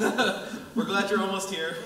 We're glad you're almost here.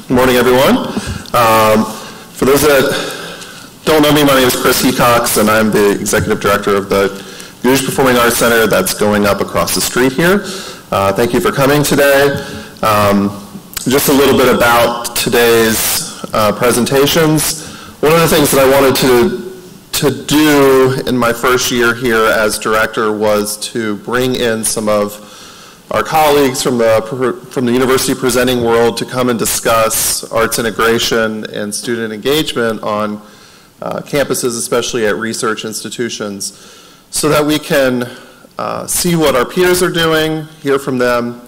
Good morning, everyone. For those that don't know me, my name is Chris Hecox, and I'm the Executive Director of the Jewish Performing Arts Center that's going up across the street here. Thank you for coming today. Just a little bit about today's presentations. One of the things that I wanted to do in my first year here as director was to bring in some of our colleagues from the university presenting world to come and discuss arts integration and student engagement on campuses, especially at research institutions, so that we can see what our peers are doing, hear from them,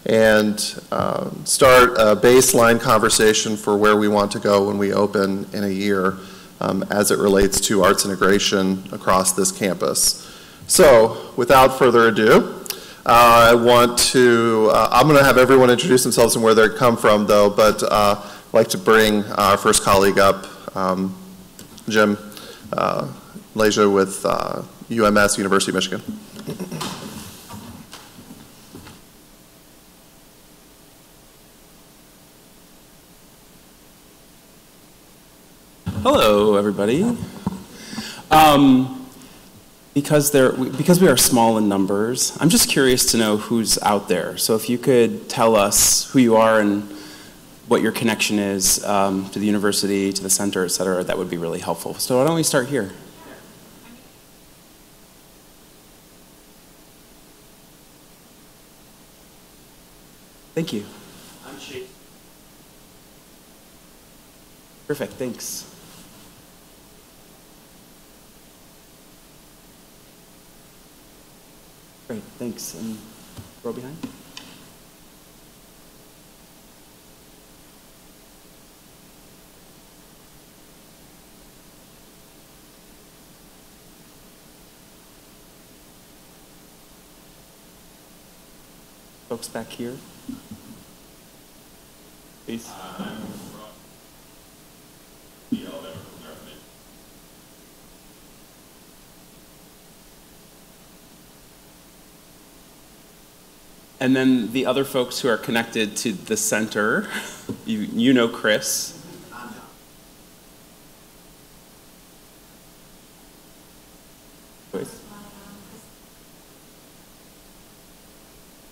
and start a baseline conversation for where we want to go when we open in a year as it relates to arts integration across this campus. So, without further ado, I'm going to have everyone introduce themselves and where they come from, though, but I'd like to bring our first colleague up, Jim Leija with UMS, University of Michigan. Hello, everybody. Because we are small in numbers, I'm just curious to know who's out there. So if you could tell us who you are and what your connection is to the university, to the center, et cetera, that would be really helpful. So why don't we start here? Thank you. I'm Shake. Perfect, thanks. Great, thanks. And row behind. Folks back here. please. I'm from the Alabama Government. And then the other folks who are connected to the center, you know Chris.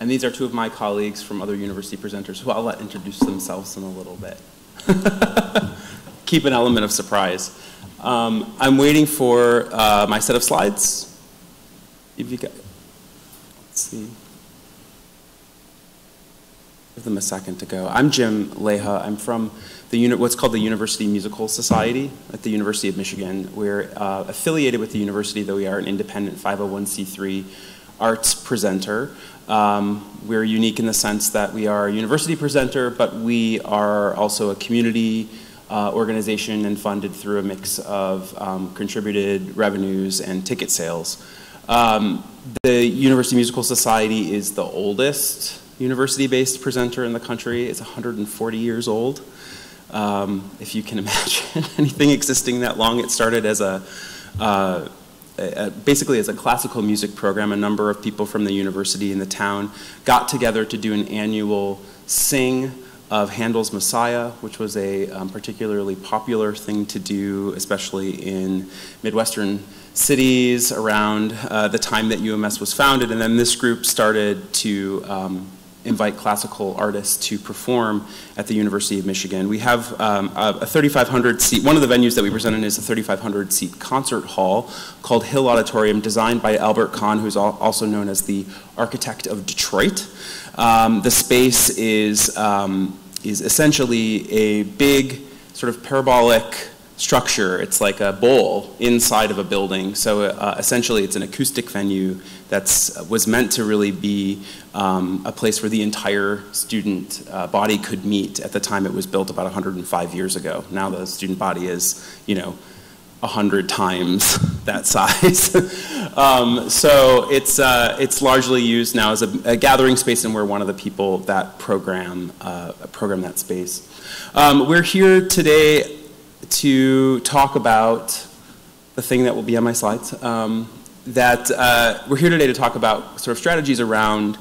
And these are two of my colleagues from other university presenters who I'll let introduce themselves in a little bit. Keep an element of surprise. I'm waiting for my set of slides. If you got, let's see. Give them a second to go. I'm Jim Leija. I'm from what's called the University Musical Society at the University of Michigan. We're affiliated with the university, though we are an independent 501c3 arts presenter. We're unique in the sense that we are a university presenter, but we are also a community organization and funded through a mix of contributed revenues and ticket sales. The University Musical Society is the oldest university-based presenter in the country. It's 140 years old. If you can imagine anything existing that long, it started as basically as a classical music program. A number of people from the university and the town got together to do an annual sing of Handel's Messiah, which was a particularly popular thing to do, especially in Midwestern cities around the time that UMS was founded. And then this group started to invite classical artists to perform at the University of Michigan. We have a 3,500 seat, one of the venues that we present in is a 3,500 seat concert hall called Hill Auditorium, designed by Albert Kahn, who's also known as the architect of Detroit. The space is essentially a big sort of parabolic structure. It's like a bowl inside of a building. So essentially it's an acoustic venue that was meant to really be a place where the entire student body could meet. At the time it was built about 105 years ago. Now the student body is, 100 times that size. So it's largely used now as a gathering space, and we're one of the people that program that space. We're here today to talk about the thing that will be on my slides. We're here today to talk about sort of strategies around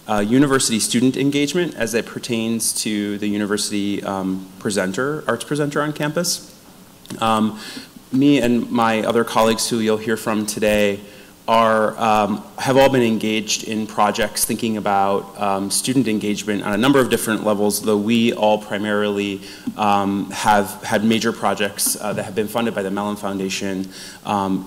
university student engagement as it pertains to the university arts presenter on campus. Me and my other colleagues who you'll hear from today have all been engaged in projects thinking about student engagement on a number of different levels, though we all primarily have had major projects that have been funded by the Mellon Foundation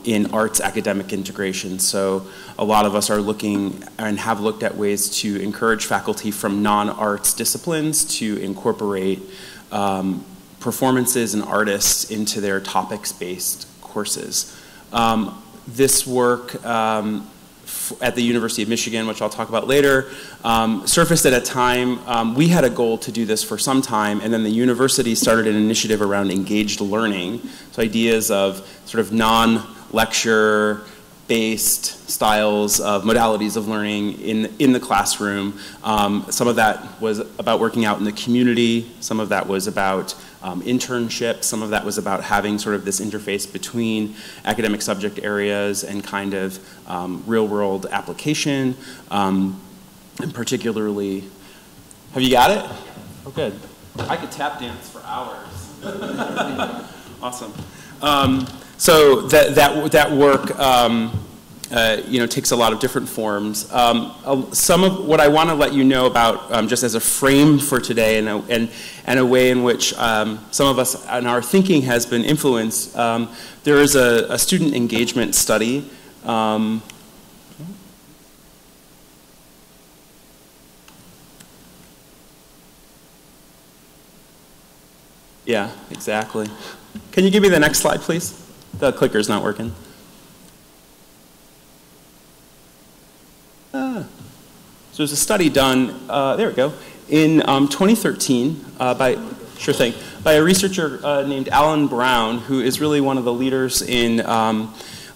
in arts academic integration. So a lot of us are looking and have looked at ways to encourage faculty from non-arts disciplines to incorporate performances and artists into their topics-based courses. This work at the University of Michigan, which I'll talk about later, surfaced at a time, we had a goal to do this for some time, and then the university started an initiative around engaged learning, so ideas of sort of non-lecture based styles of modalities of learning in the classroom. Some of that was about working out in the community, some of that was about internships, some of that was about having sort of this interface between academic subject areas and kind of real world application, and particularly, have you got it? Oh good, I could tap dance for hours. Awesome. So that work takes a lot of different forms. Some of what I want to let you know about, just as a frame for today, and a way in which some of us and our thinking has been influenced. There is a student engagement study. Yeah, exactly. Can you give me the next slide, please? The clicker's not working. So there's a study done, there we go, in 2013 by a researcher named Alan Brown, who is really one of the leaders in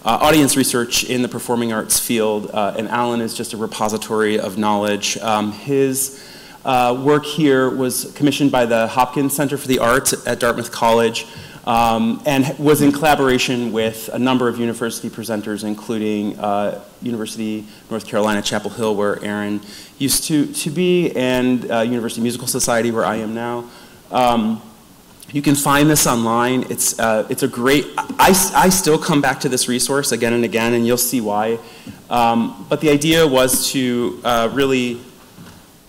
audience research in the performing arts field, and Alan is just a repository of knowledge. His work here was commissioned by the Hopkins Center for the Arts at Dartmouth College, and was in collaboration with a number of university presenters, including University North Carolina, Chapel Hill, where Aaron used to be, and University Musical Society, where I am now. You can find this online. It's a great, I still come back to this resource again and again, and you'll see why. But the idea was to really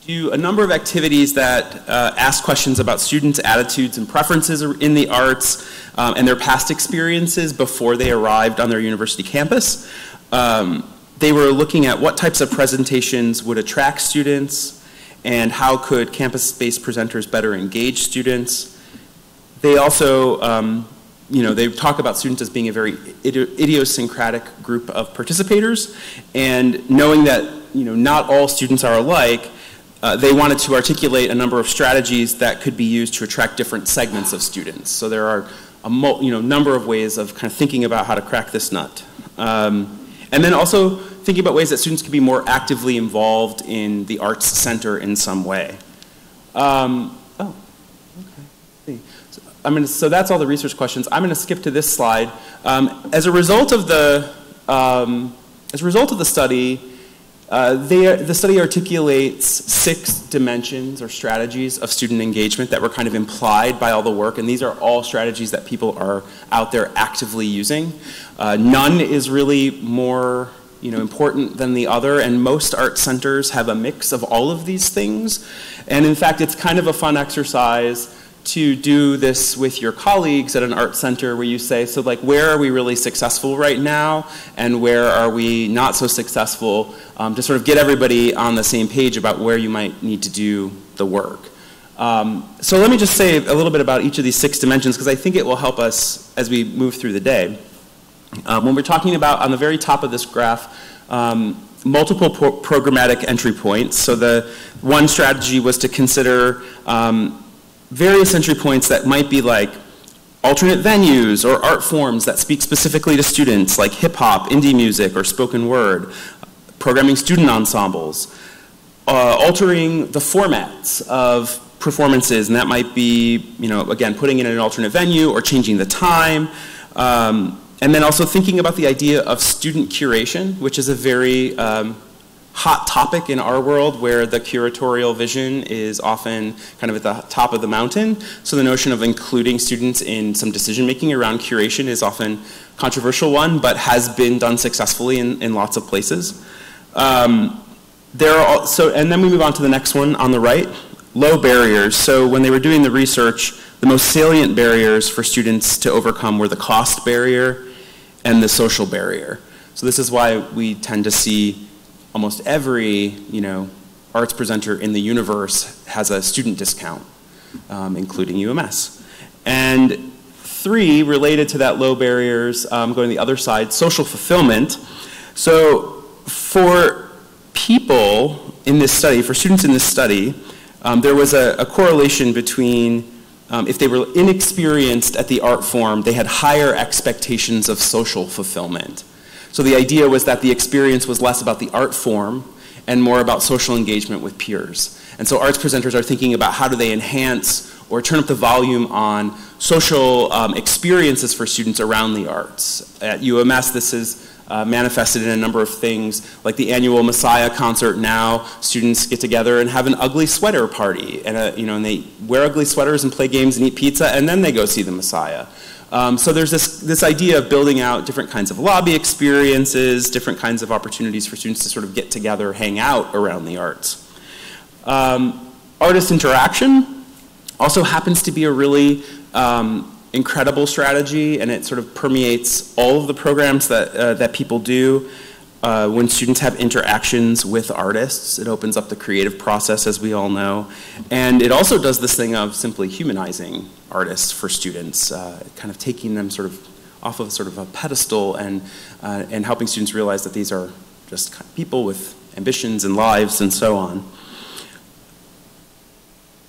do a number of activities that ask questions about students' attitudes and preferences in the arts and their past experiences before they arrived on their university campus. They were looking at what types of presentations would attract students and how could campus-based presenters better engage students. They also, they talk about students as being a very idiosyncratic group of participators, and knowing that, not all students are alike, they wanted to articulate a number of strategies that could be used to attract different segments of students. So there are a number of ways of kind of thinking about how to crack this nut. And then also thinking about ways that students can be more actively involved in the arts center in some way. So that's all the research questions. I'm going to skip to this slide. As a result of the study, the study articulates 6 dimensions or strategies of student engagement that were kind of implied by all the work, and these are all strategies that people are out there actively using. None is really more important than the other, and most art centers have a mix of all of these things. And in fact, it's kind of a fun exercise to do this with your colleagues at an art center, where you say, so like, where are we really successful right now, and where are we not so successful, to sort of get everybody on the same page about where you might need to do the work. So let me just say a little bit about each of these 6 dimensions, because I think it will help us as we move through the day. When we're talking about, on the very top of this graph, multiple programmatic entry points. So the one strategy was to consider various entry points that might be like alternate venues or art forms that speak specifically to students, like hip-hop, indie music, or spoken word, programming student ensembles, altering the formats of performances, and that might be, again, putting in an alternate venue or changing the time, and then also thinking about the idea of student curation, which is a very hot topic in our world, where the curatorial vision is often kind of at the top of the mountain. So the notion of including students in some decision making around curation is often a controversial one, but has been done successfully in lots of places. And then we move on to the next one on the right, low barriers. So when they were doing the research, the most salient barriers for students to overcome were the cost barrier and the social barrier. So this is why we tend to see almost every, arts presenter in the universe has a student discount, including UMS. And 3, related to that low barriers, going to the other side, social fulfillment. So for people in this study, for students in this study, there was a correlation between if they were inexperienced at the art form, they had higher expectations of social fulfillment. So the idea was that the experience was less about the art form and more about social engagement with peers. And so arts presenters are thinking about how do they enhance or turn up the volume on social experiences for students around the arts. At UMS, this is manifested in a number of things, like the annual Messiah concert. Now students get together and have an ugly sweater party, and and they wear ugly sweaters and play games and eat pizza, and then they go see the Messiah. So there's this idea of building out different kinds of lobby experiences, different kinds of opportunities for students to sort of get together, hang out around the arts. Artist interaction also happens to be a really incredible strategy, and it sort of permeates all of the programs that people do. When students have interactions with artists, it opens up the creative process, as we all know. And it also does this thing of simply humanizing artists for students, kind of taking them sort of off of sort of a pedestal and helping students realize that these are just kind of people with ambitions and lives and so on.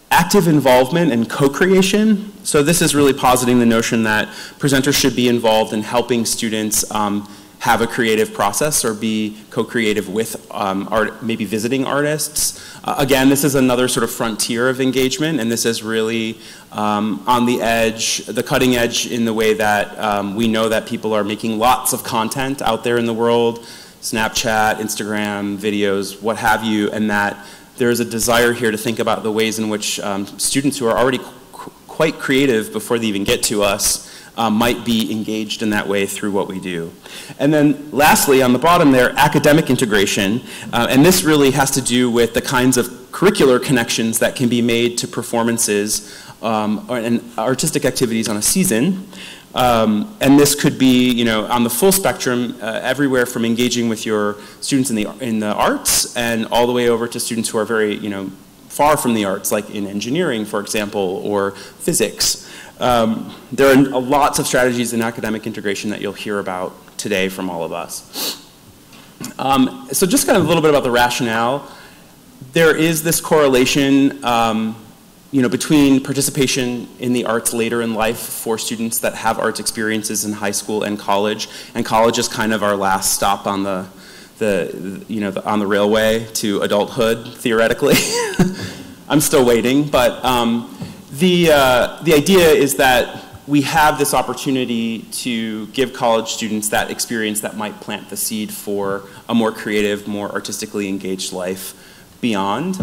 Active involvement and co-creation. So this is really positing the notion that presenters should be involved in helping students have a creative process or be co-creative with maybe visiting artists. Again, this is another sort of frontier of engagement, and this is really on the edge, the cutting edge, in the way that we know that people are making lots of content out there in the world, Snapchat, Instagram, videos, what have you, and that there's a desire here to think about the ways in which students who are already quite creative before they even get to us might be engaged in that way through what we do. And then lastly, on the bottom there, academic integration. And this really has to do with the kinds of curricular connections that can be made to performances and artistic activities on a season. And this could be, you know, on the full spectrum, everywhere from engaging with your students in the arts and all the way over to students who are very, you know, far from the arts, like in engineering, for example, or physics. There are lots of strategies in academic integration that you'll hear about today from all of us. So just kind of a little bit about the rationale. There is this correlation you know, between participation in the arts later in life for students that have arts experiences in high school and college is kind of our last stop on the on the railway to adulthood, theoretically. I'm still waiting, but the idea is that we have this opportunity to give college students that experience that might plant the seed for a more creative, more artistically engaged life beyond.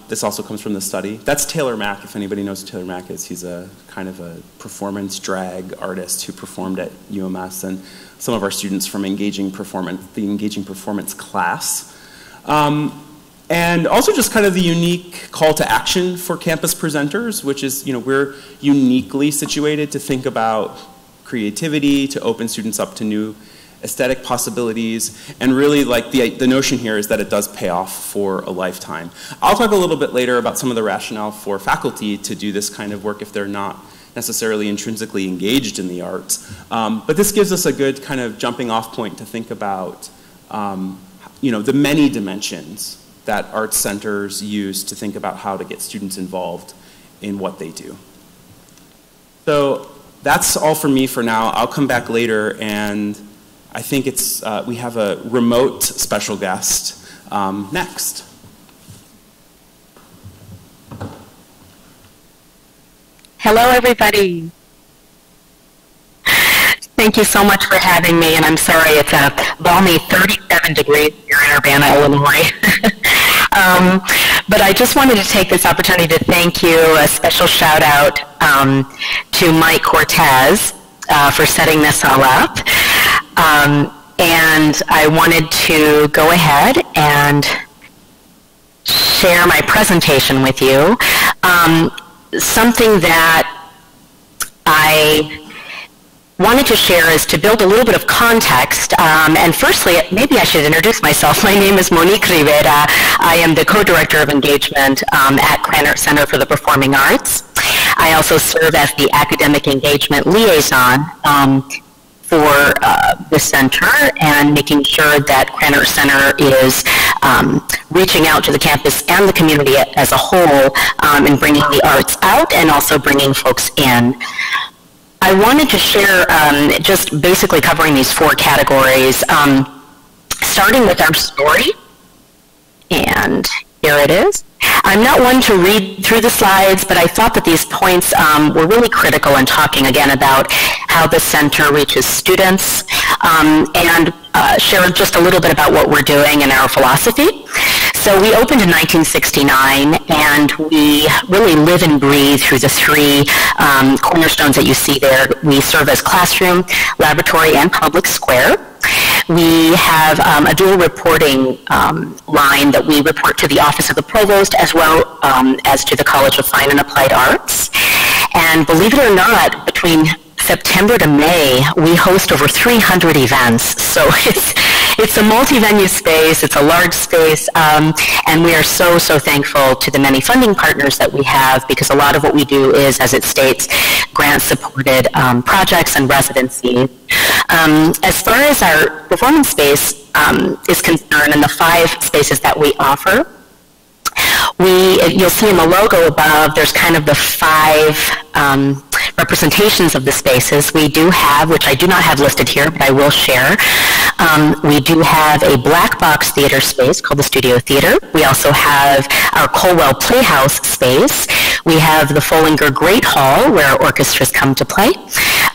This also comes from the study. That's Taylor Mack, if anybody knows who Taylor Mack is. He's a kind of a performance drag artist who performed at UMS, and some of our students from the Engaging Performance class. And also just kind of the unique call to action for campus presenters, which is, you know, we're uniquely situated to think about creativity, to open students up to new aesthetic possibilities, and really like the notion here is that it does pay off for a lifetime. I'll talk a little bit later about some of the rationale for faculty to do this kind of work if they're not necessarily intrinsically engaged in the arts. But this gives us a good kind of jumping off point to think about you know, the many dimensions that arts centers use to think about how to get students involved in what they do. So that's all for me for now. I'll come back later, and I think it's, we have a remote special guest next. Hello, everybody. Thank you so much for having me, and I'm sorry it's a balmy 37 degrees here in Urbana, Illinois. But I just wanted to take this opportunity to thank you, a special shout out to Mike Cortez for setting this all up. And I wanted to go ahead and share my presentation with you. Something that I wanted to share is to build a little bit of context. And firstly, maybe I should introduce myself. My name is Monique Rivera. I am the co-director of engagement at Krannert Center for the Performing Arts. I also serve as the academic engagement liaison for the center and making sure that Krannert Center is reaching out to the campus and the community as a whole in bringing the arts out and also bringing folks in. I wanted to share just basically covering these four categories, starting with our story, and here it is. I'm not one to read through the slides, but I thought that these points were really critical in talking again about how the center reaches students and share just a little bit about what we're doing and our philosophy. So we opened in 1969, and we really live and breathe through the three cornerstones that you see there. We serve as classroom, laboratory, and public square. We have a dual reporting line that we report to the Office of the Provost as well as to the College of Fine and Applied Arts. And believe it or not, between September to May, we host over 300 events. So it's a multi-venue space, it's a large space, and we are so, so thankful to the many funding partners that we have, because a lot of what we do is, as it states, grant-supported projects and residencies. As far as our performance space is concerned, and the 5 spaces that we offer, you'll see in the logo above, there's kind of the 5 representations of the spaces. We do have, which I do not have listed here, but I will share, we do have a black box theater space called the Studio Theater. We also have our Colwell Playhouse space. We have the Follinger Great Hall, where orchestras come to play.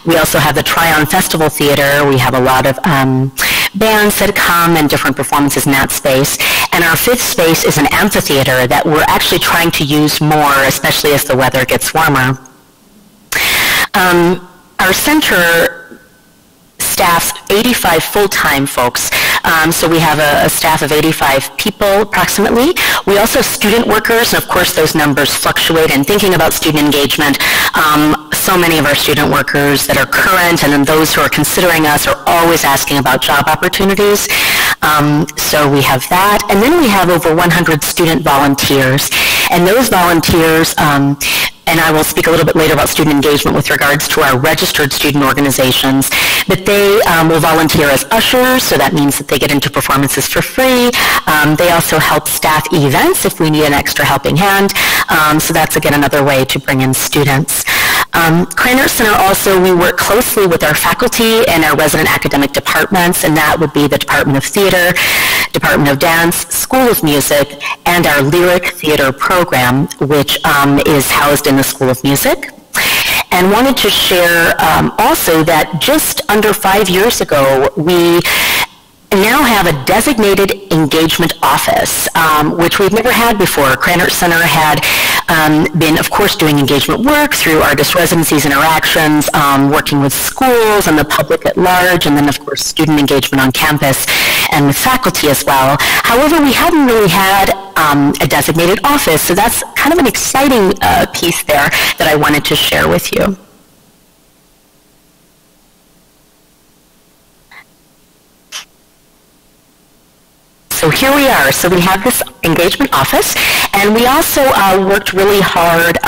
We also have the Tryon Festival Theater. We have a lot of bands that come and different performances in that space. And our fifth space is an amphitheater that we're actually trying to use more, especially as the weather gets warmer. Our center staffs 85 full-time folks. So we have a staff of 85 people approximately. We also have student workers, and of course those numbers fluctuate. And thinking about student engagement, so many of our student workers that are current and then those who are considering us are always asking about job opportunities. So we have that. And then we have over 100 student volunteers. And those volunteers, and I will speak a little bit later about student engagement with regards to our registered student organizations, but they will volunteer as ushers, so that means that they get into performances for free. They also help staff events if we need an extra helping hand, so that's again another way to bring in students. Krannert Center also, we work closely with our faculty and our resident academic departments, and that would be the Department of Theater, Department of Dance, School of Music, and our Lyric Theater program, which is housed in the School of Music. And wanted to share also that just under 5 years ago, we now have a designated engagement office, which we've never had before. Krannert Center had been, of course, doing engagement work through artist residencies, interactions, working with schools and the public at large, and then, of course, student engagement on campus and with faculty as well. However, we hadn't really had a designated office, so that's kind of an exciting piece there that I wanted to share with you. So here we are. So we have this engagement office, and we also worked really hard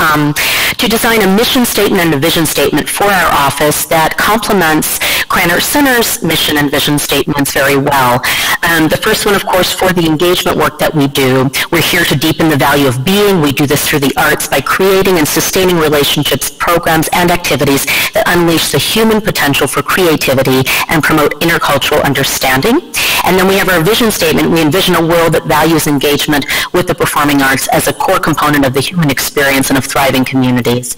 to design a mission statement and a vision statement for our office that complements Krannert Center's mission and vision statements very well. The first one, of course, for the engagement work that we do, we're here to deepen the value of being. We do this through the arts by creating and sustaining relationships, programs, and activities that unleash the human potential for creativity and promote intercultural understanding. And then we have our vision statement. We envision a world that values engagement with the performing arts as a core component of the human experience and of thriving communities.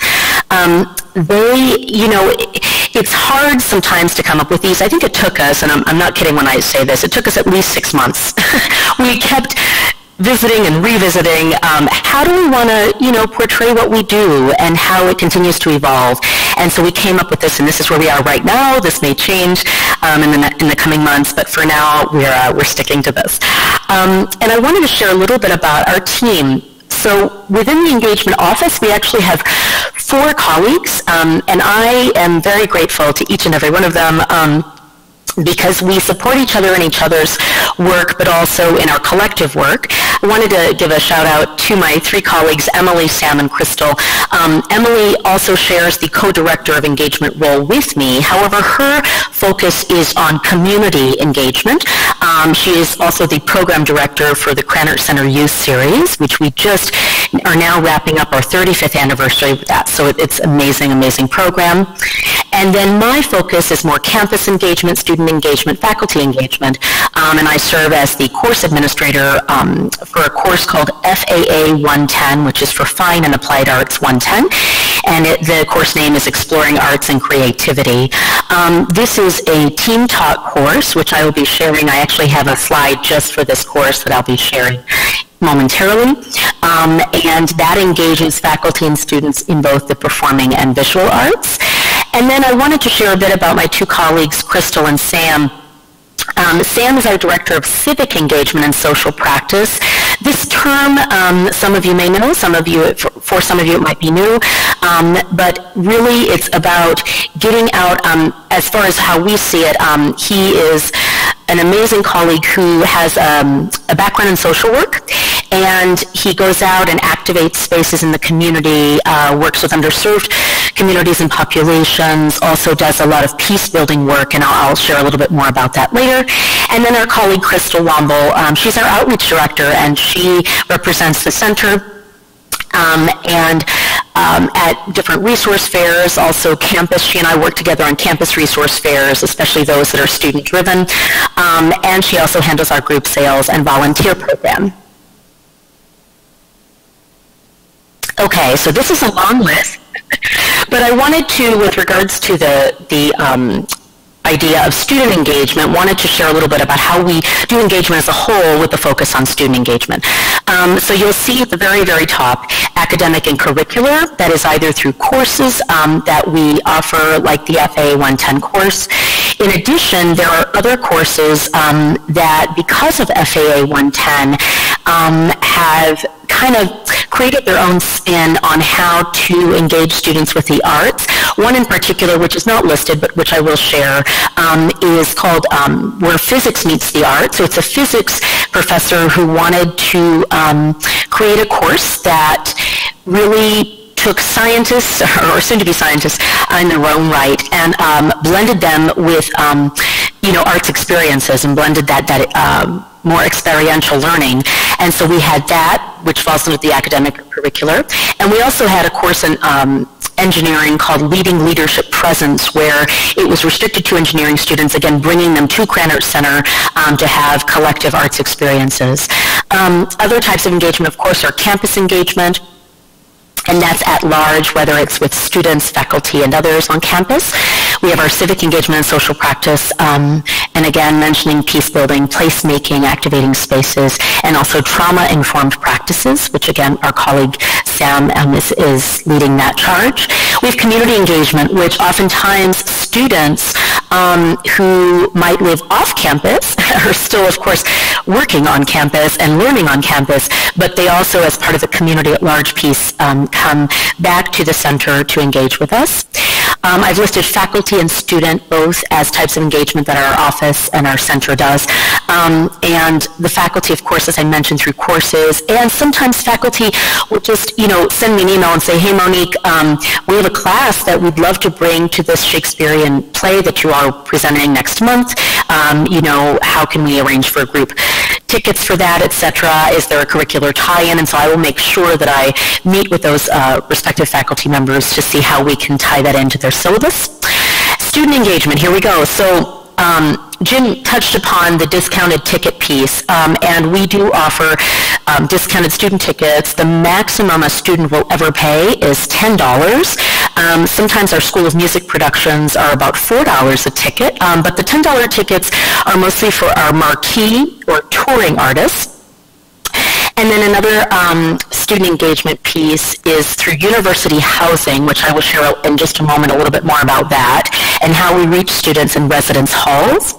It's hard sometimes to come up with these. I think it took us, and I'm not kidding when I say this, it took us at least 6 months. We kept visiting and revisiting, how do we want to, portray what we do and how it continues to evolve. And so we came up with this, and this is where we are right now. This may change in the coming months, but for now, we're sticking to this. And I wanted to share a little bit about our team. So within the engagement office, we actually have 4 colleagues, and I am very grateful to each and every one of them because we support each other in each other's work, but also in our collective work. I wanted to give a shout out to my 3 colleagues, Emily, Sam, and Crystal. Emily also shares the co-director of engagement role with me. However, her focus is on community engagement. She is also the program director for the Krannert Center Youth Series, which we just are now wrapping up our 35th anniversary with that. So it's amazing, amazing program. And then my focus is more campus engagement, student engagement, faculty engagement, and I serve as the course administrator for a course called FAA 110, which is for Fine and Applied Arts 110, and the course name is Exploring Arts and Creativity. This is a team talk course, which I will be sharing. I actually have a slide just for this course that I'll be sharing momentarily, and that engages faculty and students in both the performing and visual arts. And then I wanted to share a bit about my 2 colleagues, Crystal and Sam. Sam is our Director of Civic Engagement and Social Practice. This term, some of you may know, for some of you it might be new, but really it's about getting out, as far as how we see it, he is an amazing colleague who has a background in social work, and he goes out and activates spaces in the community, works with underserved communities and populations, also does a lot of peace-building work, and I'll share a little bit more about that later. And then our colleague, Crystal Womble, she's our outreach director, and she represents the center, and at different resource fairs, also campus. She and I work together on campus resource fairs, especially those that are student-driven. And she also handles our group sales and volunteer program. Okay, so this is a long list, but I wanted to, with regards to the idea of student engagement, wanted to share a little bit about how we do engagement as a whole with the focus on student engagement. So you'll see at the very, very top, academic and curricular, that is either through courses that we offer, like the FAA 110 course. In addition, there are other courses that, because of FAA 110, have kind of created their own spin on how to engage students with the arts. One in particular, which is not listed, but which I will share, is called Where Physics Meets the Arts. So it's a physics professor who wanted to create a course that really took scientists, or soon-to-be scientists, in their own right, and blended them with, arts experiences, and blended that more experiential learning. And so we had that, which falls under the academic curricular. And we also had a course in engineering called Leading Leadership Presence, where it was restricted to engineering students, again, bringing them to Krannert Center to have collective arts experiences. Other types of engagement, of course, are campus engagement, and that's at large, whether it's with students, faculty, and others on campus. We have our civic engagement and social practice, and again, mentioning peace building, placemaking, activating spaces, and also trauma-informed practices, which again, our colleague Sam is leading that charge. We have community engagement, which oftentimes students who might live off campus are still, of course, working on campus and learning on campus, but they also, as part of the community at large piece, come back to the center to engage with us. I've listed faculty and student both as types of engagement that our office and our center does. And the faculty, of course, as I mentioned, through courses, and sometimes faculty will just, send me an email and say, hey, Monique, we have a class that we'd love to bring to this Shakespearean play that you are presenting next month. How can we arrange for a group tickets for that, etc.? Is there a curricular tie-in? And so I will make sure that I meet with those respective faculty members to see how we can tie that into their syllabus. Student engagement, here we go. So Jim touched upon the discounted ticket piece, and we do offer discounted student tickets. The maximum a student will ever pay is $10. Sometimes our School of Music productions are about $4 a ticket, but the $10 tickets are mostly for our marquee or touring artists. And then another student engagement piece is through university housing, which I will share in just a moment a little bit more about that, and how we reach students in residence halls.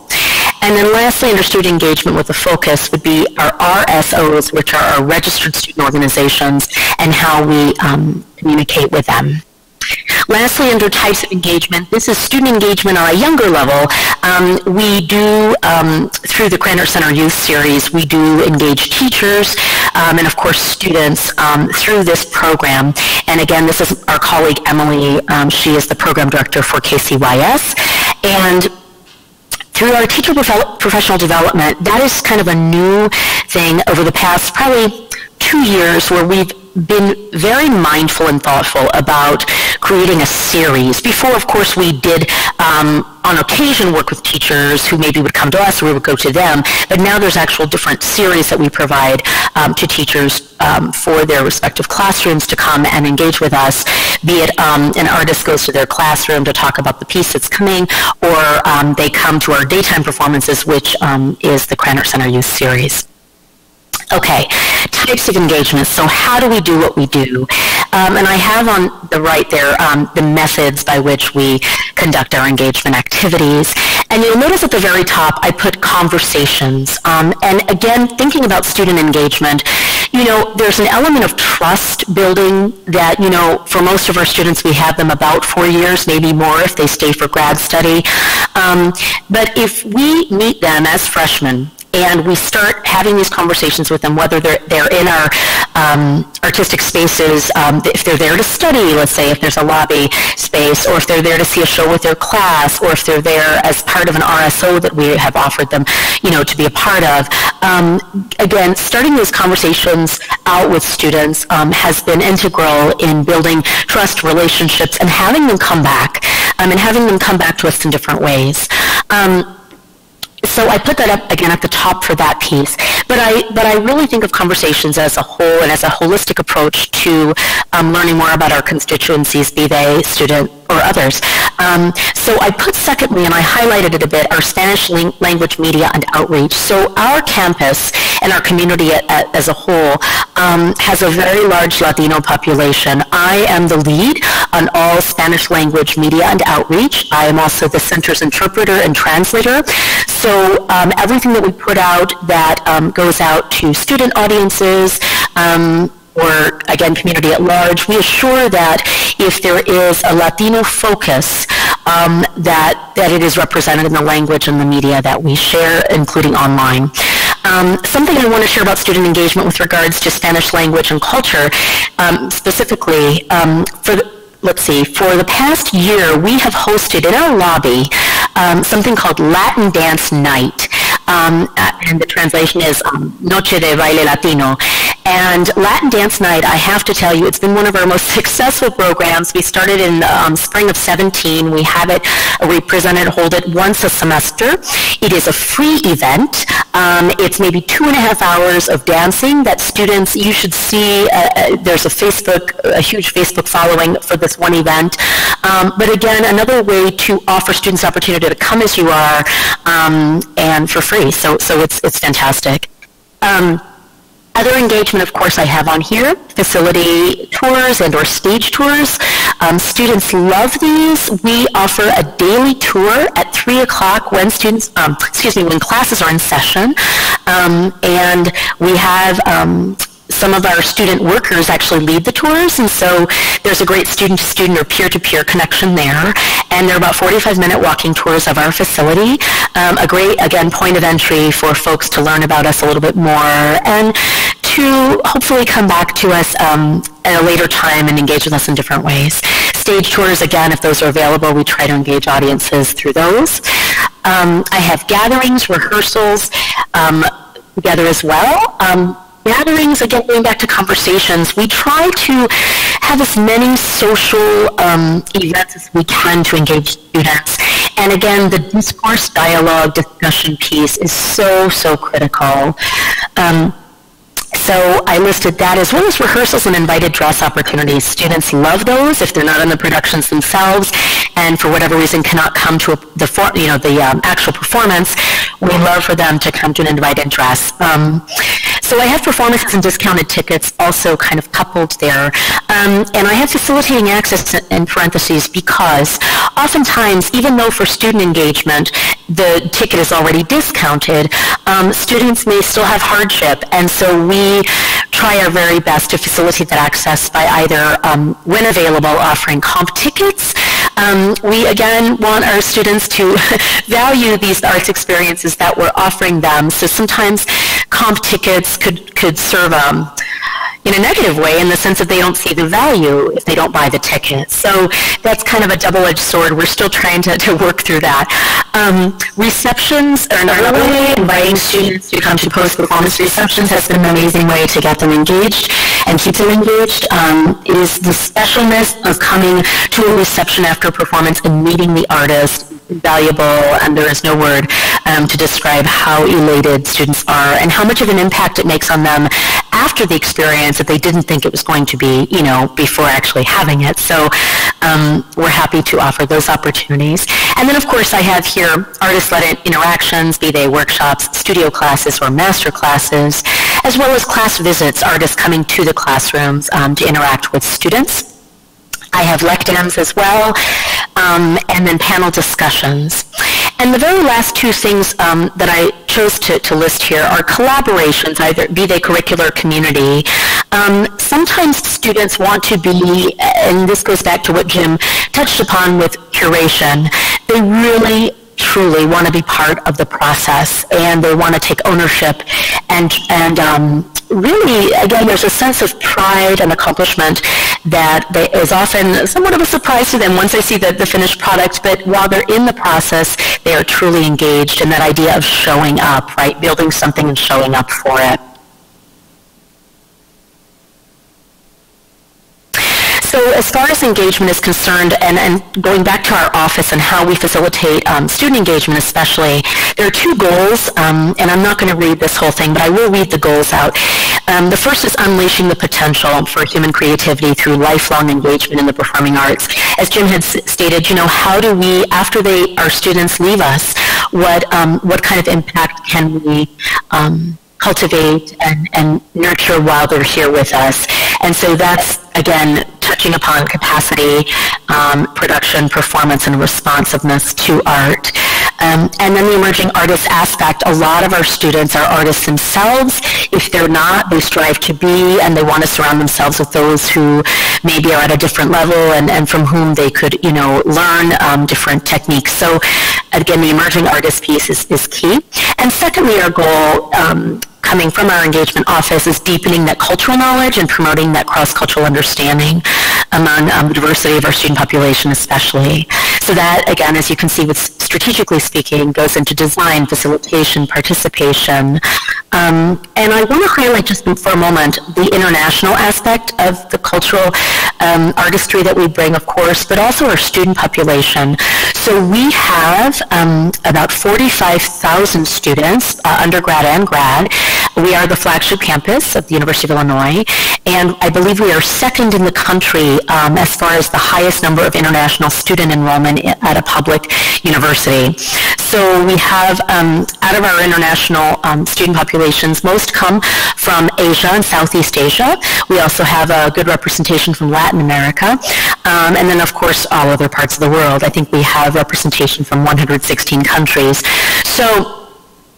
And then lastly, under student engagement with a focus would be our RSOs, which are our registered student organizations, and how we communicate with them. Lastly, under types of engagement, this is student engagement on a younger level. We do, through the Krannert Center Youth Series, we do engage teachers and, of course, students through this program. And again, this is our colleague Emily. She is the program director for KCYS. And through our teacher professional development, that is kind of a new thing over the past probably 2 years, where we've been very mindful and thoughtful about creating a series. Before, of course, we did on occasion work with teachers who maybe would come to us or we would go to them, but now there's actual different series that we provide to teachers for their respective classrooms to come and engage with us, be it an artist goes to their classroom to talk about the piece that's coming, or they come to our daytime performances, which is the Krannert Center Youth Series. Okay, types of engagement. So how do we do what we do? And I have on the right there the methods by which we conduct our engagement activities. And you'll notice at the very top I put conversations. And again, thinking about student engagement, there's an element of trust building that, for most of our students, we have them about 4 years, maybe more if they stay for grad study. But if we meet them as freshmen, and we start having these conversations with them, whether they're in our artistic spaces, if they're there to study, let's say, if there's a lobby space, or if they're there to see a show with their class, or if they're there as part of an RSO that we have offered them, to be a part of. Again, starting those conversations out with students has been integral in building trust, relationships, and having them come back, and having them come back to us in different ways. So I put that up again at the top for that piece. But I really think of conversations as a whole and as a holistic approach to learning more about our constituencies, be they student or others. So I put secondly, and I highlighted it a bit, our Spanish language media and outreach. So our campus and our community as a whole has a very large Latino population. I am the lead on all Spanish language media and outreach. I am also the center's interpreter and translator. So everything that we put out that goes out to student audiences, or again, community at large, we assure that if there is a Latino focus, that it is represented in the language and the media that we share, including online. Something I want to share about student engagement with regards to Spanish language and culture, specifically, for the past year, we have hosted in our lobby something called Latin Dance Night. And the translation is Noche de Baile Latino. And Latin Dance Night, I have to tell you, it's been one of our most successful programs. We started in spring of 17. We have it, hold it once a semester. It is a free event. It's maybe 2.5 hours of dancing that students, you should see, there's a huge Facebook following for this one event. But again, another way to offer students opportunity to come as you are, and for free. So it's fantastic. Other engagement, of course, I have on here, facility tours and or stage tours. Students love these. We offer a daily tour at 3 o'clock when students, when classes are in session. And we have some of our student workers actually lead the tours, and so there's a great student-to-student or peer-to-peer connection there, and they're about 45-minute walking tours of our facility. A great, again, point of entry for folks to learn about us a little bit more and to hopefully come back to us at a later time and engage with us in different ways. Stage tours, again, if those are available, we try to engage audiences through those. I have gatherings, rehearsals together as well. Gatherings, again, going back to conversations, we try to have as many social events as we can to engage students. And again, the discourse, dialogue, discussion piece is so, so critical. So I listed that as well as rehearsals and invited dress opportunities. Students love those if they're not in the productions themselves and for whatever reason cannot come to the actual performance. We love for them to come to an invited dress. So I have performances and discounted tickets also kind of coupled there. And I have facilitating access in parentheses because oftentimes, even though for student engagement, the ticket is already discounted, students may still have hardship. And so we try our very best to facilitate that access by either, when available, offering comp tickets. We, again, want our students to value these arts experiences that we're offering them. So sometimes comp tickets could serve in a negative way in the sense that they don't see the value if they don't buy the ticket. So that's kind of a double-edged sword. We're still trying to work through that. Receptions are another way. Inviting students to come to post-performance receptions has been an amazing way to get them engaged and keep them engaged. Is the specialness of coming to a reception after a performance and meeting the artist valuable, and there is no word to describe how elated students are and how much of an impact it makes on them after the experience that they didn't think it was going to be, before actually having it. So we're happy to offer those opportunities. And then, of course, I have here artist-led interactions, be they workshops, studio classes, or master classes, as well as class visits, artists coming to the classrooms to interact with students. I have lectins as well, and then panel discussions. And the very last two things that I chose to list here are collaborations, either be they curricular or community. Sometimes students want to be, and this goes back to what Jim touched upon with curation, they really truly want to be part of the process and they want to take ownership and really, again, there's a sense of pride and accomplishment that is often somewhat of a surprise to them once they see the finished product, but while they're in the process, they are truly engaged in that idea of showing up, right? Building something and showing up for it. So as far as engagement is concerned, and going back to our office and how we facilitate student engagement especially, there are two goals, and I'm not going to read this whole thing, but I will read the goals out. The first is unleashing the potential for human creativity through lifelong engagement in the performing arts. As Jim had stated, how do we, after our students leave us, what kind of impact can we cultivate and nurture while they're here with us? And so that's, again, touching upon capacity, production, performance, and responsiveness to art. And then the emerging artist aspect, a lot of our students are artists themselves. If they're not, they strive to be, and they want to surround themselves with those who maybe are at a different level and from whom they could, learn different techniques. So again, the emerging artist piece is key. And secondly, our goal, coming from our engagement office, is deepening that cultural knowledge and promoting that cross-cultural understanding among the diversity of our student population especially. So that, again, as you can see, with strategically speaking, goes into design, facilitation, participation. And I want to highlight just for a moment the international aspect of the cultural artistry that we bring, of course, but also our student population. So we have about 45,000 students, undergrad and grad. We are the flagship campus of the University of Illinois, and I believe we are second in the country as far as the highest number of international student enrollment at a public university. So we have, out of our international student populations, most come from Asia and Southeast Asia. We also have a good representation from Latin America, and then, of course, all other parts of the world. I think we have representation from 116 countries. So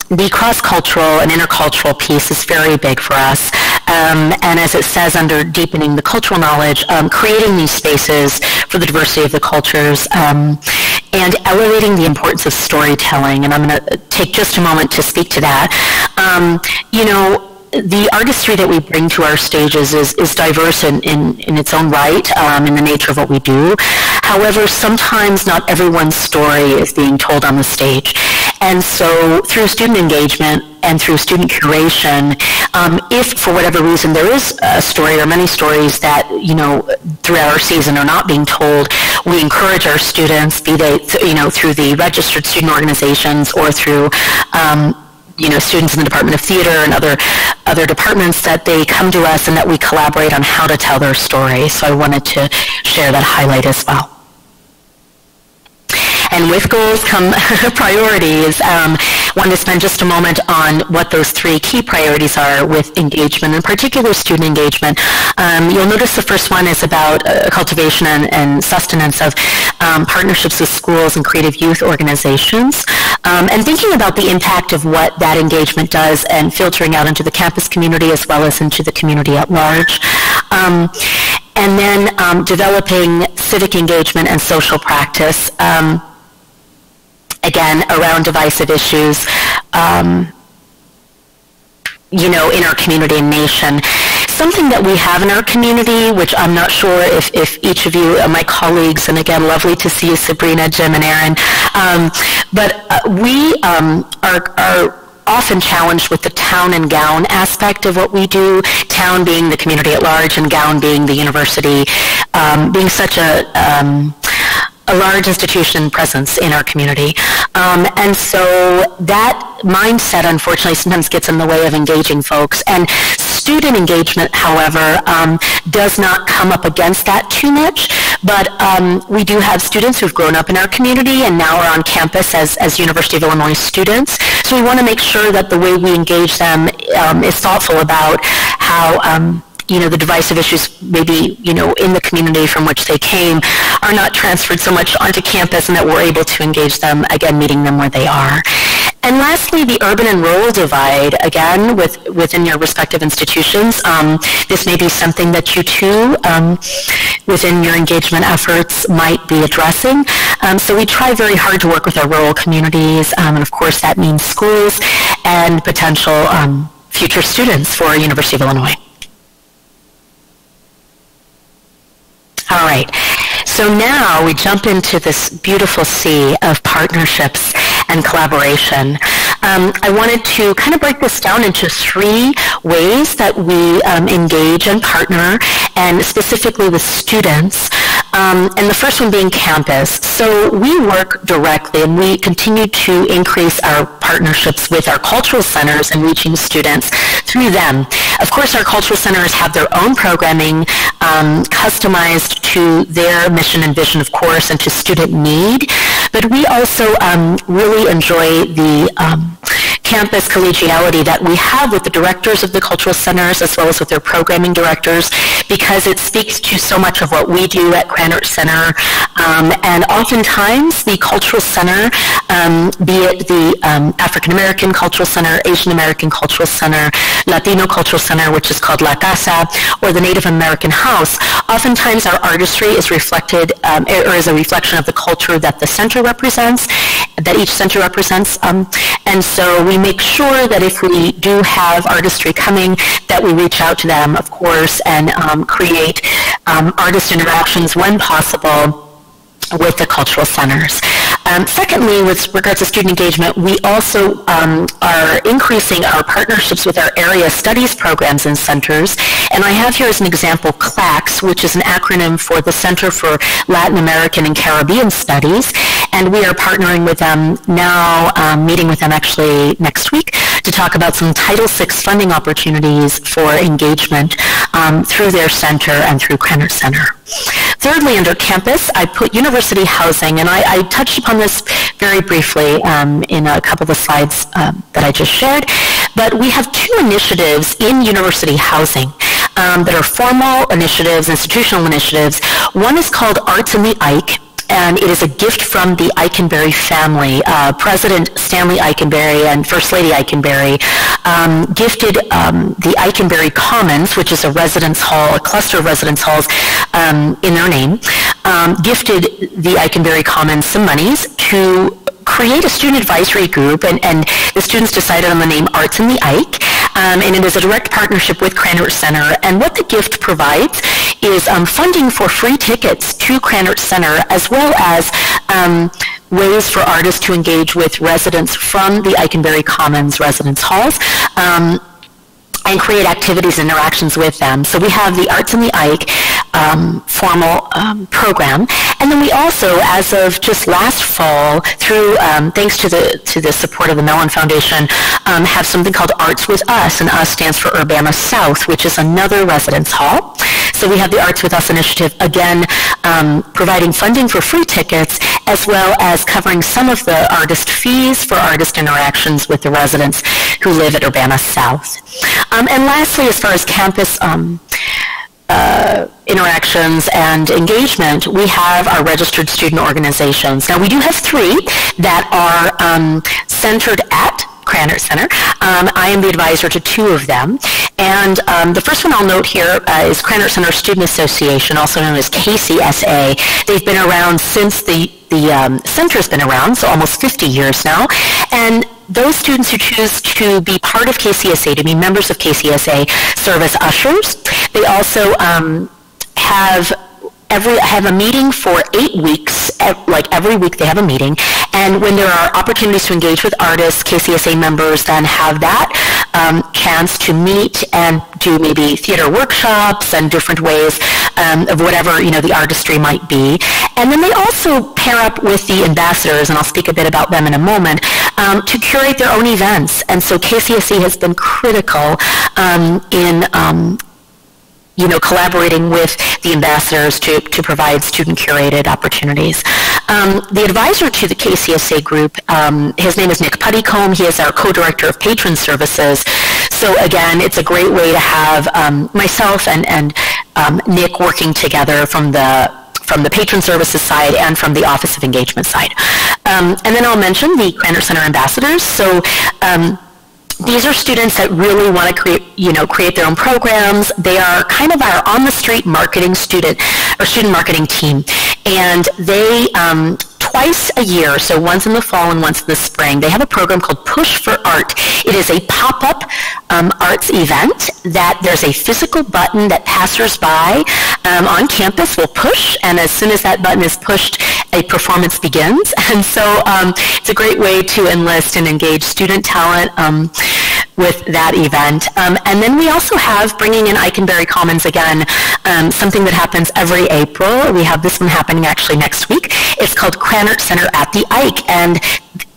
the cross-cultural and intercultural piece is very big for us. And as it says under deepening the cultural knowledge, creating these spaces for the diversity of the cultures, and elevating the importance of storytelling. And I'm going to take just a moment to speak to that. The artistry that we bring to our stages is diverse in its own right, in the nature of what we do. However, sometimes not everyone's story is being told on the stage. And so through student engagement and through student curation, if for whatever reason there is a story or many stories that, throughout our season are not being told, we encourage our students, be they, through the registered student organizations or through students in the Department of Theater and other departments, that they come to us and that we collaborate on how to tell their story. So I wanted to share that highlight as well. And with goals come priorities. Want to spend just a moment on what those three key priorities are with engagement, in particular student engagement. You'll notice the first one is about cultivation and sustenance of partnerships with schools and creative youth organizations, and thinking about the impact of what that engagement does and filtering out into the campus community as well as into the community at large. And then developing civic engagement and social practice, again, around divisive issues, in our community and nation. Something that we have in our community, which I'm not sure if each of you, my colleagues, and again, lovely to see you, Sabrina, Jim, and Aaron, but we are often challenged with the town and gown aspect of what we do, town being the community at large and gown being the university, being such a large institution presence in our community. And so that mindset, unfortunately, sometimes gets in the way of engaging folks. And student engagement, however, does not come up against that too much. But we do have students who've grown up in our community and now are on campus as University of Illinois students. So we want to make sure that the way we engage them is thoughtful about how the divisive issues maybe, in the community from which they came are not transferred so much onto campus, and that we're able to engage them, again, meeting them where they are. And lastly, the urban and rural divide, again, within your respective institutions. This may be something that you too, within your engagement efforts, might be addressing. So we try very hard to work with our rural communities, and of course that means schools and potential future students for University of Illinois. All right, so now we jump into this beautiful sea of partnerships and collaboration. I wanted to kind of break this down into 3 ways that we engage and partner, and specifically with students. And the first one being campus. So we work directly, and we continue to increase our partnerships with our cultural centers and reaching students through them. Of course, our cultural centers have their own programming customized to their mission and vision, of course, and to student need. But we also really enjoy the campus collegiality that we have with the directors of the cultural centers as well as with their programming directors, because it speaks to so much of what we do at Krannert Center. And oftentimes the cultural center, be it the African American Cultural Center, Asian American Cultural Center, Latino Cultural Center, which is called La Casa, or the Native American House, oftentimes our artistry is reflected, or is a reflection of the culture that the center represents, that each center represents. And so we make sure that if we do have artistry coming, that we reach out to them, of course, and create artist interactions when possible with the cultural centers. Secondly, with regards to student engagement, we also are increasing our partnerships with our area studies programs and centers. And I have here as an example CLACS, which is an acronym for the Center for Latin American and Caribbean Studies. And we are partnering with them now, meeting with them actually next week, to talk about some Title VI funding opportunities for engagement through their center and through Krannert Center. Thirdly, under campus, I put university housing, and I touched upon this very briefly in a couple of the slides that I just shared, but we have 2 initiatives in university housing that are formal initiatives, institutional initiatives. One is called Arts in the Ike, and it is a gift from the Eikenberry family. President Stanley Eikenberry and First Lady Eikenberry gifted the Eikenberry Commons, which is a residence hall, a cluster of residence halls in their name, gifted the Eikenberry Commons some monies to create a student advisory group, and the students decided on the name Arts in the Ike, and it is a direct partnership with Krannert Center. And what the gift provides is funding for free tickets to Krannert Center, as well as ways for artists to engage with residents from the Eikenberry Commons residence halls, and create activities and interactions with them. So we have the Arts in the Ike formal program, and then we also, as of just last fall, through thanks to the support of the Mellon Foundation, have something called Arts with Us, and US stands for Urbana South, which is another residence hall. So we have the Arts with Us initiative, again, providing funding for free tickets, as well as covering some of the artist fees for artist interactions with the residents who live at Urbana South. And lastly, as far as campus interactions and engagement, we have our registered student organizations. Now, we do have 3 that are centered at Krannert Center. I am the advisor to 2 of them. And the first one I'll note here is Krannert Center Student Association, also known as KCSA. They've been around since the center's been around, so almost 50 years now. And those students who choose to be part of KCSA, to be members of KCSA, serve as ushers. They also have a meeting for 8 weeks, like every week they have a meeting, and when there are opportunities to engage with artists, KCSA members then have that chance to meet and do maybe theater workshops and different ways of whatever, the artistry might be. And then they also pair up with the ambassadors, and I'll speak a bit about them in a moment, to curate their own events. And so KCSA has been critical in collaborating with the ambassadors to provide student-curated opportunities. The advisor to the KCSA group, his name is Nick Puttycombe. He is our co-director of patron services. So again, it's a great way to have myself and Nick working together from the patron services side and from the Office of Engagement side. And then I'll mention the Krannert Center ambassadors. So these are students that really want to create their own programs. They are kind of our on-the-street marketing student marketing team. And they, twice a year, so once in the fall and once in the spring, they have a program called Push for Art. It is a pop-up arts event that there's a physical button that passersby on campus will push, and as soon as that button is pushed, a performance begins. And so it's a great way to enlist and engage student talent with that event. And then we also have, bringing in Eikenberry Commons again, something that happens every April. We have this one happening actually next week. It's called Cranert Center at the Ike. And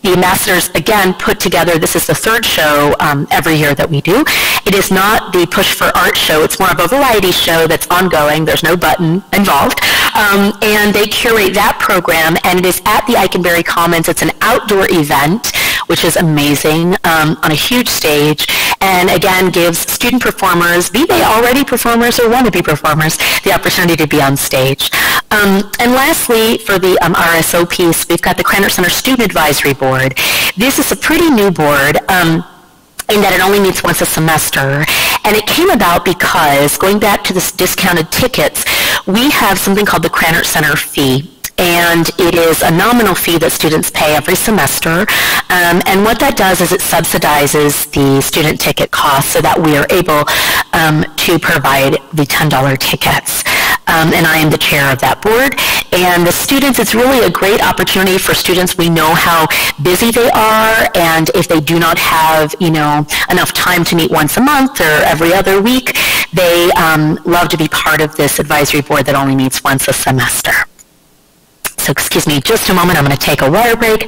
the ambassadors, again, put together, this is the third show every year that we do. It is not the Push for Art show. It's more of a variety show that's ongoing. There's no button involved. And they curate that program, and it is at the Eikenberry Commons. It's an outdoor event, which is amazing, on a huge stage, and again gives student performers, be they already performers or wannabe performers, the opportunity to be on stage. And lastly, for the RSO piece, we've got the Cranert Center Student Advisory Board. This is a pretty new board, in that it only meets once a semester. And it came about because, going back to this discounted tickets, we have something called the Cranert Center fee. And it is a nominal fee that students pay every semester. And what that does is it subsidizes the student ticket costs so that we are able to provide the $10 tickets. And I am the chair of that board. And the students, it's really a great opportunity for students. We know how busy they are, and if they do not have, enough time to meet once a month or every other week, they love to be part of this advisory board that only meets once a semester. So excuse me just a moment, I'm going to take a water break.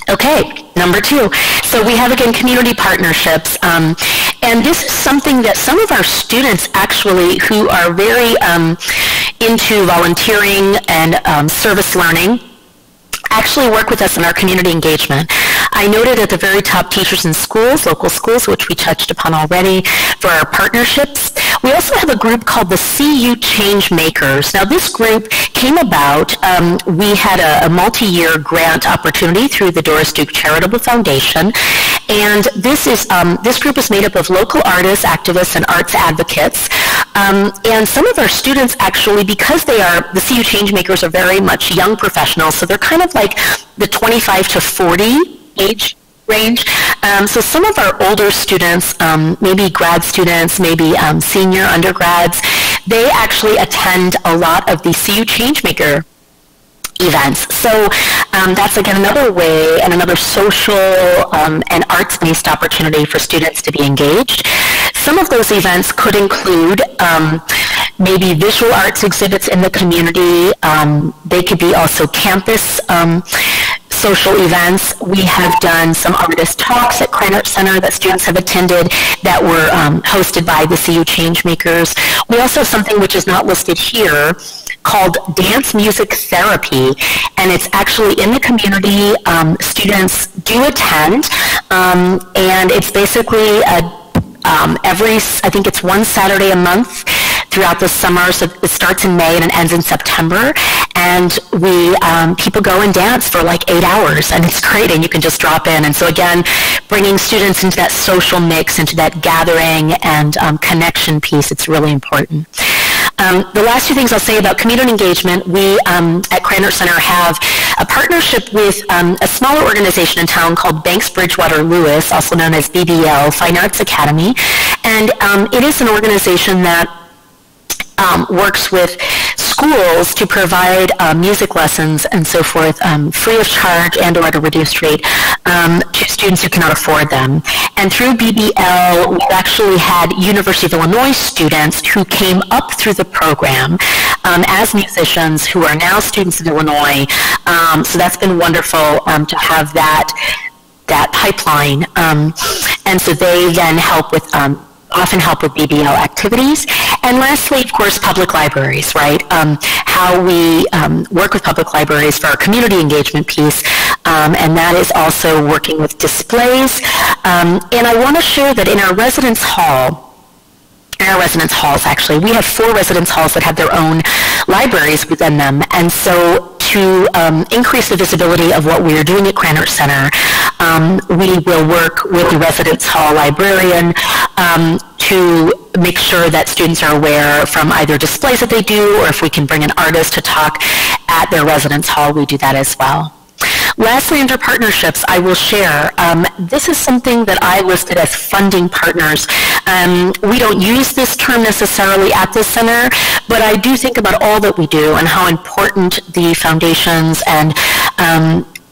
Okay, number 2. So we have, again, community partnerships. And this is something that some of our students actually, who are very into volunteering and service learning, actually work with us in our community engagement. I noted at the very top teachers in schools, local schools, which we touched upon already, for our partnerships. We also have a group called the CU Change Makers. Now this group came about, we had a multi-year grant opportunity through the Doris Duke Charitable Foundation, and this group is made up of local artists, activists, and arts advocates. And some of our students actually, because the CU Change Makers are very much young professionals, so they're kind of like the 25 to 40 age range. So some of our older students, maybe grad students, maybe senior undergrads, they actually attend a lot of the CU Changemaker events. So that's, again, another way and another social and arts-based opportunity for students to be engaged. Some of those events could include maybe visual arts exhibits in the community. They could be also campus social events. We have done some artist talks at Cranert Center that students have attended that were hosted by the CU Changemakers. We also have something which is not listed here called Dance Music Therapy, and it's actually in the community. Students do attend, and it's basically I think it's one Saturday a month throughout the summer. So it starts in May and it ends in September. And people go and dance for like 8 hours, and it's great, and you can just drop in. And so again, bringing students into that social mix, into that gathering and connection piece, it's really important. The last 2 things I'll say about community engagement, we at Cranert Center have a partnership with a smaller organization in town called Banks Bridgewater Lewis, also known as BBL, Fine Arts Academy. And it is an organization that works with schools to provide music lessons and so forth free of charge and or at a reduced rate to students who cannot afford them. And through BBL, we've actually had University of Illinois students who came up through the program as musicians who are now students in Illinois. So that's been wonderful to have that pipeline. And so they then help with often help with BBL activities. And lastly, of course, public libraries, right? How we work with public libraries for our community engagement piece, and that is also working with displays. And I want to share that in our residence hall, actually, we have 4 residence halls that have their own libraries within them. And so to increase the visibility of what we are doing at Cranert Center, we will work with the residence hall librarian to make sure that students are aware from either displays that they do, or if we can bring an artist to talk at their residence hall, we do that as well. Lastly, under partnerships, I will share, this is something that I listed as funding partners. We don't use this term necessarily at the center, but I do think about all that we do and how important the foundations and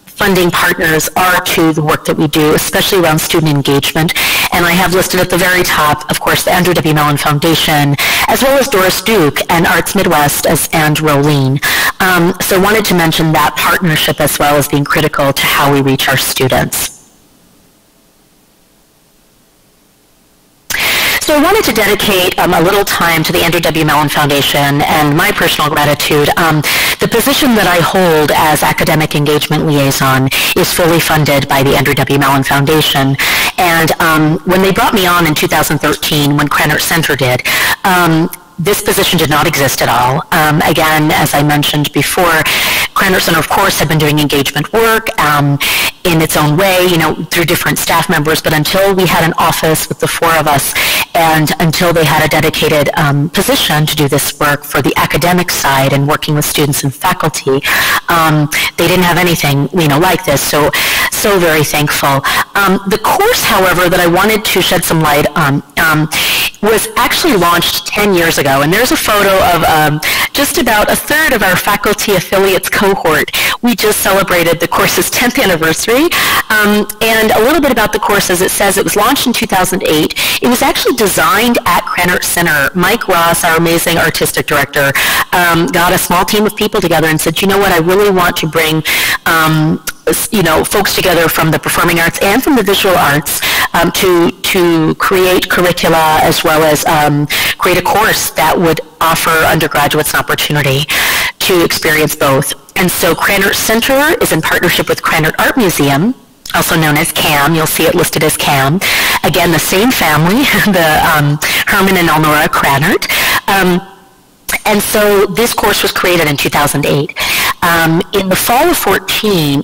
funding partners are to the work that we do, especially around student engagement. And I have listed at the very top, of course, the Andrew W. Mellon Foundation, as well as Doris Duke and Arts Midwest and Rolene. So I wanted to mention that partnership as well as being critical to how we reach our students. So I wanted to dedicate a little time to the Andrew W. Mellon Foundation and my personal gratitude. The position that I hold as Academic Engagement Liaison is fully funded by the Andrew W. Mellon Foundation. And when they brought me on in 2013, when Krannert Center did, this position did not exist at all. Again, as I mentioned before, Krannert Center, of course, had been doing engagement work in its own way, you know, through different staff members, but until we had an office with the four of us and until they had a dedicated position to do this work for the academic side and working with students and faculty, they didn't have anything, you know, like this, so very thankful. The course, however, that I wanted to shed some light on was actually launched 10 years ago, and there's a photo of just about a third of our faculty affiliates cohort. We just celebrated the course's 10th anniversary, and a little bit about the course. As it says, it was launched in 2008. It was actually designed at Krannert Center. Mike Ross, our amazing artistic director, got a small team of people together and said, you know what, I really want to bring you know, folks together from the performing arts and from the visual arts to create curricula as well as create a course that would offer undergraduates an opportunity to experience both. And so Krannert Center is in partnership with Krannert Art Museum, also known as CAM. You'll see it listed as CAM. Again, the same family, the Herman and Elnora Krannert. And so this course was created in 2008. In the fall of 13,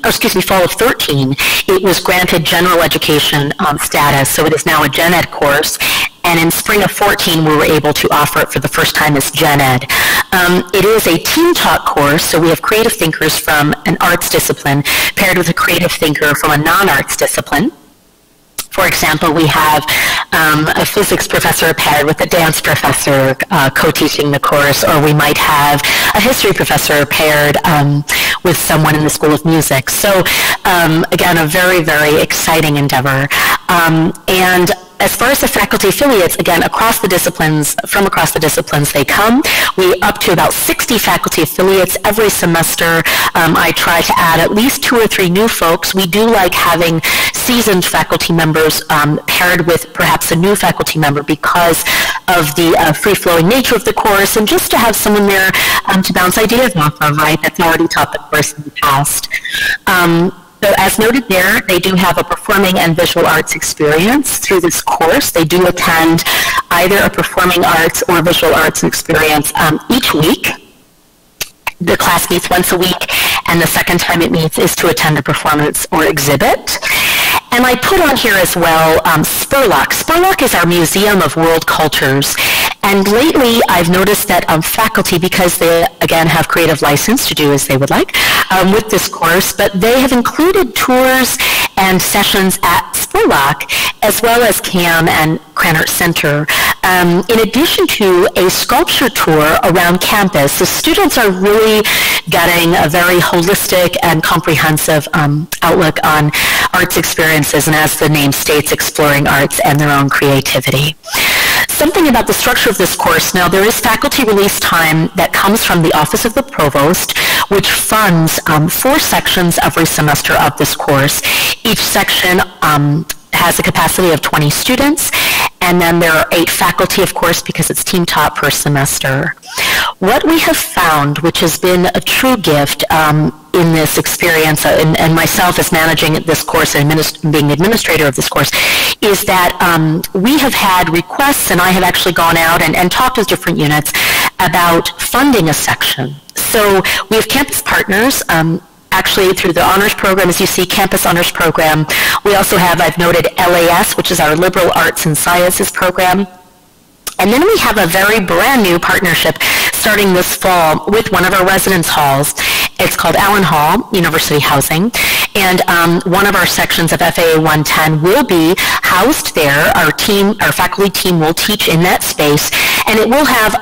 it was granted general education status, so it is now a Gen Ed course. And in spring of 14, we were able to offer it for the first time as Gen Ed. It is a team-taught course, so we have creative thinkers from an arts discipline paired with a creative thinker from a non-arts discipline. For example, we have a physics professor paired with a dance professor co-teaching the course, or we might have a history professor paired with someone in the School of Music. So again, a very, very exciting endeavor. And as far as the faculty affiliates, again, across the disciplines, from across the disciplines they come. We up to about 60 faculty affiliates every semester. I try to add at least 2 or 3 new folks. We do like having seasoned faculty members paired with perhaps a new faculty member because of the free-flowing nature of the course, and just to have someone there to bounce ideas off of, right, that's already taught the course in the past. So as noted there, they do have a performing and visual arts experience through this course. They do attend either a performing arts or visual arts experience each week. The class meets once a week, and the second time it meets is to attend a performance or exhibit. And I put on here as well Spurlock. Spurlock is our Museum of World Cultures. And lately, I've noticed that faculty, because they, again, have creative license to do as they would like with this course, but they have included tours and sessions at Spurlock, as well as CAM and Krannert Center. In addition to a sculpture tour around campus, the students are really getting a very holistic and comprehensive outlook on arts experiences, and as the name states, exploring arts and their own creativity. Something about the structure of this course. Now, there is faculty release time that comes from the Office of the Provost, which funds 4 sections every semester of this course. Each section has a capacity of 20 students, and then there are 8 faculty, of course, because it's team taught per semester. What we have found, which has been a true gift in this experience, and myself as managing this course and being the administrator of this course, is that we have had requests, and I have actually gone out and talked with different units about funding a section. So we have campus partners, actually through the honors program, as you see, campus honors program. We also have, I've noted, LAS, which is our liberal arts and sciences program. And then we have a very brand new partnership starting this fall with one of our residence halls. It's called Allen Hall University Housing. And one of our sections of FAA 110 will be housed there. Our faculty team will teach in that space, and it will have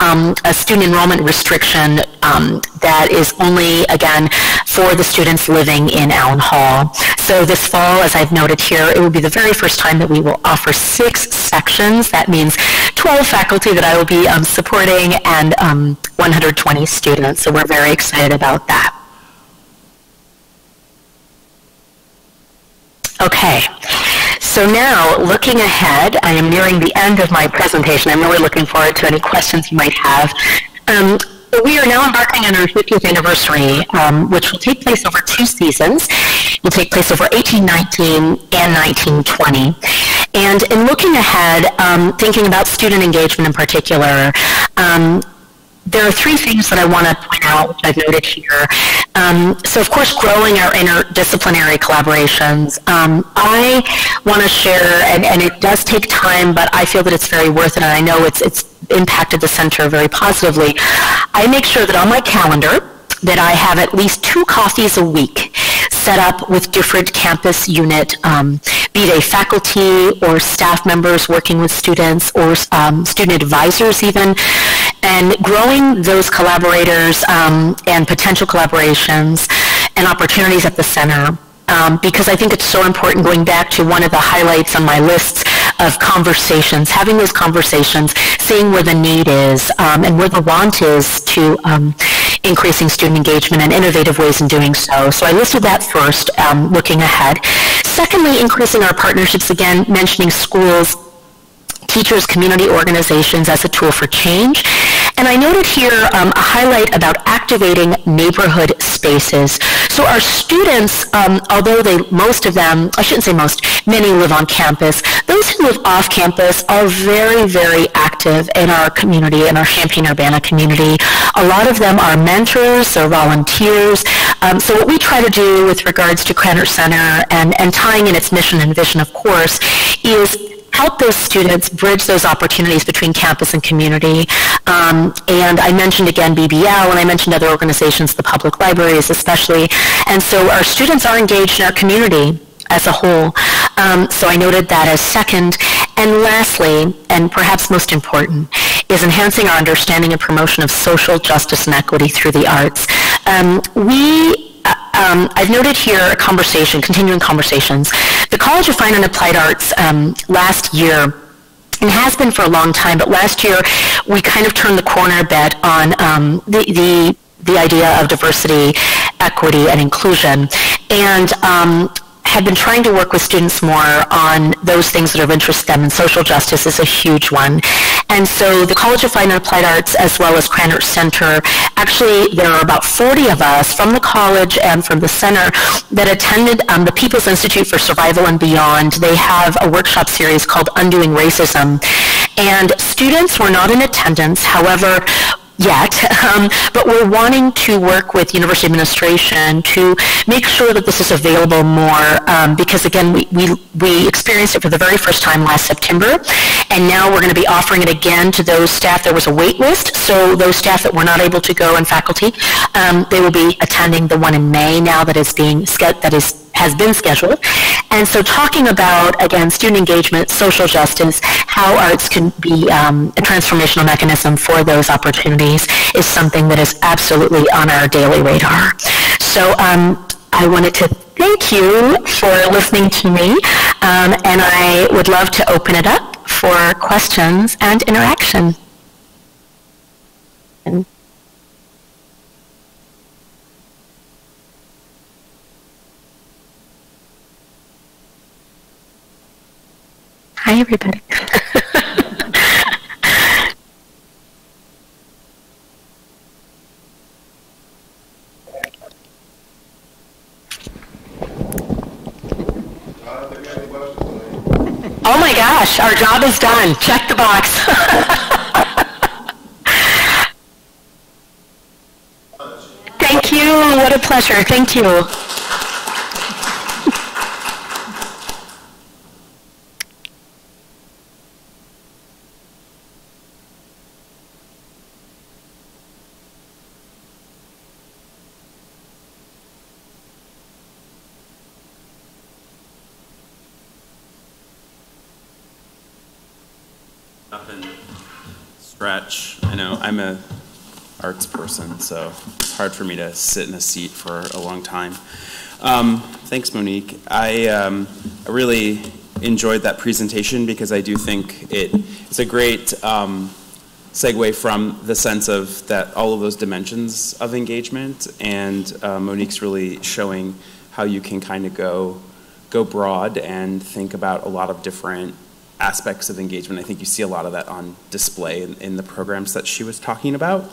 a student enrollment restriction that is only, again, for the students living in Allen Hall. So this fall, as I've noted here, it will be the very first time that we will offer 6 sections. That means 12 faculty that I will be supporting and 120 students. So we're very excited about that. Okay, so now looking ahead, I am nearing the end of my presentation. I'm really looking forward to any questions you might have. We are now embarking on our 50th anniversary, which will take place over 2 seasons. It will take place over 1819 and 1920. And in looking ahead, thinking about student engagement in particular, there are 3 things that I want to point out, which I've noted here. So of course, growing our interdisciplinary collaborations. I want to share, and it does take time, but I feel that it's very worth it, and I know it's impacted the center very positively. I make sure that on my calendar that I have at least 2 coffees a week set up with different campus unit, be they faculty or staff members working with students or student advisors even, and growing those collaborators and potential collaborations and opportunities at the center. Because I think it's so important, going back to one of the highlights on my list of conversations, having those conversations, seeing where the need is and where the want is to increasing student engagement and innovative ways in doing so. So I listed that first, looking ahead. Secondly, increasing our partnerships, again, mentioning schools, teachers, community organizations as a tool for change. And I noted here a highlight about activating neighborhood spaces. So our students, although most of them, I shouldn't say most, many live on campus, those who live off campus are very, very active in our community, in our Champaign-Urbana community. A lot of them are mentors or volunteers. So what we try to do with regards to Krannert Center and tying in its mission and vision, of course, is help those students bridge those opportunities between campus and community. And I mentioned again BBL, and I mentioned other organizations, the public libraries especially. And so our students are engaged in our community as a whole. So I noted that as second. And lastly, and perhaps most important, is enhancing our understanding and promotion of social justice and equity through the arts. I've noted here a conversation, continuing conversations. The College of Fine and Applied Arts last year, and has been for a long time, but last year we kind of turned the corner a bit on the idea of diversity, equity, and inclusion. And have been trying to work with students more on those things that are of interest to them, and social justice is a huge one. And so the College of Fine and Applied Arts, as well as Krannert Center, actually there are about 40 of us from the college and from the center that attended the People's Institute for Survival and Beyond. They have a workshop series called Undoing Racism. And students were not in attendance, however, yet, but we're wanting to work with university administration to make sure that this is available more, because again, we experienced it for the very first time last September, and now we're going to be offering it again to those staff. There was a wait list, so those staff that were not able to go and faculty, they will be attending the one in May now that is being has been scheduled. And so talking about, again, student engagement, social justice, how arts can be a transformational mechanism for those opportunities is something that is absolutely on our daily radar. So I wanted to thank you for listening to me, and I would love to open it up for questions and interaction. Hi, everybody. Oh my gosh, our job is done. Check the box. Thank you. What a pleasure. Thank you. stretch. I know I'm a arts person, so it's hard for me to sit in a seat for a long time. Thanks, Monique. I really enjoyed that presentation because I do think it's a great segue from the sense of that all of those dimensions of engagement, and Monique's really showing how you can kind of go broad and think about a lot of different aspects of engagement. I think you see a lot of that on display in the programs that she was talking about.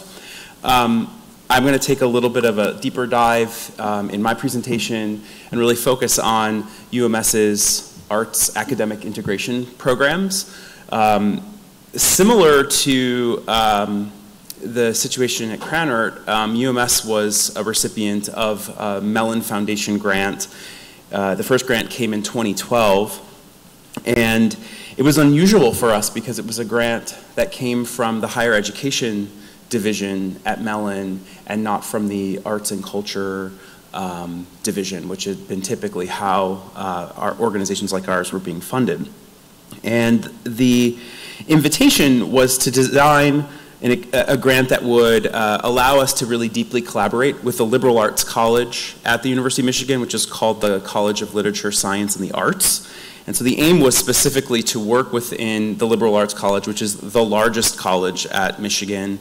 I'm going to take a little bit of a deeper dive in my presentation and really focus on UMS's arts academic integration programs. Similar to the situation at Cranert, UMS was a recipient of a Mellon Foundation grant. The first grant came in 2012, and it was unusual for us because it was a grant that came from the higher education division at Mellon and not from the arts and culture division, which had been typically how our organizations like ours were being funded. And the invitation was to design a grant that would allow us to really deeply collaborate with the liberal arts college at the University of Michigan, which is called the College of Literature, Science, and the Arts. And so the aim was specifically to work within the liberal arts college, which is the largest college at Michigan,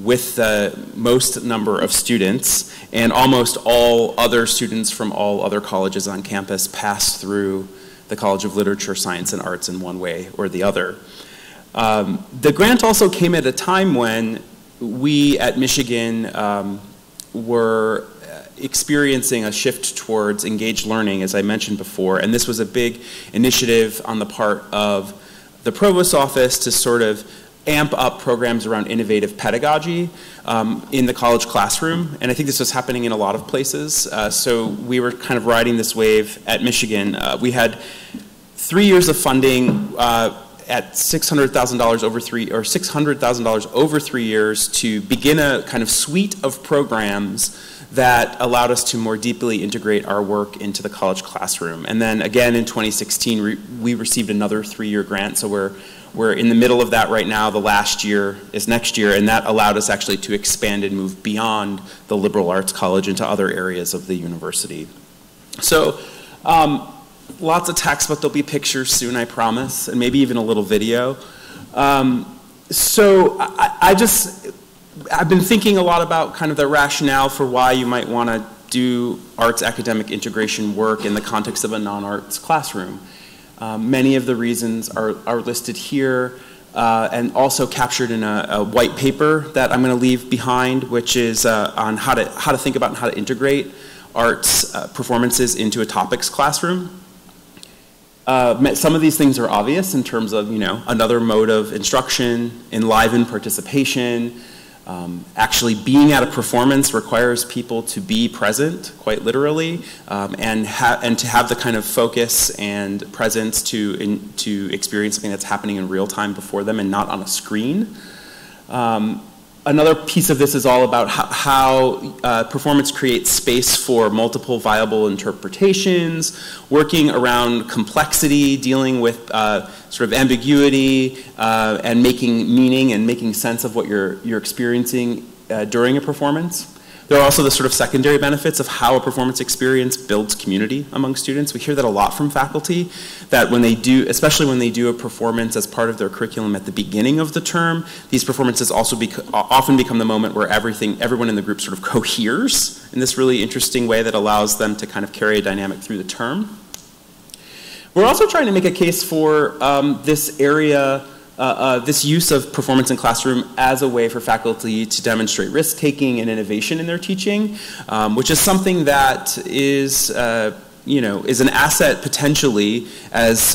with the most number of students, and almost all other students from all other colleges on campus pass through the College of Literature, Science, and Arts in one way or the other. The grant also came at a time when we at Michigan were experiencing a shift towards engaged learning, as I mentioned before, and this was a big initiative on the part of the Provost's office to sort of amp up programs around innovative pedagogy in the college classroom, and I think this was happening in a lot of places. So we were kind of riding this wave at Michigan. We had 3 years of funding at $600,000 over 3 years to begin a kind of suite of programs that allowed us to more deeply integrate our work into the college classroom. And then again in 2016, we received another 3-year grant, so we're in the middle of that right now. The last year is next year, and that allowed us actually to expand and move beyond the liberal arts college into other areas of the university. So lots of text, but there'll be pictures soon, I promise, and maybe even a little video. So I've been thinking a lot about kind of the rationale for why you might want to do arts academic integration work in the context of a non-arts classroom. Many of the reasons are listed here and also captured in a white paper that I'm going to leave behind, which is on how to think about and how to integrate arts performances into a topics classroom. Some of these things are obvious in terms of, another mode of instruction, enliven participation. Actually being at a performance requires people to be present, quite literally, and to have the kind of focus and presence to experience something that's happening in real time before them and not on a screen. Another piece of this is all about how performance creates space for multiple viable interpretations, working around complexity, dealing with sort of ambiguity, and making meaning and making sense of what you're experiencing during a performance. There are also the sort of secondary benefits of how a performance experience builds community among students. We hear that a lot from faculty, that when they do, especially when they do a performance as part of their curriculum at the beginning of the term, these performances also often become the moment where everyone in the group sort of coheres in this really interesting way that allows them to kind of carry a dynamic through the term. We're also trying to make a case for this area, this use of performance in classroom as a way for faculty to demonstrate risk-taking and innovation in their teaching, which is something that is, is an asset potentially as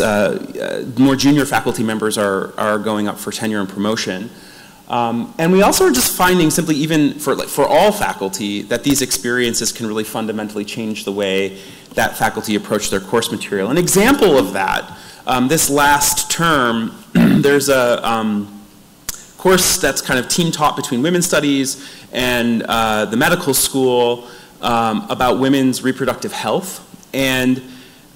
more junior faculty members are going up for tenure and promotion. And we also are just finding simply even for all faculty that these experiences can really fundamentally change the way that faculty approach their course material. An example of that, this last term, there's a course that's kind of team taught between women's studies and the medical school about women's reproductive health. And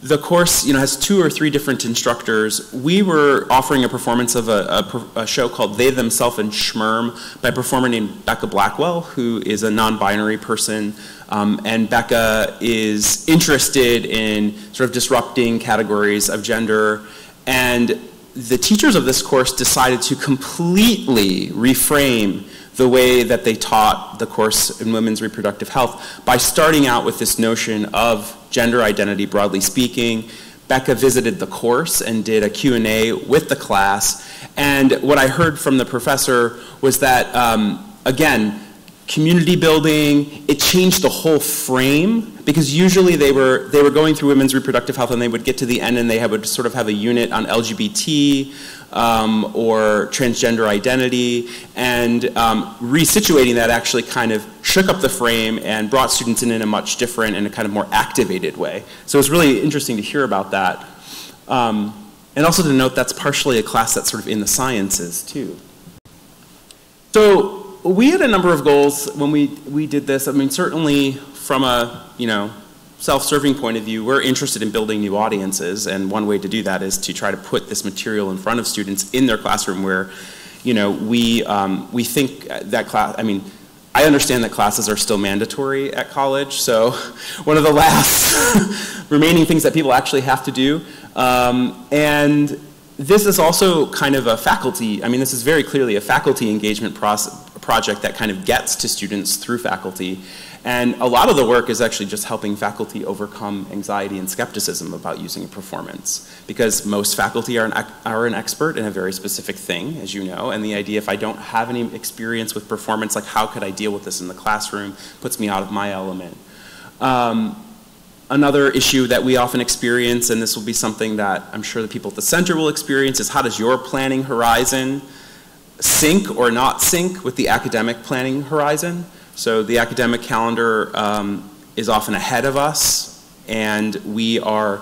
the course, has 2 or 3 different instructors. We were offering a performance of a show called They, Themself, and Schmerm by a performer named Becca Blackwell, who is a non-binary person. And Becca is interested in sort of disrupting categories of gender. And the teachers of this course decided to completely reframe the way that they taught the course in women's reproductive health by starting out with this notion of gender identity, broadly speaking. Becca visited the course and did a Q&A with the class. And what I heard from the professor was that, again, community building, it changed the whole frame, because usually they were going through women's reproductive health and they would get to the end and they would sort of have a unit on LGBT or transgender identity, and resituating that actually kind of shook up the frame and brought students in a much different and a kind of more activated way. So it was really interesting to hear about that. And also to note that's partially a class that's sort of in the sciences too. So we had a number of goals when we did this. I mean, certainly from a, self-serving point of view, we're interested in building new audiences, and one way to do that is to try to put this material in front of students in their classroom where, we think that class, I understand that classes are still mandatory at college, so one of the last remaining things that people actually have to do. And this is also kind of a faculty, this is very clearly a faculty engagement project that kind of gets to students through faculty. And a lot of the work is actually just helping faculty overcome anxiety and skepticism about using a performance, because most faculty are an expert in a very specific thing, as you know, and the idea, if I don't have any experience with performance, like how could I deal with this in the classroom, puts me out of my element. Another issue that we often experience, and this will be something that I'm sure the people at the center will experience, is how does your planning horizon sync or not sync with the academic planning horizon? So the academic calendar is often ahead of us, and we are,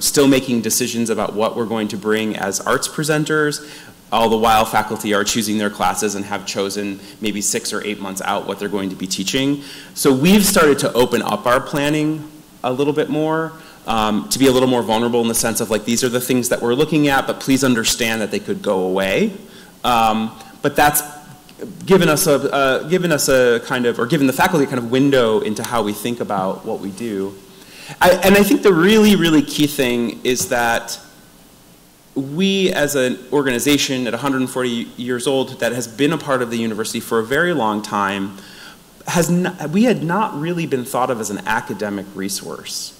still making decisions about what we're going to bring as arts presenters, all the while faculty are choosing their classes and have chosen maybe 6 or 8 months out what they're going to be teaching. So we've started to open up our planning a little bit more, to be a little more vulnerable in the sense of like, these are the things that we're looking at, but please understand that they could go away. But that's given us a kind of, or given the faculty a kind of window into how we think about what we do. And I think the really, really key thing is that we as an organization at 140 years old that has been a part of the university for a very long time, we had not really been thought of as an academic resource.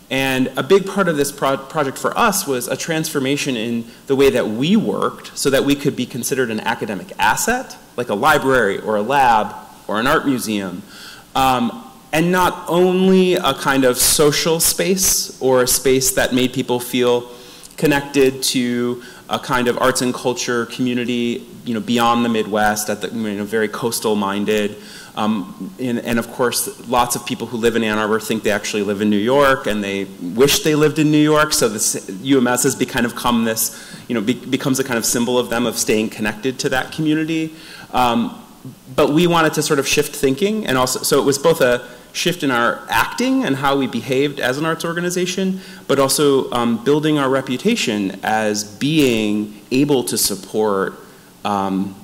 And a big part of this project for us was a transformation in the way that we worked so that we could be considered an academic asset, like a library or a lab or an art museum, and not only a kind of social space or a space that made people feel connected to a kind of arts and culture community, beyond the Midwest, at the very coastal minded. And of course, lots of people who live in Ann Arbor think they actually live in New York, and they wish they lived in New York. So this UMS has become this, becomes a kind of symbol of them, of staying connected to that community. But we wanted to sort of shift thinking, and also, so it was both a shift in our acting and how we behaved as an arts organization, but also building our reputation as being able to support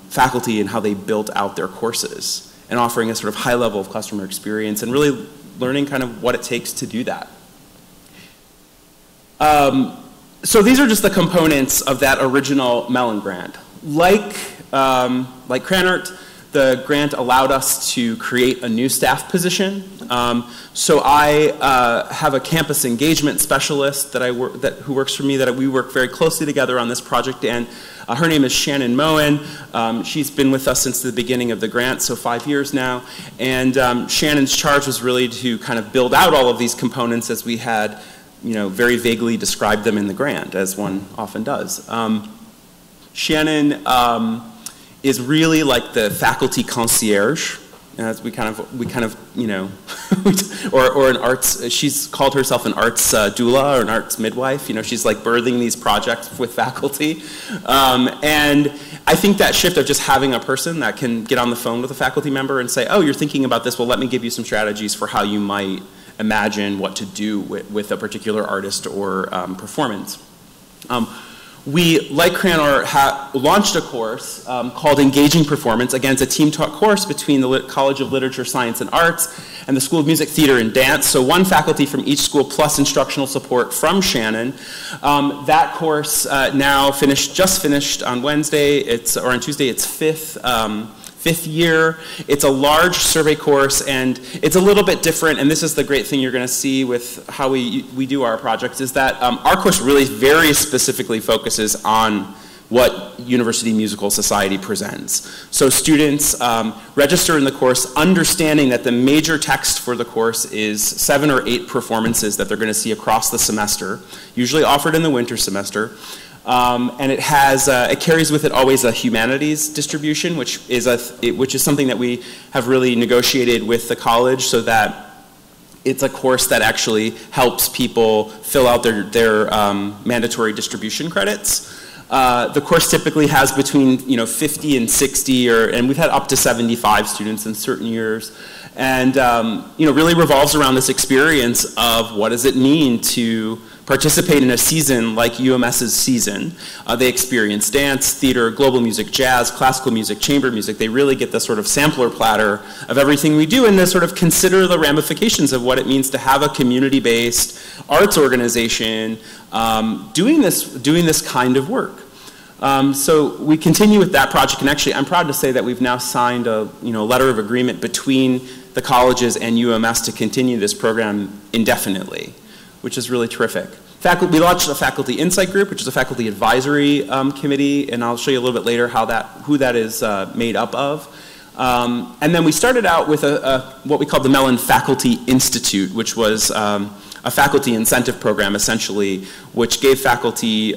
faculty and how they built out their courses, and offering a sort of high level of customer experience and really learning kind of what it takes to do that. So these are just the components of that original Mellon grant. Like Cranert, the grant allowed us to create a new staff position. So I have a campus engagement specialist who works for me, that we work very closely together on this project, and her name is Shannon Moen. She's been with us since the beginning of the grant, so 5 years now. And Shannon's charge was really to kind of build out all of these components as we had, very vaguely described them in the grant, as one often does. Shannon is really like the faculty concierge. As we kind of, or an arts, she's called herself an arts doula or an arts midwife. She's like birthing these projects with faculty. And I think that shift of just having a person that can get on the phone with a faculty member and say, oh, you're thinking about this, well, let me give you some strategies for how you might imagine what to do with a particular artist or performance. We, like Cranor, launched a course called Engaging Performance. Again, it's a team-taught course between the College of Literature, Science, and Arts and the School of Music, Theater, and Dance. So one faculty from each school plus instructional support from Shannon. That course now just finished on Wednesday, or on Tuesday, it's fifth year. It's a large survey course, and it's a little bit different, and this is the great thing you're going to see with how we do our projects, is that our course really very specifically focuses on what University Musical Society presents. So students register in the course understanding that the major text for the course is 7 or 8 performances that they're going to see across the semester, usually offered in the winter semester. And it carries with it always a humanities distribution, which is something that we have really negotiated with the college so that it's a course that actually helps people fill out their mandatory distribution credits. The course typically has between 50 and 60, and we've had up to 75 students in certain years, and really revolves around this experience of what does it mean to participate in a season like UMS's season. They experience dance, theater, global music, jazz, classical music, chamber music. They really get the sort of sampler platter of everything we do, and to sort of consider the ramifications of what it means to have a community-based arts organization doing this kind of work. So we continue with that project, and actually I'm proud to say that we've now signed a letter of agreement between the colleges and UMS to continue this program indefinitely, which is really terrific. We launched a faculty insight group, which is a faculty advisory committee, and I'll show you a little bit later who that is made up of. And then we started out with what we called the Mellon Faculty Institute, which was a faculty incentive program, essentially, which gave faculty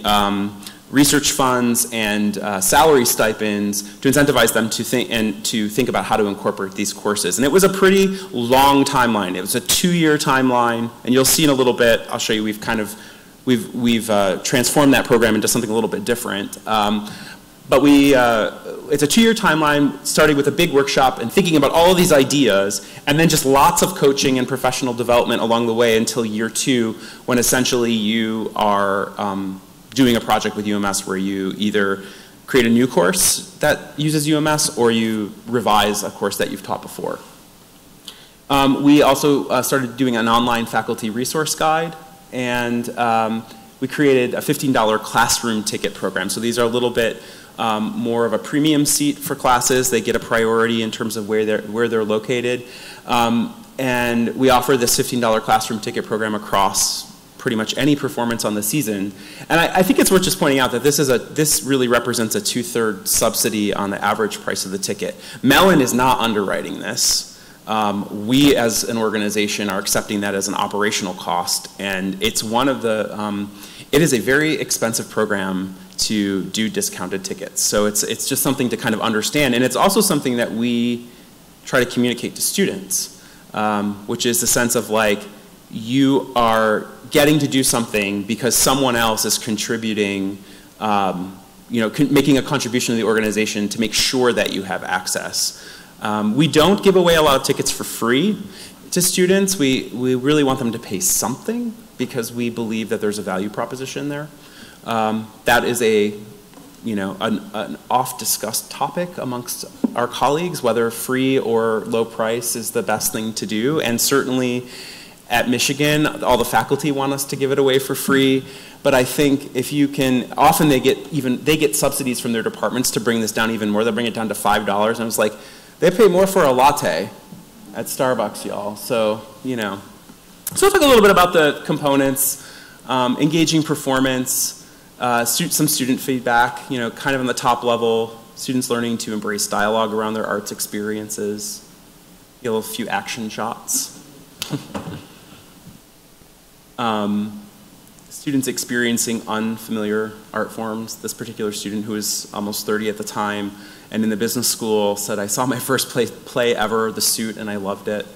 research funds and salary stipends to incentivize them to think about how to incorporate these courses. And it was a pretty long timeline. It was a 2-year timeline, and you'll see in a little bit. I'll show you. We've transformed that program into something a little bit different. But it's a 2-year timeline, starting with a big workshop and thinking about all of these ideas, and then just lots of coaching and professional development along the way until year 2, when essentially you are doing a project with UMS where you either create a new course that uses UMS or you revise a course that you've taught before. We also started doing an online faculty resource guide, and we created a $15 classroom ticket program. So these are a little bit more of a premium seat for classes. They get a priority in terms of where they're located. And we offer this $15 classroom ticket program across pretty much any performance on the season. And I think it's worth just pointing out that this really represents a 2/3 subsidy on the average price of the ticket. Mellon is not underwriting this. We as an organization are accepting that as an operational cost, and it's it is a very expensive program to do discounted tickets. So it's just something to kind of understand, and it's also something that we try to communicate to students, which is the sense of like, you are getting to do something because someone else is contributing, making a contribution to the organization to make sure that you have access. We don't give away a lot of tickets for free to students. We really want them to pay something because we believe that there's a value proposition there. That is an oft-discussed topic amongst our colleagues, whether free or low price is the best thing to do, and certainly at Michigan, all the faculty want us to give it away for free, but I think if you can, often they get subsidies from their departments to bring this down even more. They'll bring it down to $5, and it's like, they pay more for a latte at Starbucks, y'all. So, So I'll talk a little bit about the components, engaging performance, some student feedback, kind of on the top level, students learning to embrace dialogue around their arts experiences, a few action shots. Students experiencing unfamiliar art forms. This particular student, who was almost 30 at the time and in the business school, said, "I saw my first play ever, The Suit, and I loved it."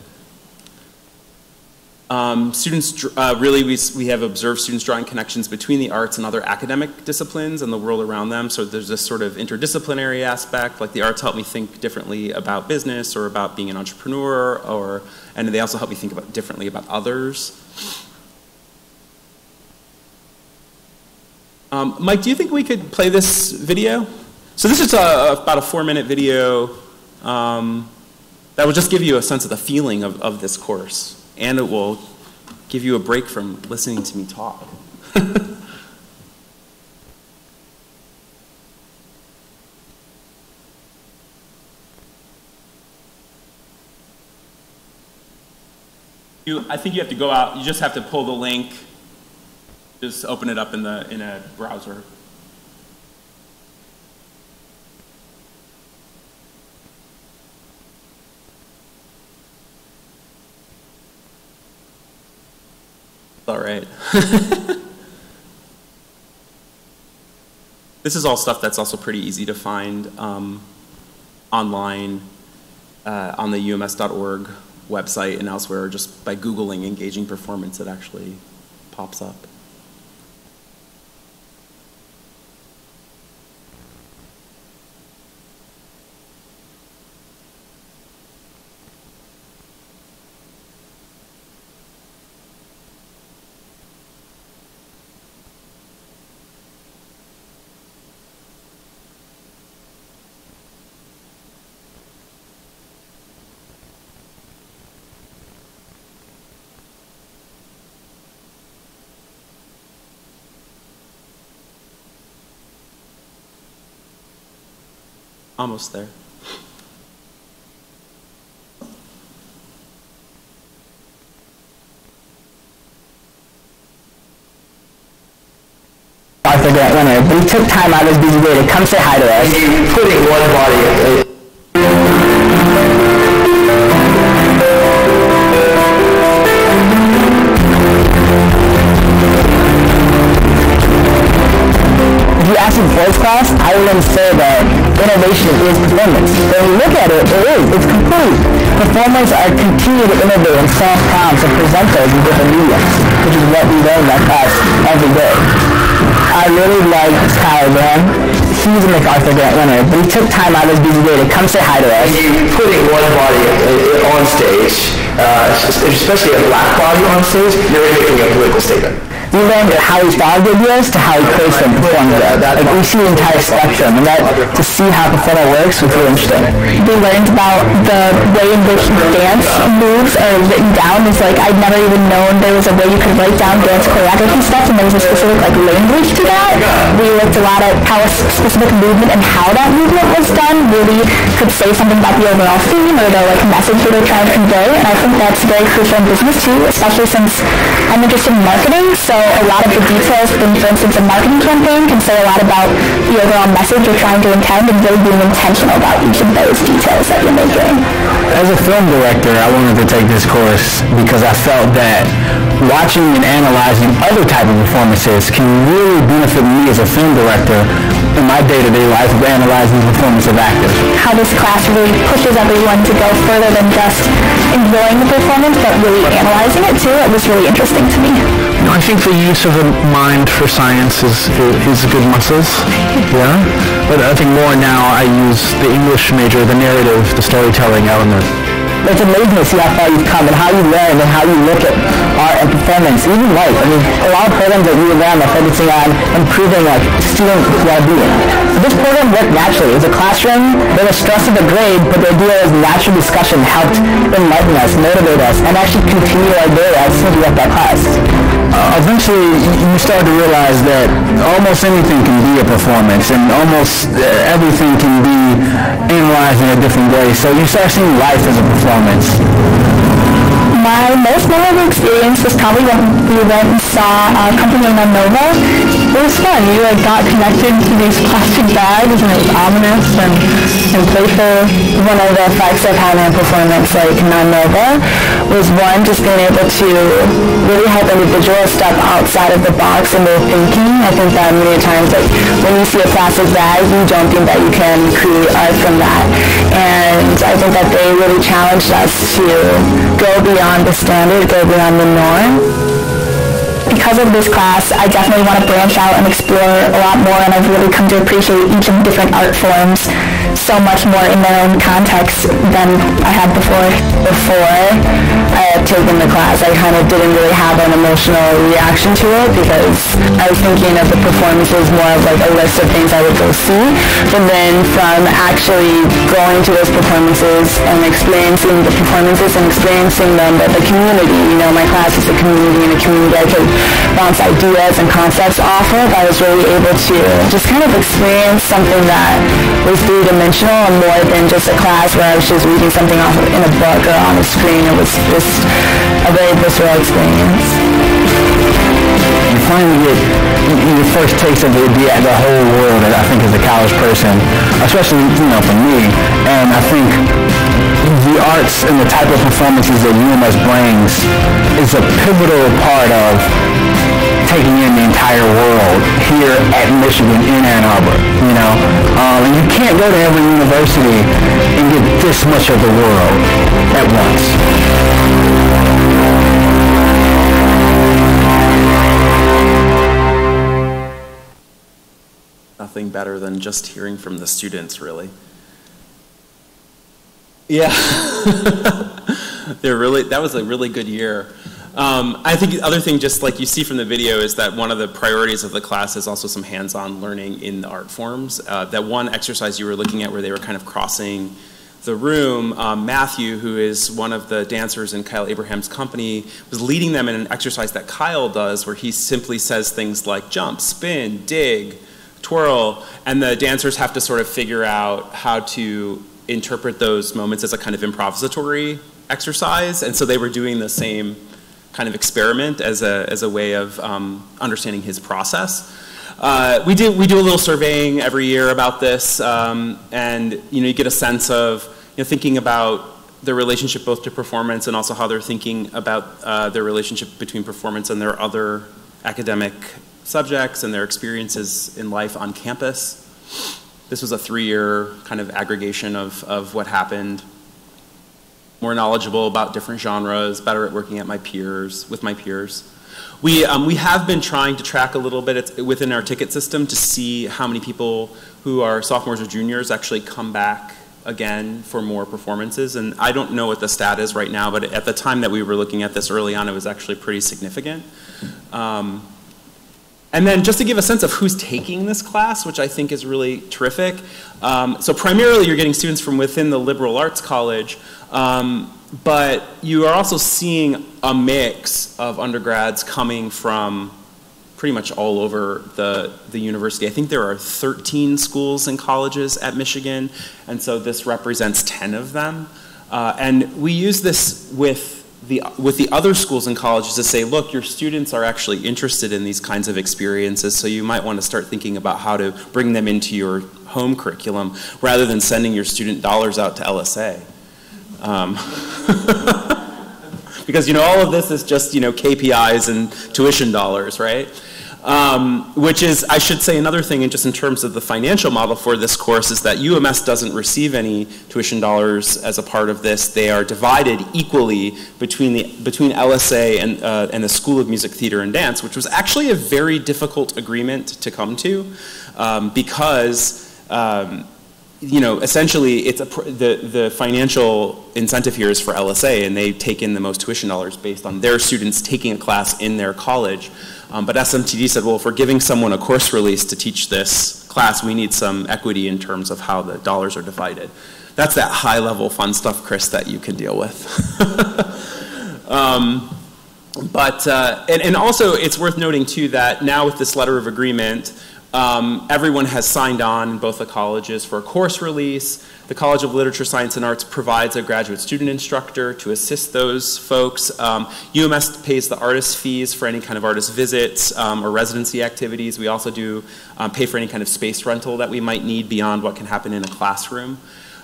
Students, really, we have observed students drawing connections between the arts and other academic disciplines and the world around them. So there's this sort of interdisciplinary aspect, like the arts help me think differently about business or about being an entrepreneur, and they also help me think differently about others. Mike, do you think we could play this video? So this is about a 4-minute video that will just give you a sense of the feeling of this course. And it will give you a break from listening to me talk. I think you have to go out, you just have to pull the link, just open it up in a browser. All right. This is all stuff that's also pretty easy to find online on the ums.org website and elsewhere. Just by Googling engaging performance, it actually pops up. Almost there. Arthur Grant winner, but he took time out of his busy day to come say hi to us. Putting one body If you ask a voice class, I would say that innovation is performance. When you look at it, it is. It's complete. Performers are continuing to innovate and solve problems and present those in different mediums, which is what we learn at class every day. I really like Tyler Graham. He's a MacArthur Grant winner, but he took time out of his busy day to come say hi to us. Putting one body on stage, especially a black body on stage, you're making a political statement. We learned how he thought of ideas to how he creates them, performs them. Like, we see the entire spectrum, and that to see how a performer works was really interesting. We learned about the way in which dance moves are written down. It's like I'd never even known there was a way you could write down dance choreography stuff, and there was a specific language to that. We looked a lot at how a specific movement and how that movement was done really could say something about the overall theme or the message that they're trying to convey. And I think that's very crucial in business too, especially since I'm interested in marketing. So a lot of the details, for instance, a marketing campaign can say a lot about the overall message you're trying to intend and really being intentional about each of those details that you're making. As a film director, I wanted to take this course because I felt that watching and analyzing other type of performances can really benefit me as a film director in my day-to-day life of analyzing the performance of actors. How this class really pushes everyone to go further than just enjoying the performance, but really analyzing it too. It was really interesting to me. I think the use of the mind for science is good muscles, yeah. But I think more now I use the English major, the narrative, the storytelling element. It's amazing to see how far you've come and how you learn and how you look at art and performance, even life. I mean, a lot of programs that we around are focusing on improving student well-being. This program worked naturally. It was a classroom. There was stress of the grade, but the idea was natural discussion helped enlighten us, motivate us, and actually continue our day as soon as we left that class. Eventually, you start to realize that almost anything can be a performance, and almost everything can be analyzed in a different way. So you start seeing life as a performance. My most memorable experience was probably when we went and saw a company named Nova. It was fun. You got connected to these plastic bags, and it was ominous and playful. One of the effects of having a performance like Nova was one, just being able to really help individuals step outside of the box in their thinking. I think that many times, when you see a plastic bag, you don't think that you can create art from that. And I I think that they really challenged us to go beyond the standard, go beyond the norm. Because of this class, I definitely want to branch out and explore a lot more, and I've really come to appreciate each of the different art forms so much more in their own context than I had before. Before I had taken the class, I kind of didn't really have an emotional reaction to it because I was thinking of the performances more of like a list of things I would go see. But then from actually going to those performances and experiencing the performances and experiencing them with the community, you know, my class is a community, and a community I could bounce ideas and concepts off of, I was really able to just kind of experience something that was three-dimensional and more than just a class where I was just reading something off in a book or on a screen. It was just a very visceral experience. You finally get your first taste of the whole world, I think, as a college person, especially, you know, for me. And I think the arts and the type of performances that UMS brings is a pivotal part of taking in the entire world here at Michigan in Ann Arbor, you know. And you can't go to every university and get this much of the world at once. Nothing better than just hearing from the students, really. Yeah. That was a really good year. I think the other thing, just like you see from the video, is that one of the priorities of the class is also some hands-on learning in the art forms. That one exercise you were looking at where they were kind of crossing the room, Matthew, who is one of the dancers in Kyle Abraham's company, was leading them in an exercise that Kyle does where he simply says things like jump, spin, dig, twirl, and the dancers have to sort of figure out how to interpret those moments as a kind of improvisatory exercise. And so they were doing the same kind of experiment as a way of understanding his process. We do a little surveying every year about this, and you get a sense of thinking about their relationship both to performance and also how they're thinking about their relationship between performance and their other academic subjects and their experiences in life on campus. This was a 3-year kind of aggregation of what happened. More knowledgeable about different genres, better at working with my peers. We have been trying to track a little bit within our ticket system to see how many people who are sophomores or juniors actually come back again for more performances. And I don't know what the stat is right now, but at the time that we were looking at this early on, it was actually pretty significant. And then just to give a sense of who's taking this class, which I think is really terrific. So primarily you're getting students from within the liberal arts college, but you are also seeing a mix of undergrads coming from pretty much all over the university. I think there are 13 schools and colleges at Michigan, and so this represents 10 of them. And we use this with the other schools and colleges to say, look, your students are actually interested in these kinds of experiences, so you might want to start thinking about how to bring them into your home curriculum rather than sending your student dollars out to LSA. Because all of this is just KPIs and tuition dollars, right? Which is, I should say, another thing, and just in terms of the financial model for this course, is that UMS doesn't receive any tuition dollars as a part of this. They are divided equally between LSA and the School of Music, Theater, and Dance, which was actually a very difficult agreement to come to, because essentially it's the financial incentive here is for LSA, and they take in the most tuition dollars based on their students taking a class in their college. But SMTD said, well, if we're giving someone a course release to teach this class, we need some equity in terms of how the dollars are divided. That's that high-level fun stuff, Chris, that you can deal with. And also, it's worth noting, too, that now with this letter of agreement, everyone has signed on in both the colleges for a course release. The College of Literature, Science, and Arts provides a graduate student instructor to assist those folks. UMS pays the artist fees for any kind of artist visits or residency activities. We also do pay for any kind of space rental that we might need beyond what can happen in a classroom.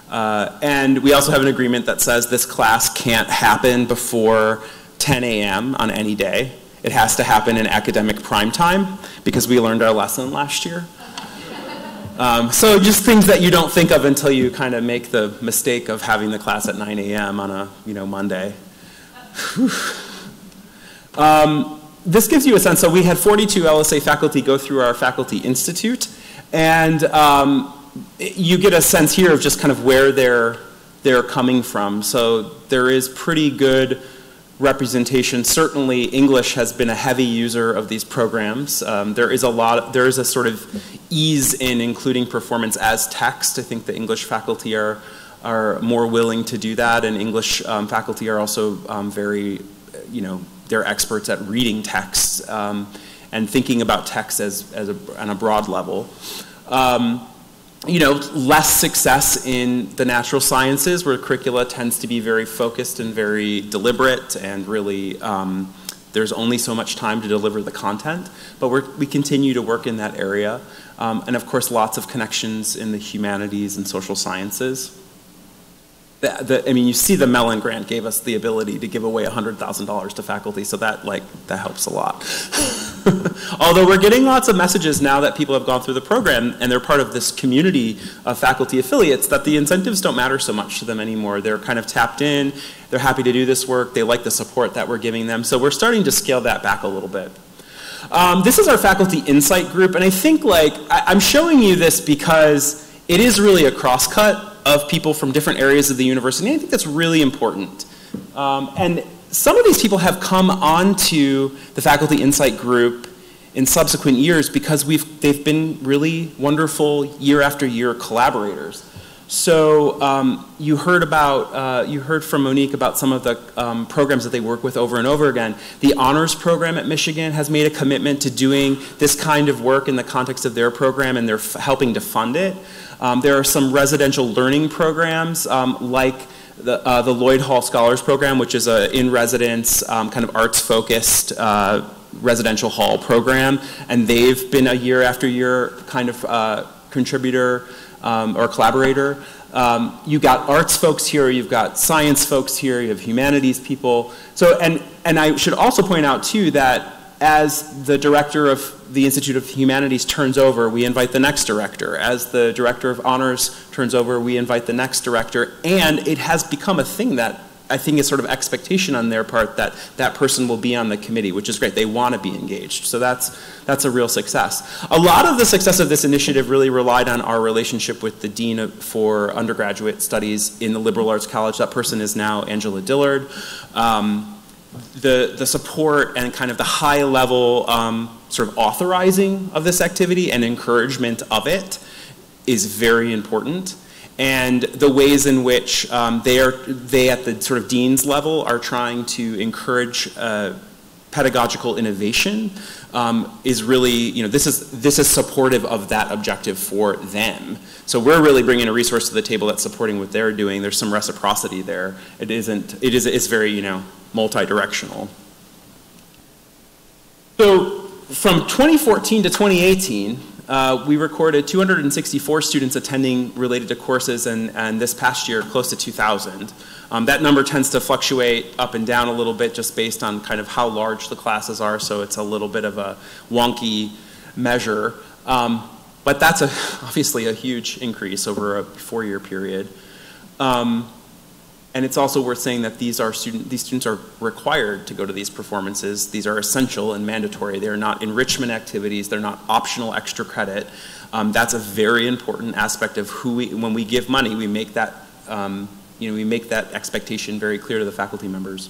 And we also have an agreement that says this class can't happen before 10 a.m. on any day. It has to happen in academic prime time because we learned our lesson last year. So just things that you don't think of until you kind of make the mistake of having the class at 9 a.m. on a Monday. This gives you a sense. So we had 42 LSA faculty go through our Faculty Institute, and you get a sense here of just kind of where they're coming from. So there is pretty good representation. Certainly English has been a heavy user of these programs. There is a sort of ease in including performance as text. I think the English faculty are more willing to do that, and English faculty are also very, they're experts at reading texts and thinking about text on a broad level. Less success in the natural sciences, where curricula tends to be very focused and very deliberate, and really there's only so much time to deliver the content. But we continue to work in that area. And of course, lots of connections in the humanities and social sciences. You see the Mellon grant gave us the ability to give away $100,000 to faculty, so that helps a lot. Although we're getting lots of messages now that people have gone through the program and they're part of this community of faculty affiliates, that the incentives don't matter so much to them anymore. They're kind of tapped in, they're happy to do this work, they like the support that we're giving them, so we're starting to scale that back a little bit. This is our Faculty Insight group, and I think I'm showing you this because it is really a crosscut of people from different areas of the university, and I think that's really important. And some of these people have come onto the Faculty Insight group in subsequent years because they've been really wonderful year after year collaborators. So you heard from Monique about some of the programs that they work with over and over again. The honors program at Michigan has made a commitment to doing this kind of work in the context of their program, and they're helping to fund it. There are some residential learning programs like the Lloyd Hall Scholars Program, which is an in-residence kind of arts-focused residential hall program, and they've been a year after year kind of contributor or collaborator. You've got arts folks here, you've got science folks here, you have humanities people. So, and I should also point out too that as the director of the Institute of Humanities turns over, we invite the next director. As the director of honors turns over, we invite the next director. And it has become a thing that I think is sort of expectation on their part that that person will be on the committee, which is great. They want to be engaged. So that's a real success. A lot of the success of this initiative really relied on our relationship with the Dean for Undergraduate Studies in the Liberal Arts College. That person is now Angela Dillard. The support and kind of the high level sort of authorizing of this activity and encouragement of it is very important. And the ways in which they at the sort of dean's level are trying to encourage pedagogical innovation is really, this is supportive of that objective for them. So we're really bringing a resource to the table that's supporting what they're doing. There's some reciprocity there. It's very, multi-directional. So from 2014 to 2018, we recorded 264 students attending related to courses, and this past year, close to 2,000. That number tends to fluctuate up and down a little bit just based on kind of how large the classes are, so it's a little bit of a wonky measure. But that's obviously a huge increase over a 4-year period. And it's also worth saying that these students are required to go to these performances. These are essential and mandatory. They're not enrichment activities. They're not optional extra credit. That's a very important aspect of when we give money, we make that, we make that expectation very clear to the faculty members.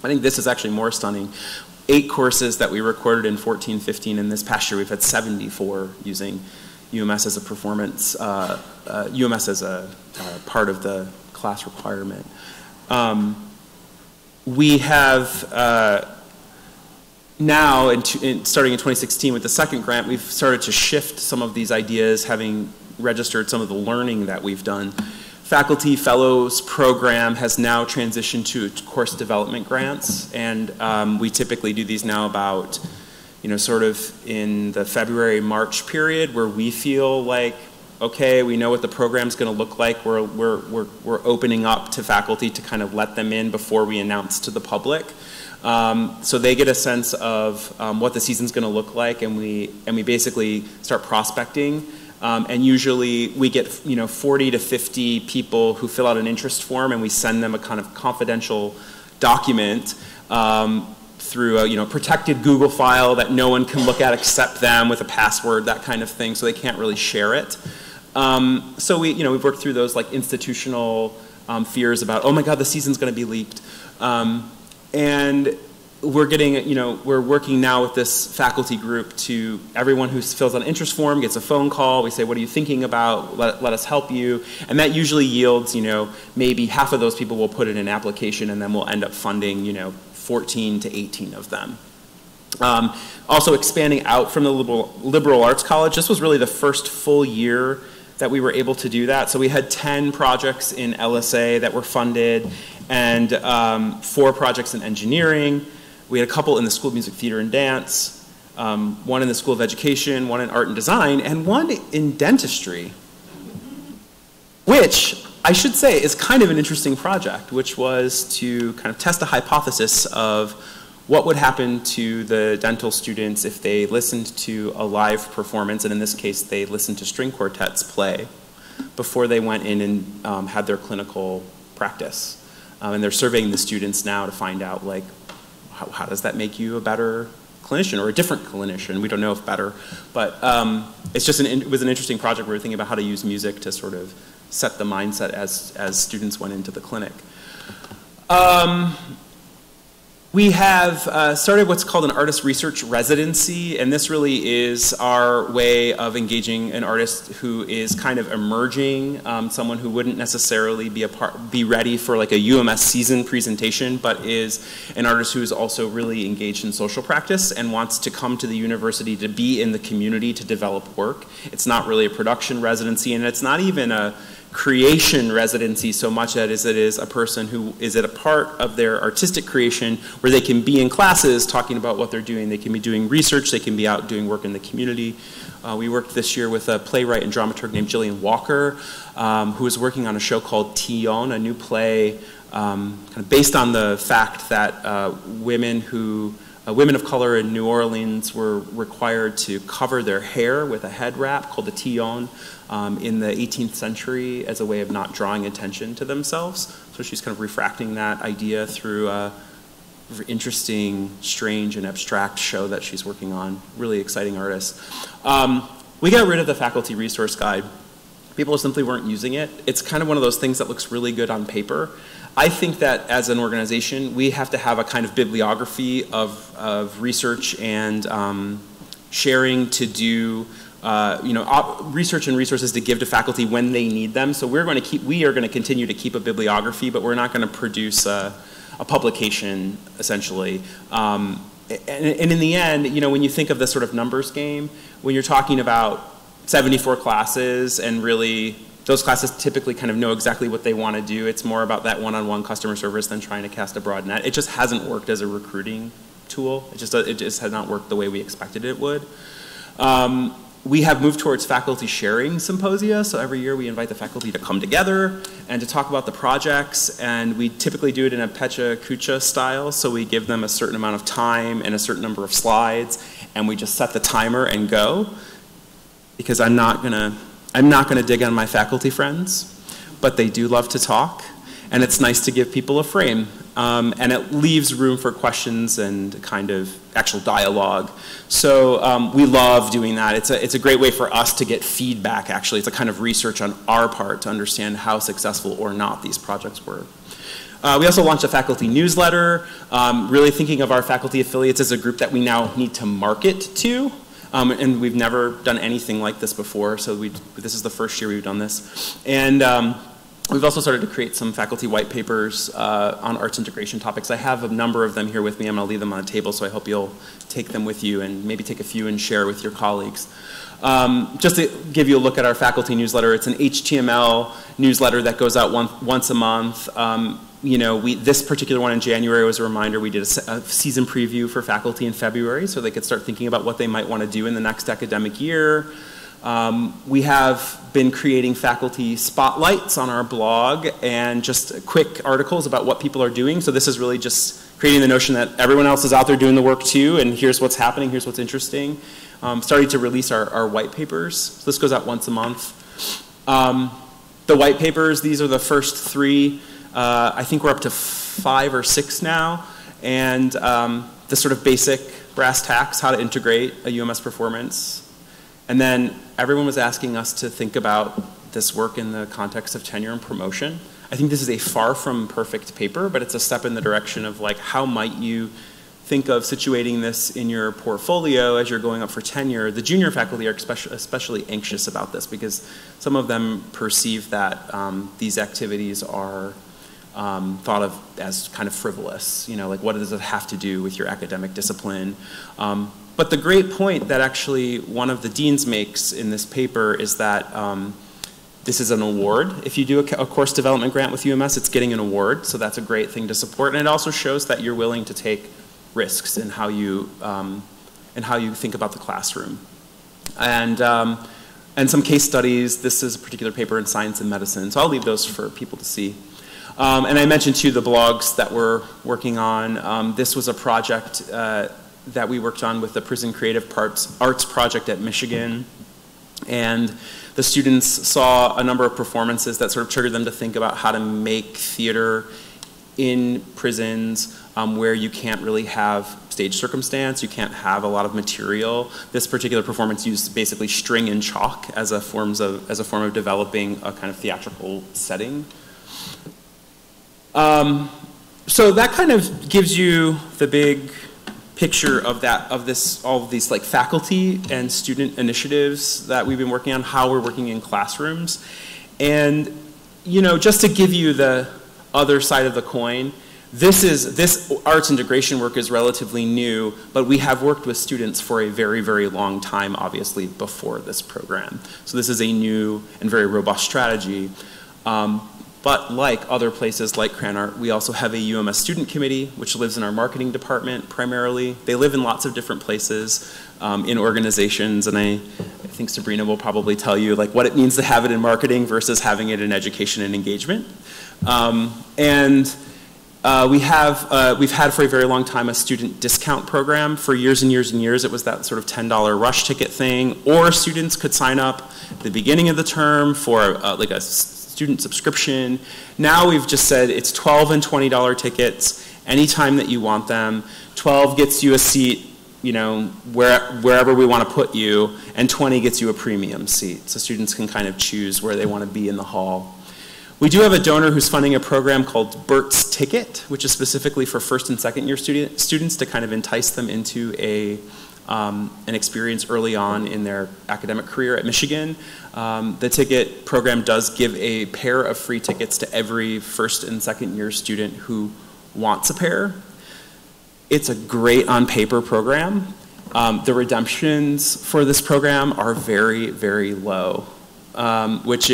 I think this is actually more stunning. 8 courses that we recorded in 14-15, and this past year we've had 74 using UMS as a performance, UMS as a part of the class requirement. We have now, starting in 2016 with the second grant, we've started to shift some of these ideas, having registered some of the learning that we've done. Faculty Fellows program has now transitioned to course development grants, and we typically do these now about, sort of in the February-March period, where we feel like, okay, we know what the program's going to look like. We're opening up to faculty to kind of let them in before we announce to the public. So they get a sense of what the season's going to look like, and we basically start prospecting And usually we get 40 to 50 people who fill out an interest form, and we send them a kind of confidential document through a protected Google file that no one can look at except them, with a password, that kind of thing, so they can't really share it. So we've worked through those like institutional fears about, oh my God, the season's going to be leaked. And we're we're working now with this faculty group to, everyone who fills out an interest form gets a phone call. We say, what are you thinking about? Let us help you. And that usually yields, maybe half of those people will put in an application, and then we'll end up funding, 14 to 18 of them. Also expanding out from the liberal arts college, this was really the first full year that we were able to do that. So we had 10 projects in LSA that were funded, and 4 projects in engineering. We had a couple in the School of Music, Theater, and Dance, one in the School of Education, one in Art and Design, and one in dentistry, which I should say is kind of an interesting project, which was to kind of test a hypothesis of what would happen to the dental students if they listened to a live performance, and in this case they listened to string quartets play before they went in and had their clinical practice. And they're surveying the students now to find out, like, how does that make you a better clinician or a different clinician? We don't know if better, but it was an interesting project. We were thinking about how to use music to sort of set the mindset as students went into the clinic. We have started what's called an artist research residency, and this really is our way of engaging an artist who is kind of emerging, someone who wouldn't necessarily be ready for like a UMS season presentation, but is an artist who is also really engaged in social practice and wants to come to the university to be in the community to develop work. It's not really a production residency, and it's not even a creation residency so much as it is a person who is at a part of their artistic creation where they can be in classes talking about what they're doing. They can be doing research, they can be out doing work in the community. We worked this year with a playwright and dramaturg named Jillian Walker, who is working on a show called Tillon, a new play kind of based on the fact that women of color in New Orleans were required to cover their hair with a head wrap called the Tillon in the 18th century as a way of not drawing attention to themselves. So she's kind of refracting that idea through a interesting, strange, and abstract show that she's working on. Really exciting artist. We got rid of the faculty resource guide. People simply weren't using it. It's kind of one of those things that looks really good on paper. I think that as an organization, we have to have a kind of bibliography of research and sharing to do, research and resources to give to faculty when they need them. So we are going to continue to keep a bibliography, but we're not going to produce a publication, essentially. And in the end, when you think of this sort of numbers game, when you're talking about 74 classes and really those classes typically kind of know exactly what they want to do. It's more about that one-on-one customer service than trying to cast a broad net. It just hasn't worked as a recruiting tool. It just has not worked the way we expected it would. We have moved towards faculty sharing symposia. So every year we invite the faculty to come together and to talk about the projects. And we typically do it in a Pecha Kucha style. So we give them a certain amount of time and a certain number of slides. And we just set the timer and go. Because I'm not gonna dig on my faculty friends, but they do love to talk, and it's nice to give people a frame, and it leaves room for questions and kind of actual dialogue. So we love doing that. It's a great way for us to get feedback, actually. It's a kind of research on our part to understand how successful or not these projects were. We also launched a faculty newsletter, really thinking of our faculty affiliates as a group that we now need to market to. And we've never done anything like this before, so this is the first year we've done this. And we've also started to create some faculty white papers on arts integration topics. I have a number of them here with me. I'm going to leave them on the table, so I hope you'll take them with you and maybe take a few and share with your colleagues. Just to give you a look at our faculty newsletter, it's an HTML newsletter that goes out once a month. This particular one in January was a reminder. We did a season preview for faculty in February so they could start thinking about what they might want to do in the next academic year. We have been creating faculty spotlights on our blog and just quick articles about what people are doing. So this is really just creating the notion that everyone else is out there doing the work too, and here's what's happening, here's what's interesting. starting to release our white papers. So this goes out once a month. The white papers, these are the first 3. I think we're up to 5 or 6 now. And the sort of basic brass tacks, how to integrate a UMS performance. And then everyone was asking us to think about this work in the context of tenure and promotion. I think this is a far from perfect paper, but it's a step in the direction of like, how might you think of situating this in your portfolio as you're going up for tenure. The junior faculty are especially anxious about this because some of them perceive that these activities are thought of as kind of frivolous. You know, like what does it have to do with your academic discipline? But the great point that actually one of the deans makes in this paper is that this is an award. If you do a course development grant with UMS, it's getting an award, so that's a great thing to support. And it also shows that you're willing to take risks in how you think about the classroom. And some case studies. This is a particular paper in Science and Medicine, so I'll leave those for people to see. And I mentioned too the blogs that we're working on. This was a project that we worked on with the Prison Creative Arts Project at Michigan. And the students saw a number of performances that sort of triggered them to think about how to make theater in prisons where you can't really have stage circumstance, you can't have a lot of material. This particular performance used basically string and chalk as a form of developing a kind of theatrical setting. So that kind of gives you the big picture of all of these like faculty and student initiatives that we've been working on, how we're working in classrooms. And you know, just to give you the other side of the coin, this arts integration work is relatively new, but we have worked with students for a very, very long time, obviously, before this program. So this is a new and very robust strategy. But like other places like Cranart, we also have a UMS student committee, which lives in our marketing department primarily. They live in lots of different places in organizations, and I think Sabrina will probably tell you like what it means to have it in marketing versus having it in education and engagement. We've had for a very long time a student discount program. For years and years and years, it was that sort of $10 rush ticket thing, or students could sign up at the beginning of the term for like a student subscription. Now we've just said it's $12 and $20 tickets anytime that you want them. 12 gets you a seat, you know, wherever we want to put you, and 20 gets you a premium seat. So students can kind of choose where they want to be in the hall. We do have a donor who's funding a program called Bert's Ticket, which is specifically for first and second year students to kind of entice them into an experience early on in their academic career at Michigan. The ticket program does give a pair of free tickets to every first and second year student who wants a pair. It's a great on paper program. The redemptions for this program are very, very low, which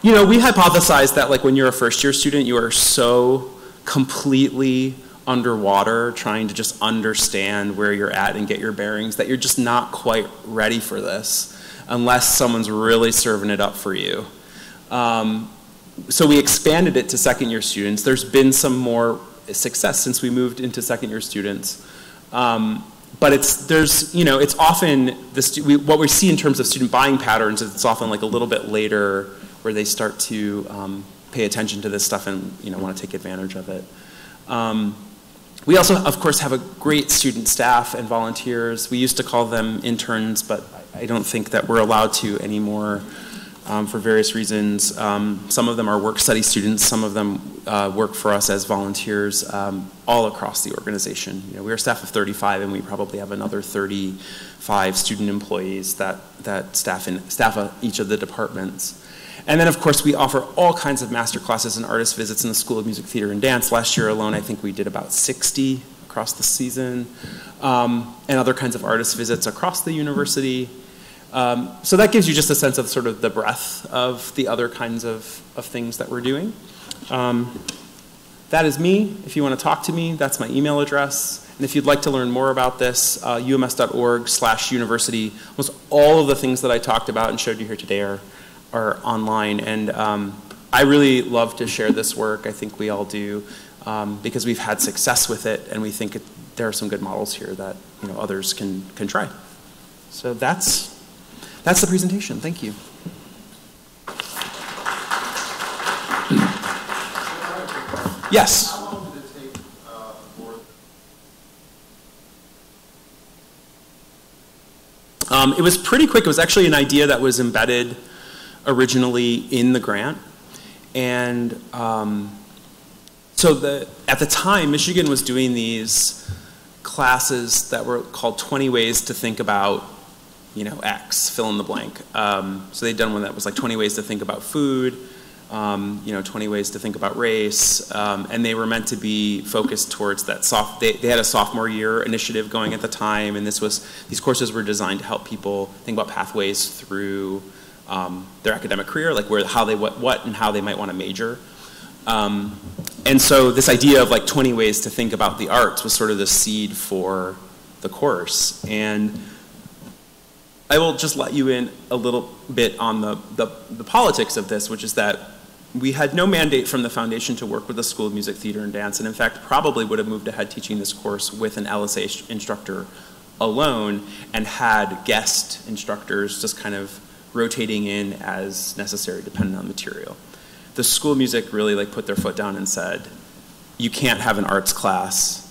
you know, we hypothesized that like when you're a first year student, you are so completely underwater trying to just understand where you're at and get your bearings that you're just not quite ready for this unless someone's really serving it up for you. So we expanded it to second year students. There's been some more success since we moved into second year students. But it's often, what we see in terms of student buying patterns is it's often like a little bit later where they start to pay attention to this stuff and want to take advantage of it. We also, of course, have a great student staff and volunteers. We used to call them interns, but I don't think that we're allowed to anymore for various reasons. Some of them are work study students. Some of them work for us as volunteers all across the organization. We're a staff of 35, and we probably have another 35 student employees that staff each of the departments. And then, of course, we offer all kinds of master classes and artist visits in the School of Music, Theater, and Dance. Last year alone, I think we did about 60 across the season, and other kinds of artist visits across the university. So that gives you just a sense of sort of the breadth of the other kinds of things that we're doing. That is me. If you want to talk to me, that's my email address. And if you'd like to learn more about this, ums.org/university. Almost all of the things that I talked about and showed you here today are online, and I really love to share this work. I think we all do, because we've had success with it, and we think there are some good models here that others can try. So that's the presentation. Thank you. Yes. How long did it take for? It was pretty quick. It was actually an idea that was embedded originally in the grant. And so at the time, Michigan was doing these classes that were called 20 Ways to Think About, X, fill in the blank. So they'd done one that was like 20 Ways to Think About Food, 20 Ways to Think About Race, and they were meant to be focused towards that they had a sophomore year initiative going at the time, and these courses were designed to help people think about pathways through their academic career, like what and how they might want to major. And so this idea of like 20 ways to think about the arts was sort of the seed for the course. And I will just let you in a little bit on the politics of this, which is that we had no mandate from the foundation to work with the School of Music, Theater, and Dance, and in fact probably would have moved ahead teaching this course with an LSA instructor alone and had guest instructors just kind of rotating in as necessary depending on material. The School of Music really like put their foot down and said, you can't have an arts class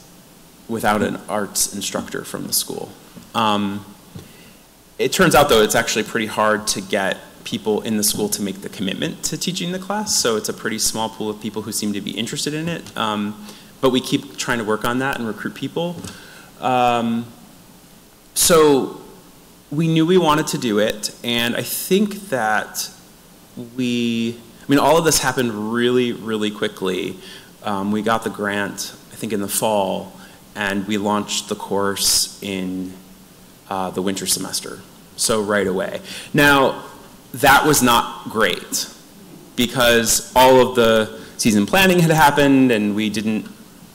without an arts instructor from the school. It turns out though it's actually pretty hard to get people in the school to make the commitment to teaching the class, so it's a pretty small pool of people who seem to be interested in it, but we keep trying to work on that and recruit people. So we knew we wanted to do it, and I think that all of this happened really, really quickly. We got the grant, I think in the fall, and we launched the course in the winter semester, so right away. Now, that was not great because all of the season planning had happened and we didn't,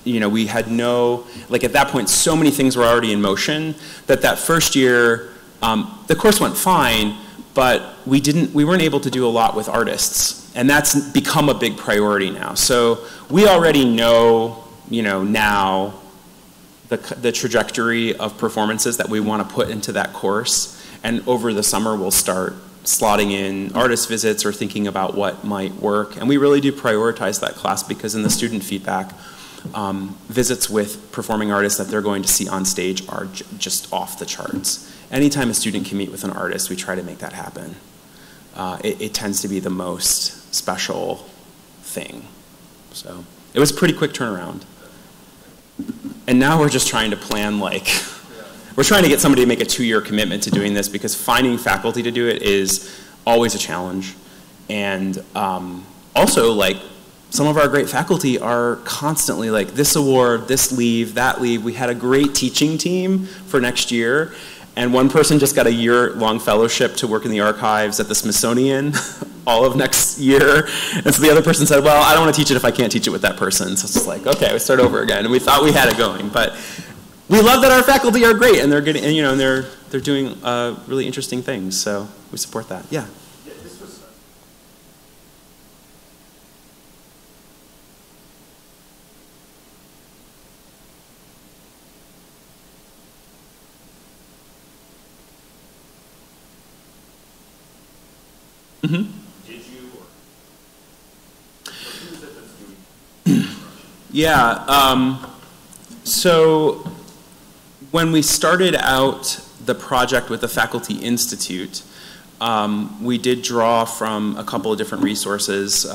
we had no, like at that point, so many things were already in motion that first year, the course went fine, but we weren't able to do a lot with artists, and that's become a big priority now. So we already know, now the trajectory of performances that we want to put into that course, and over the summer we'll start slotting in artist visits or thinking about what might work. And we really do prioritize that class because in the student feedback, visits with performing artists that they're going to see on stage are just off the charts. Anytime a student can meet with an artist, we try to make that happen. It tends to be the most special thing. So it was a pretty quick turnaround. And now we're just trying to plan we're trying to get somebody to make a 2-year commitment to doing this because finding faculty to do it is always a challenge. And also some of our great faculty are constantly this award, this leave, that leave. We had a great teaching team for next year, and one person just got a year-long fellowship to work in the archives at the Smithsonian all of next year. And so the other person said, well, I don't want to teach it if I can't teach it with that person. So it's just okay, we start over again. And we thought we had it going, but we love that our faculty are great and they're getting, and they're doing really interesting things. So we support that. Yeah. Mm-hmm. Did you, or who is it that's doing? Yeah. So when we started out the project with the Faculty Institute, we did draw from a couple of different resources.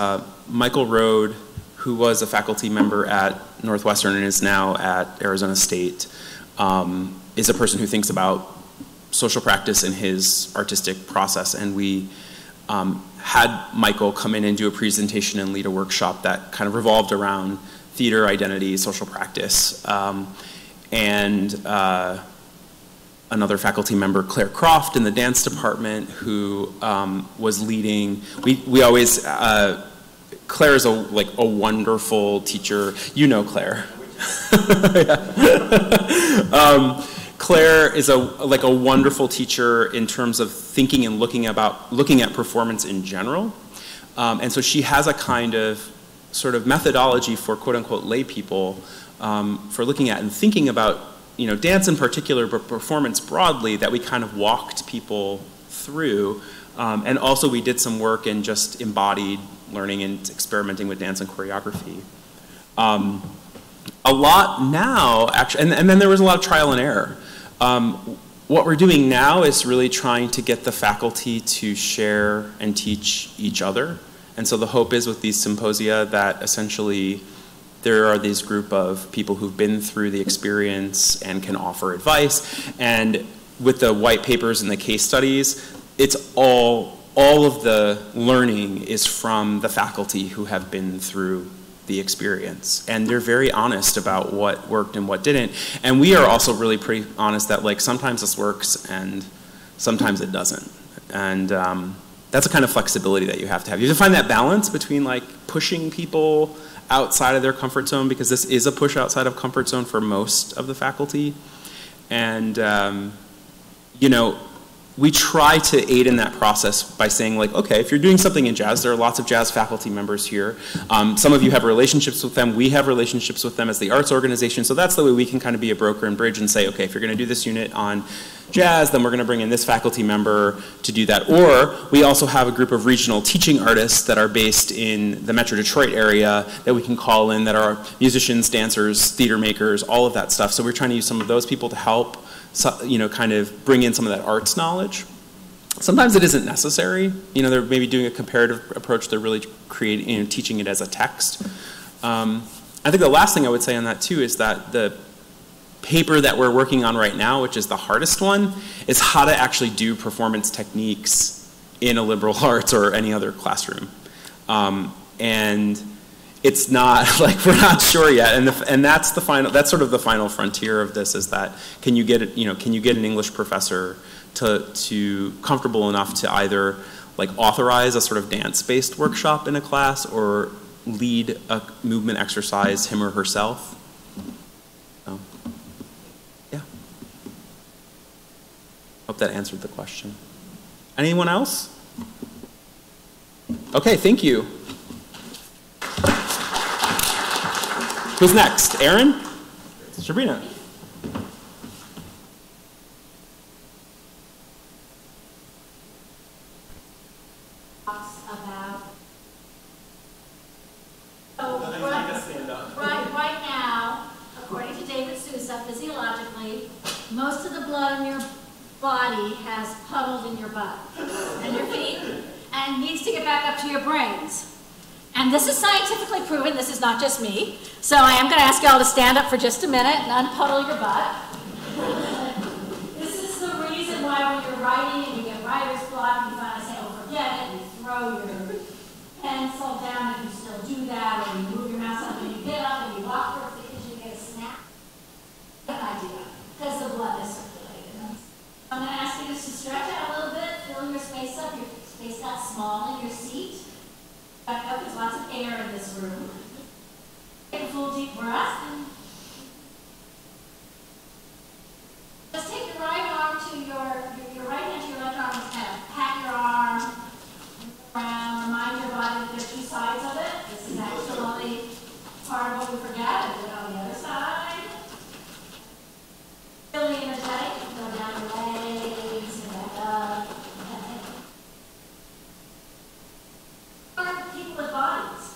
Michael Rode, who was a faculty member at Northwestern and is now at Arizona State, is a person who thinks about social practice in his artistic process, and we had Michael come in and do a presentation and lead a workshop that kind of revolved around theater, identity, social practice. And another faculty member, Claire Croft, in the dance department, who was leading. We always, Claire is a wonderful teacher. You know Claire. Claire is a wonderful teacher in terms of thinking and looking at performance in general. And so she has a kind of sort of methodology for quote unquote lay people for looking at and thinking about dance in particular, but performance broadly, that we kind of walked people through. And also we did some work in just embodied learning and experimenting with dance and choreography. A lot now, actually, and then there was a lot of trial and error. What we're doing now is really trying to get the faculty to share and teach each other. And so the hope is with these symposia that essentially there are these group of people who've been through the experience and can offer advice. And with the white papers and the case studies, it's all of the learning is from the faculty who have been through the experience. And they're very honest about what worked and what didn't. And we are also really pretty honest that like sometimes this works and sometimes it doesn't. And that's a kind of flexibility that you have to have. You have to find that balance between like pushing people outside of their comfort zone, because this is a push outside of comfort zone for most of the faculty. And we try to aid in that process by saying like, okay, if you're doing something in jazz, there are lots of jazz faculty members here. Some of you have relationships with them. We have relationships with them as the arts organization. So that's the way we can kind of be a broker and bridge and say, okay, if you're going to do this unit on jazz, then we're going to bring in this faculty member to do that. Or we also have a group of regional teaching artists that are based in the Metro Detroit area that we can call in, that are musicians, dancers, theater makers, all of that stuff. So we're trying to use some of those people to help kind of bring in some of that arts knowledge. Sometimes it isn't necessary. They're maybe doing a comparative approach. They're really teaching it as a text. I think the last thing I would say on that too is that the paper that we're working on right now, which is the hardest one, is how to actually do performance techniques in a liberal arts or any other classroom. And it's not like we're not sure yet, and that's the final. That's sort of the final frontier of this. Is that can you get an English professor to comfortable enough to either like authorize a sort of dance-based workshop in a class or lead a movement exercise him or herself? So, yeah. Hope that answered the question. Anyone else? Okay, thank you. Who's next? Aaron? Sabrina? Right now, according to David Sousa, physiologically, most of the blood in your body has puddled in your butt and your feet and needs to get back up to your brains. And this is scientifically proven. This is not just me. So I am going to ask you all to stand up for just a minute and unpuddle your butt. This is the reason why when you're writing and you get writer's block, you finally say, oh, forget it, and you throw your pencil down and you still do that, or you move your mouse up and you get up and you walk towards the kitchen and get a snack. Good idea, because the blood is circulating. I'm going to ask you just to stretch out a little bit, fill your space up. Your space got small in your seat. Back up, there's lots of air in this room. Take a full deep breath. Just take your right arm to your right hand to your left arm and kind of pat your arm around. Remind your body that there's two sides of it. This is actually part of what we forget. And do it on the other side. Really energetic. Go down your legs and back up. People with bodies.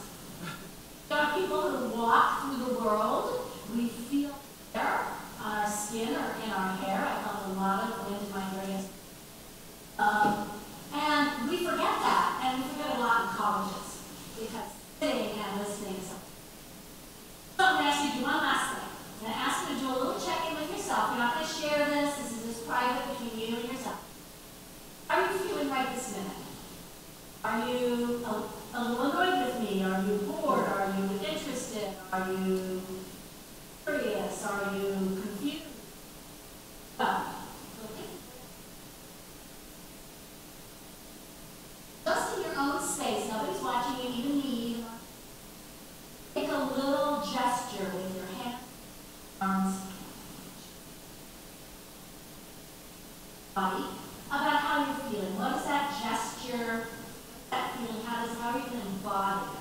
There are people who walk through the world. We feel hair on our skin or in our hair. I felt a lot of wind in my ears. And we forget that. And we forget a lot in colleges. Because sitting and listening is something. So I'm going to ask you to do one last thing. I'm going to ask you to do a little check-in with yourself. You're not going to share this. This is just private between you and yourself. How are you feeling right this minute? Are you a little annoyed with me? Are you bored? Are you interested? Are you curious? Are you confused? Just in your own space, nobody's watching you, even me. Make a little gesture with your hands, arms, body, about how you're feeling. What is that gesture? That feeling, how are you going to embody it?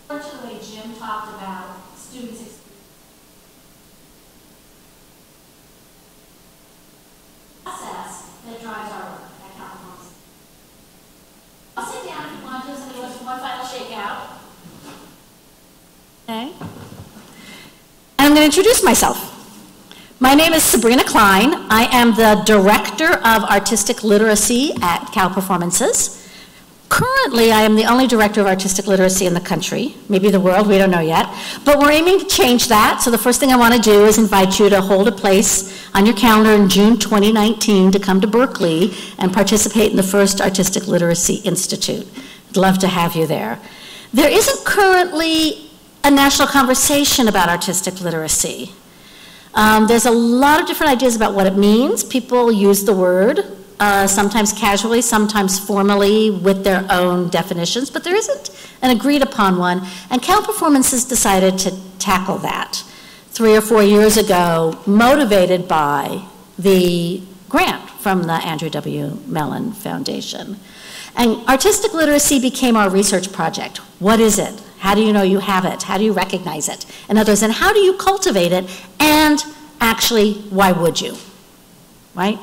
Unfortunately, Jim talked about students' experience. Process that drives our work at Cal Performance. I'll sit down if you want to. Somebody wants one final shakeout. Okay. And I'm going to introduce myself. My name is Sabrina Klein. I am the Director of Artistic Literacy at Cal Performances. Currently, I am the only Director of Artistic Literacy in the country, maybe the world, we don't know yet. But we're aiming to change that, so the first thing I want to do is invite you to hold a place on your calendar in June 2019 to come to Berkeley and participate in the first Artistic Literacy Institute. I'd love to have you there. There isn't currently a national conversation about artistic literacy. There's a lot of different ideas about what it means. People use the word, sometimes casually, sometimes formally with their own definitions, but there isn't an agreed upon one. And Cal Performances decided to tackle that 3 or 4 years ago, motivated by the grant from the Andrew W. Mellon Foundation. And artistic literacy became our research project. What is it? How do you know you have it? How do you recognize it? In others, and how do you cultivate it? And actually, why would you? Right?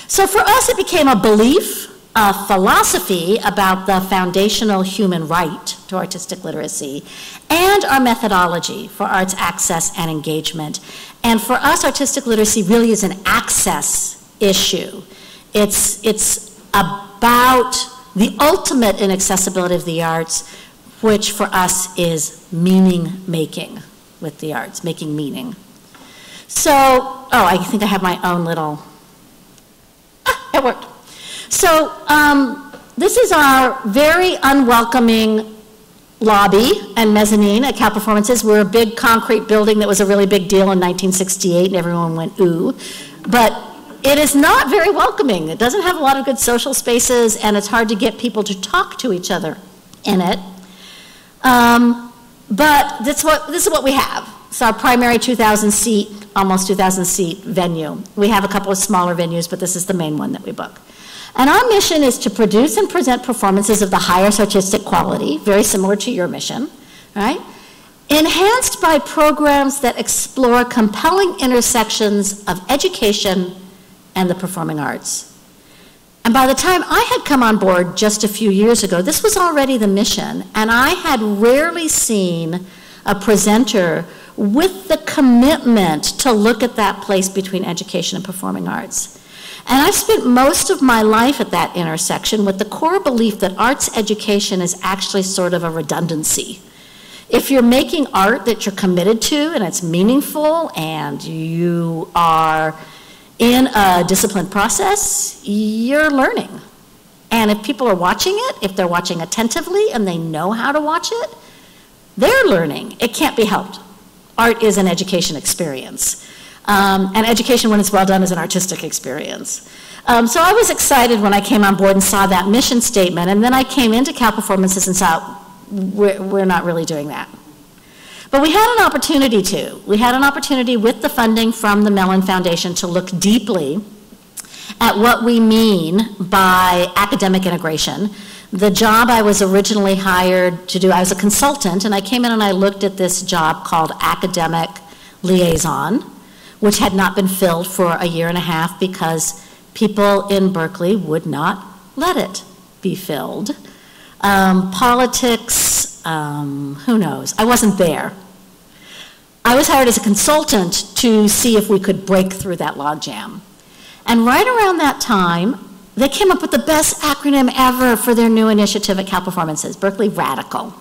So for us, it became a belief, a philosophy about the foundational human right to artistic literacy, and our methodology for arts access and engagement. And for us, artistic literacy really is an access issue. It's about the ultimate in accessibility of the arts, which for us is meaning-making with the arts, making meaning. So, oh, I think I have my own little, it worked. So, this is our very unwelcoming lobby and mezzanine at Cal Performances. We're a big concrete building that was a really big deal in 1968, and everyone went, ooh. But it is not very welcoming. It doesn't have a lot of good social spaces, and it's hard to get people to talk to each other in it. But this is what we have. It's our primary 2,000 seat, almost 2,000 seat venue. We have a couple of smaller venues, but this is the main one that we book. And our mission is to produce and present performances of the highest artistic quality, very similar to your mission, right? Enhanced by programs that explore compelling intersections of education and the performing arts. And by the time I had come on board just a few years ago, this was already the mission, and I had rarely seen a presenter with the commitment to look at that place between education and performing arts. And I've spent most of my life at that intersection with the core belief that arts education is actually sort of a redundancy. If you're making art that you're committed to and it's meaningful and you are in a disciplined process, you're learning. And if people are watching it, if they're watching attentively and they know how to watch it, they're learning. It can't be helped. Art is an education experience. And education, when it's well done, is an artistic experience. So I was excited when I came on board and saw that mission statement, and then I came into Cal Performances and saw, we're not really doing that. But we had an opportunity to. We had an opportunity with the funding from the Mellon Foundation to look deeply at what we mean by academic integration. The job I was originally hired to do, I was a consultant, and I came in and I looked at this job called academic liaison, which had not been filled for a year and a half because people in Berkeley would not let it be filled. Politics, who knows? I wasn't there. I was hired as a consultant to see if we could break through that logjam. And right around that time, they came up with the best acronym ever for their new initiative at Cal Performances, Berkeley Radical.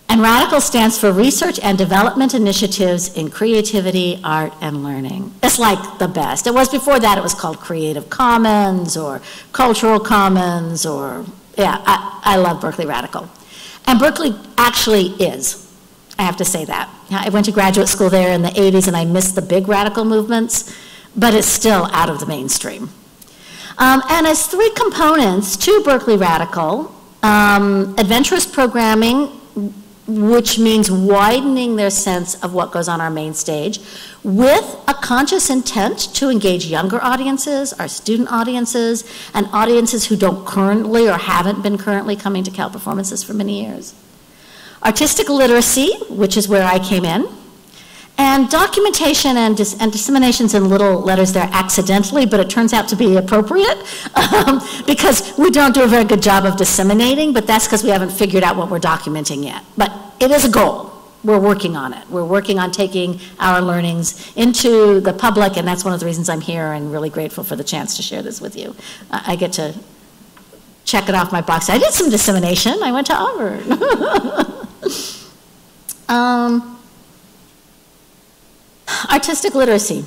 And RADICAL stands for Research and Development Initiatives in Creativity, Art, and Learning. It's like the best. It was before that, it was called Creative Commons or Cultural Commons or, yeah, I love Berkeley Radical. And Berkeley actually is, I have to say that. I went to graduate school there in the 80s and I missed the big radical movements, but it's still out of the mainstream. And as 3 components to Berkeley Radical, adventurous programming, which means widening their sense of what goes on our main stage, with a conscious intent to engage younger audiences, our student audiences, and audiences who don't currently or haven't been currently coming to Cal Performances for many years. artistic literacy, which is where I came in, and documentation and disseminations in little letters there accidentally, but it turns out to be appropriate because we don't do a very good job of disseminating, but that's because we haven't figured out what we're documenting yet. But it is a goal. We're working on it. We're working on taking our learnings into the public, and that's one of the reasons I'm here and really grateful for the chance to share this with you. I get to check it off my box. I did some dissemination. I went to Harvard. Artistic literacy.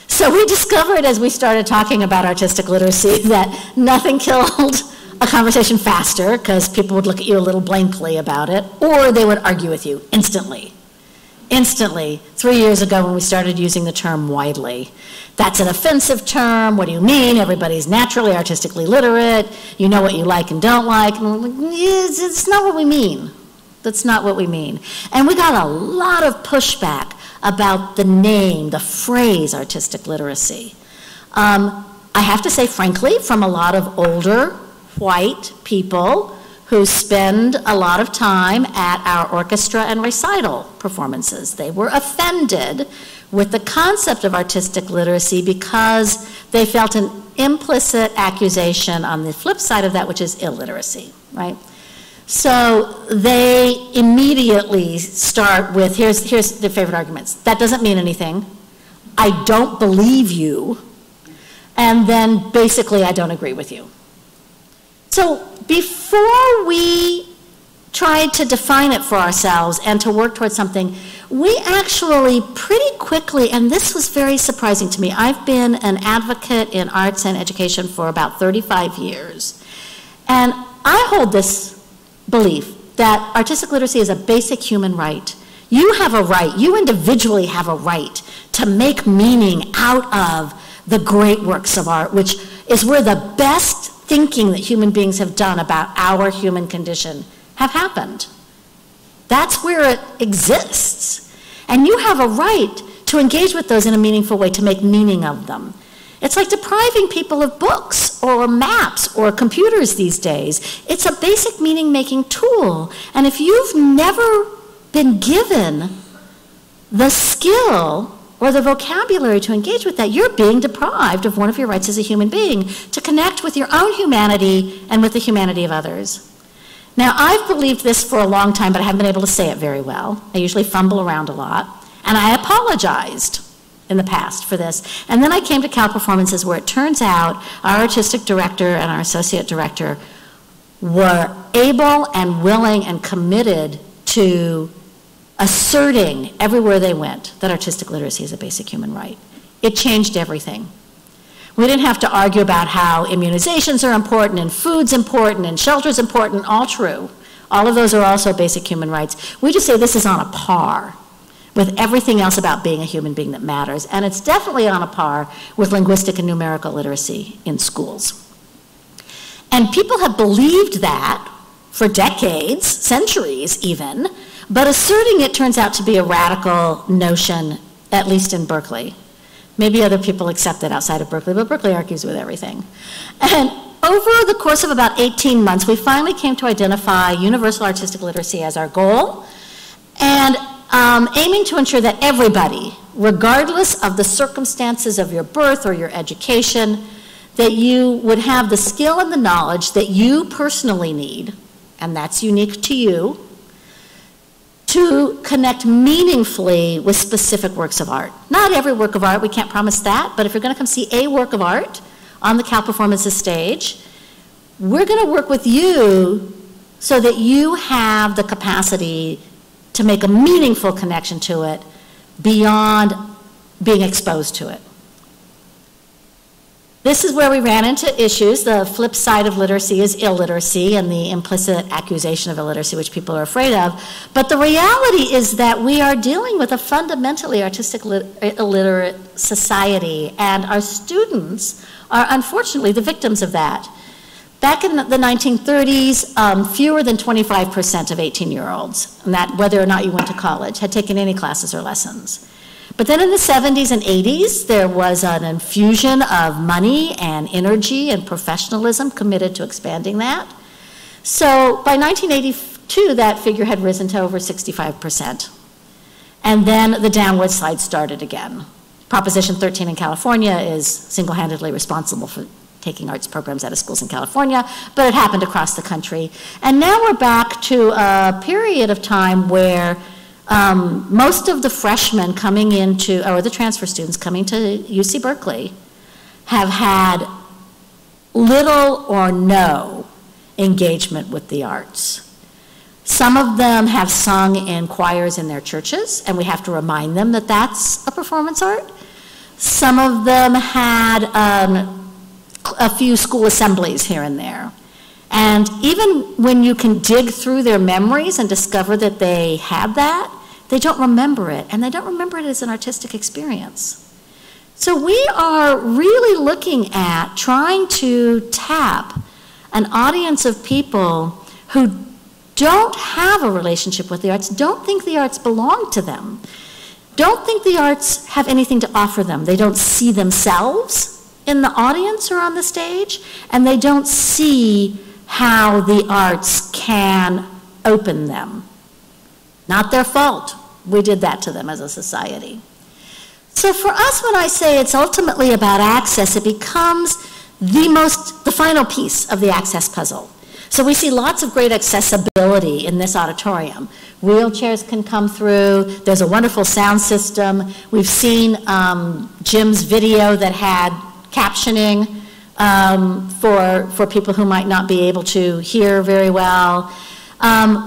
So we discovered as we started talking about artistic literacy that nothing killed a conversation faster because people would look at you a little blankly about it, or they would argue with you instantly. Instantly. 3 years ago when we started using the term widely. That's an offensive term. What do you mean? Everybody's naturally artistically literate. You know what you like and don't like. And we're like, it's not what we mean. That's not what we mean. And we got a lot of pushback about the name, the phrase artistic literacy. I have to say, frankly, from a lot of older white people who spend a lot of time at our orchestra and recital performances. They were offended with the concept of artistic literacy because they felt an implicit accusation on the flip side of that, which is illiteracy, right? So they immediately start with, here's their favorite arguments. That doesn't mean anything. I don't believe you. And then basically, I don't agree with you. So before we tried to define it for ourselves and to work towards something, we actually pretty quickly, and this was very surprising to me, I've been an advocate in arts and education for about 35 years. And I hold this belief that artistic literacy is a basic human right. You have a right, you individually have a right to make meaning out of the great works of art, which is where the best thinking that human beings have done about our human condition have happened. That's where it exists. And you have a right to engage with those in a meaningful way, to make meaning of them. It's like depriving people of books or maps or computers these days. It's a basic meaning-making tool. And if you've never been given the skill or the vocabulary to engage with that, you're being deprived of one of your rights as a human being to connect with your own humanity and with the humanity of others. Now, I've believed this for a long time, but I haven't been able to say it very well. I usually fumble around a lot. And I apologized in the past for this. And then I came to Cal Performances, where it turns out our artistic director and our associate director were able and willing and committed to asserting everywhere they went that artistic literacy is a basic human right. It changed everything. We didn't have to argue about how immunizations are important and food's important and shelter's important, all true. All of those are also basic human rights. We just say this is on a par with everything else about being a human being that matters. And it's definitely on a par with linguistic and numerical literacy in schools. And people have believed that for decades, centuries even, but asserting it turns out to be a radical notion, at least in Berkeley. Maybe other people accept it outside of Berkeley, but Berkeley argues with everything. And over the course of about 18 months, we finally came to identify universal artistic literacy as our goal, and aiming to ensure that everybody, regardless of the circumstances of your birth or your education, that you would have the skill and the knowledge that you personally need, and that's unique to you, to connect meaningfully with specific works of art. Not every work of art, we can't promise that, but if you're going to come see a work of art on the Cal Performances stage, we're going to work with you so that you have the capacity to make a meaningful connection to it beyond being exposed to it. This is where we ran into issues. The flip side of literacy is illiteracy and the implicit accusation of illiteracy, which people are afraid of. But the reality is that we are dealing with a fundamentally artistic illiterate society, and our students are unfortunately the victims of that. Back in the 1930s, fewer than 25% of 18-year-olds, and that whether or not you went to college, had taken any classes or lessons. But then in the 70s and 80s, there was an infusion of money and energy and professionalism committed to expanding that. So by 1980, 2002, that figure had risen to over 65%. And then the downward slide started again. Proposition 13 in California is single-handedly responsible for taking arts programs out of schools in California, but it happened across the country. And now we're back to a period of time where most of the freshmen coming into, or the transfer students coming to UC Berkeley, have had little or no engagement with the arts. Some of them have sung in choirs in their churches, and we have to remind them that that's a performance art. Some of them had a few school assemblies here and there. And even when you can dig through their memories and discover that they had that, they don't remember it, and they don't remember it as an artistic experience. So we are really looking at trying to tap an audience of people who don't have a relationship with the arts, don't think the arts belong to them, don't think the arts have anything to offer them. They don't see themselves in the audience or on the stage, and they don't see how the arts can open them. Not their fault. We did that to them as a society. So for us, when I say it's ultimately about access, it becomes the final piece of the access puzzle. So we see lots of great accessibility in this auditorium. Wheelchairs can come through. There's a wonderful sound system. We've seen Jim's video that had captioning for people who might not be able to hear very well.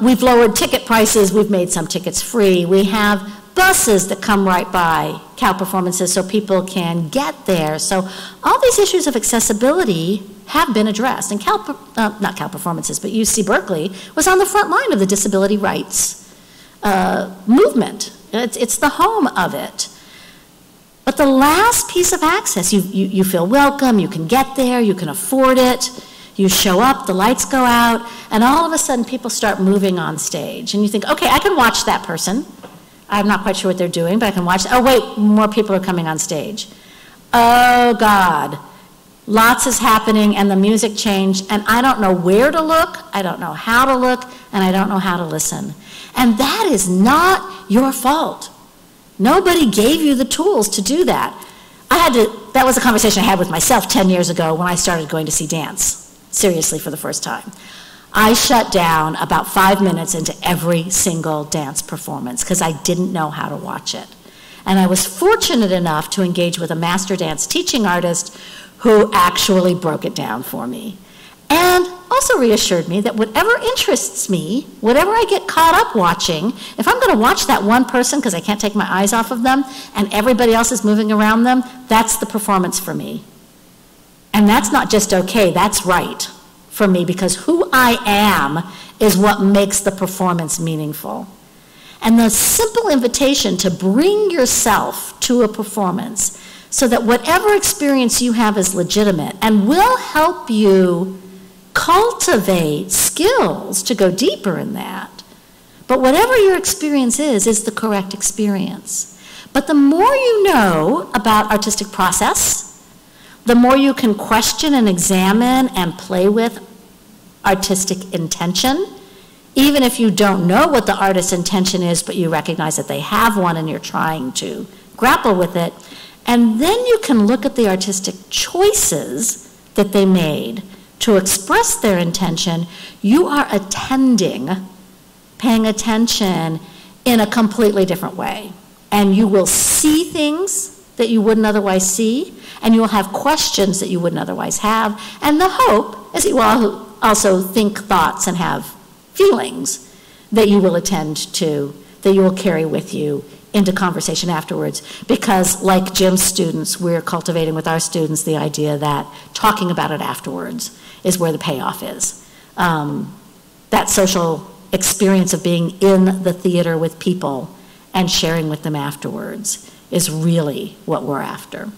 We've lowered ticket prices. We've made some tickets free. We have buses that come right by Cal Performances so people can get there. So all these issues of accessibility have been addressed. And not Cal Performances, but UC Berkeley was on the front line of the disability rights movement. It's the home of it. But the last piece of access, you feel welcome, you can get there, you can afford it, you show up, the lights go out, and all of a sudden people start moving on stage. And you think, okay, I can watch that person. I'm not quite sure what they're doing, but I can watch. Oh, wait, more people are coming on stage. Oh, God. Lots is happening, and the music changed, and I don't know where to look, I don't know how to look, and I don't know how to listen. And that is not your fault. Nobody gave you the tools to do that. That was a conversation I had with myself 10 years ago when I started going to see dance, seriously, for the first time. I shut down about 5 minutes into every single dance performance because I didn't know how to watch it. And I was fortunate enough to engage with a master dance teaching artist who actually broke it down for me. And also reassured me that whatever interests me, whatever I get caught up watching, if I'm going to watch that one person because I can't take my eyes off of them and everybody else is moving around them, that's the performance for me. And that's not just okay, that's right for me, because who I am is what makes the performance meaningful. And the simple invitation to bring yourself to a performance so that whatever experience you have is legitimate and will help you cultivate skills to go deeper in that. But whatever your experience is the correct experience. But the more you know about artistic process, the more you can question and examine and play with artistic intention, even if you don't know what the artist's intention is, but you recognize that they have one and you're trying to grapple with it. And then you can look at the artistic choices that they made to express their intention. You are attending, paying attention in a completely different way. And you will see things that you wouldn't otherwise see, and you will have questions that you wouldn't otherwise have. And the hope is you will also think thoughts and have feelings that you will attend to, that you will carry with you into conversation afterwards. Because like Jim's students, we're cultivating with our students the idea that talking about it afterwards is where the payoff is. That social experience of being in the theater with people and sharing with them afterwards is really what we're after.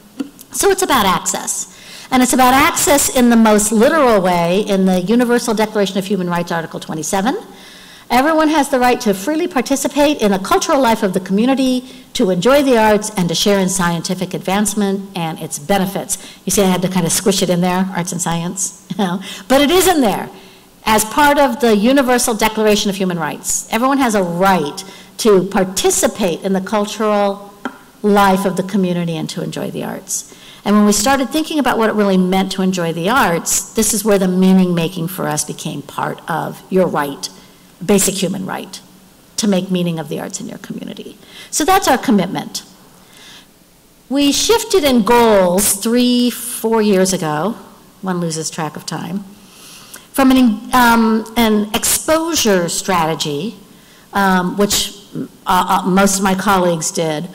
So it's about access. And it's about access in the most literal way in the Universal Declaration of Human Rights, Article 27. Everyone has the right to freely participate in the cultural life of the community, to enjoy the arts, and to share in scientific advancement and its benefits. You see, I had to kind of squish it in there, arts and science, you know? But it is in there. as part of the Universal Declaration of Human Rights. Everyone has a right to participate in the cultural life of the community and to enjoy the arts. And when we started thinking about what it really meant to enjoy the arts, this is where the meaning making for us became part of your right, basic human right, to make meaning of the arts in your community. So that's our commitment. We shifted in goals 3-4 years ago, one loses track of time, from an exposure strategy, which most of my colleagues did,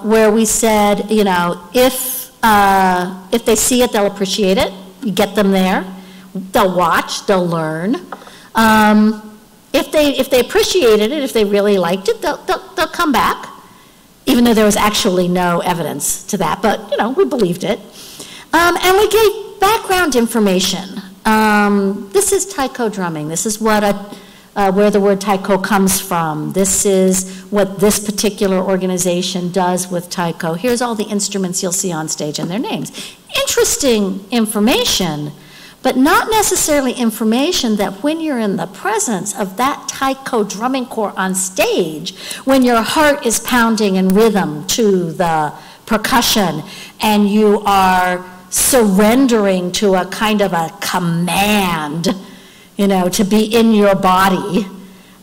where we said, you know, if they see it, they'll appreciate it. You get them there. They'll watch. They'll learn. If they appreciated it, if they really liked it, they'll come back, even though there was actually no evidence to that. But you know, we believed it, and we gave background information. This is taiko drumming. This is what where the word taiko comes from. This is what this particular organization does with taiko. Here's all the instruments you'll see on stage and their names. Interesting information, but not necessarily information that when you're in the presence of that taiko drumming corps on stage, when your heart is pounding in rhythm to the percussion and you are surrendering to a kind of a command, you know, to be in your body,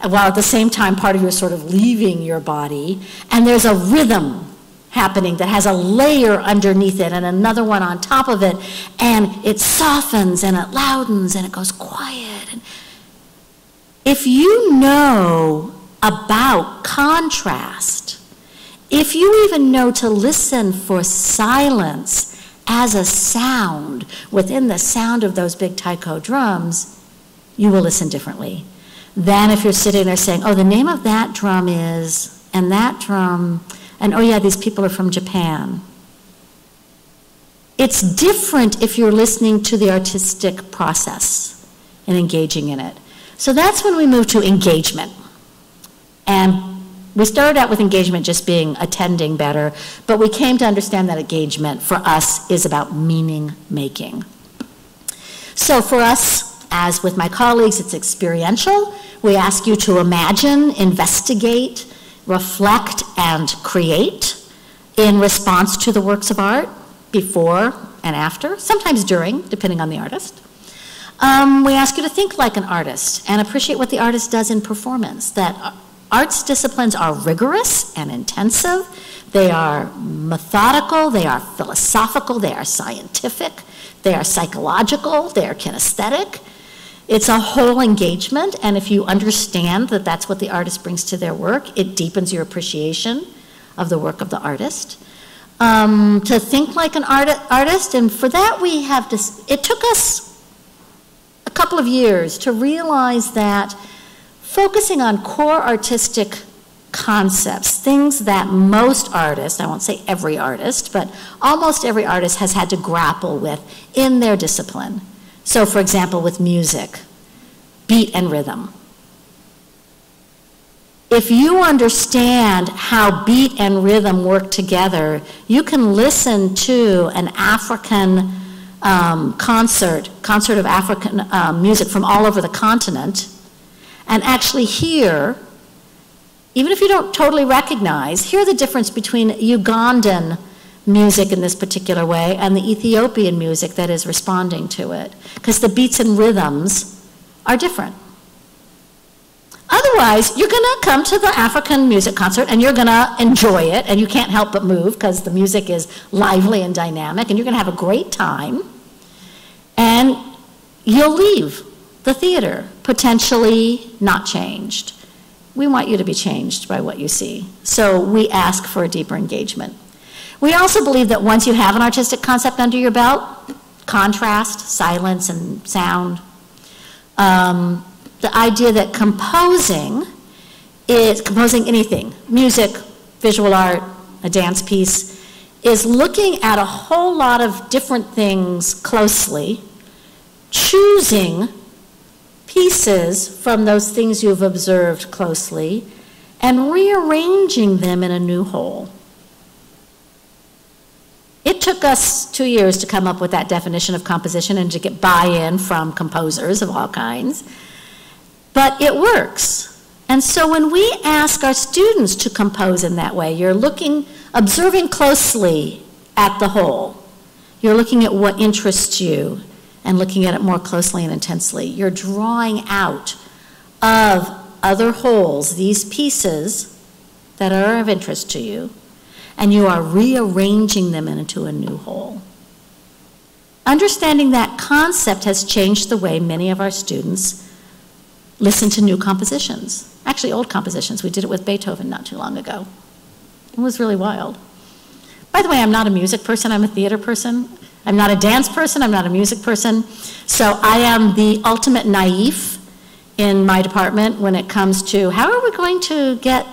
while at the same time part of you is sort of leaving your body, and there's a rhythm happening that has a layer underneath it and another one on top of it, and it softens and it loudens and it goes quiet. And if you know about contrast, if you even know to listen for silence as a sound within the sound of those big taiko drums, you will listen differently than if you're sitting there saying, oh, the name of that drum is, and that drum, and oh yeah, these people are from Japan. It's different if you're listening to the artistic process and engaging in it. So that's when we moved to engagement. And we started out with engagement just being attending better, but we came to understand that engagement for us is about meaning making. So for us, as with my colleagues, it's experiential. We ask you to imagine, investigate, reflect, and create in response to the works of art, before and after, sometimes during, depending on the artist. We ask you to think like an artist and appreciate what the artist does in performance, that arts disciplines are rigorous and intensive. They are methodical, they are philosophical, they are scientific, they are psychological, they are kinesthetic. It's a whole engagement, and if you understand that that's what the artist brings to their work, it deepens your appreciation of the work of the artist. To think like an artist, and for that we have to, it took us a couple of years to realize that focusing on core artistic concepts, things that most artists, I won't say every artist, but almost every artist has had to grapple with in their discipline. So for example, with music, beat and rhythm. If you understand how beat and rhythm work together, you can listen to an African concert of African music from all over the continent, and actually hear, even if you don't totally recognize, hear the difference between Ugandan music in this particular way and the Ethiopian music that is responding to it, because the beats and rhythms are different. Otherwise, you're going to come to the African music concert and you're going to enjoy it, and you can't help but move because the music is lively and dynamic, and you're going to have a great time, and you'll leave the theater potentially not changed. We want you to be changed by what you see. So we ask for a deeper engagement. We also believe that once you have an artistic concept under your belt, contrast, silence, and sound, the idea that composing anything, music, visual art, a dance piece, is looking at a whole lot of different things closely, choosing pieces from those things you've observed closely, and rearranging them in a new whole. It took us 2 years to come up with that definition of composition and to get buy-in from composers of all kinds. But it works. And so when we ask our students to compose in that way, you're observing closely at the whole. You're looking at what interests you and looking at it more closely and intensely. You're drawing out of other wholes these pieces that are of interest to you, and you are rearranging them into a new whole. Understanding that concept has changed the way many of our students listen to new compositions. Actually, old compositions. We did it with Beethoven not too long ago. It was really wild. By the way, I'm not a music person, I'm a theater person. I'm not a dance person, I'm not a music person. So I am the ultimate naif in my department when it comes to how are we going to get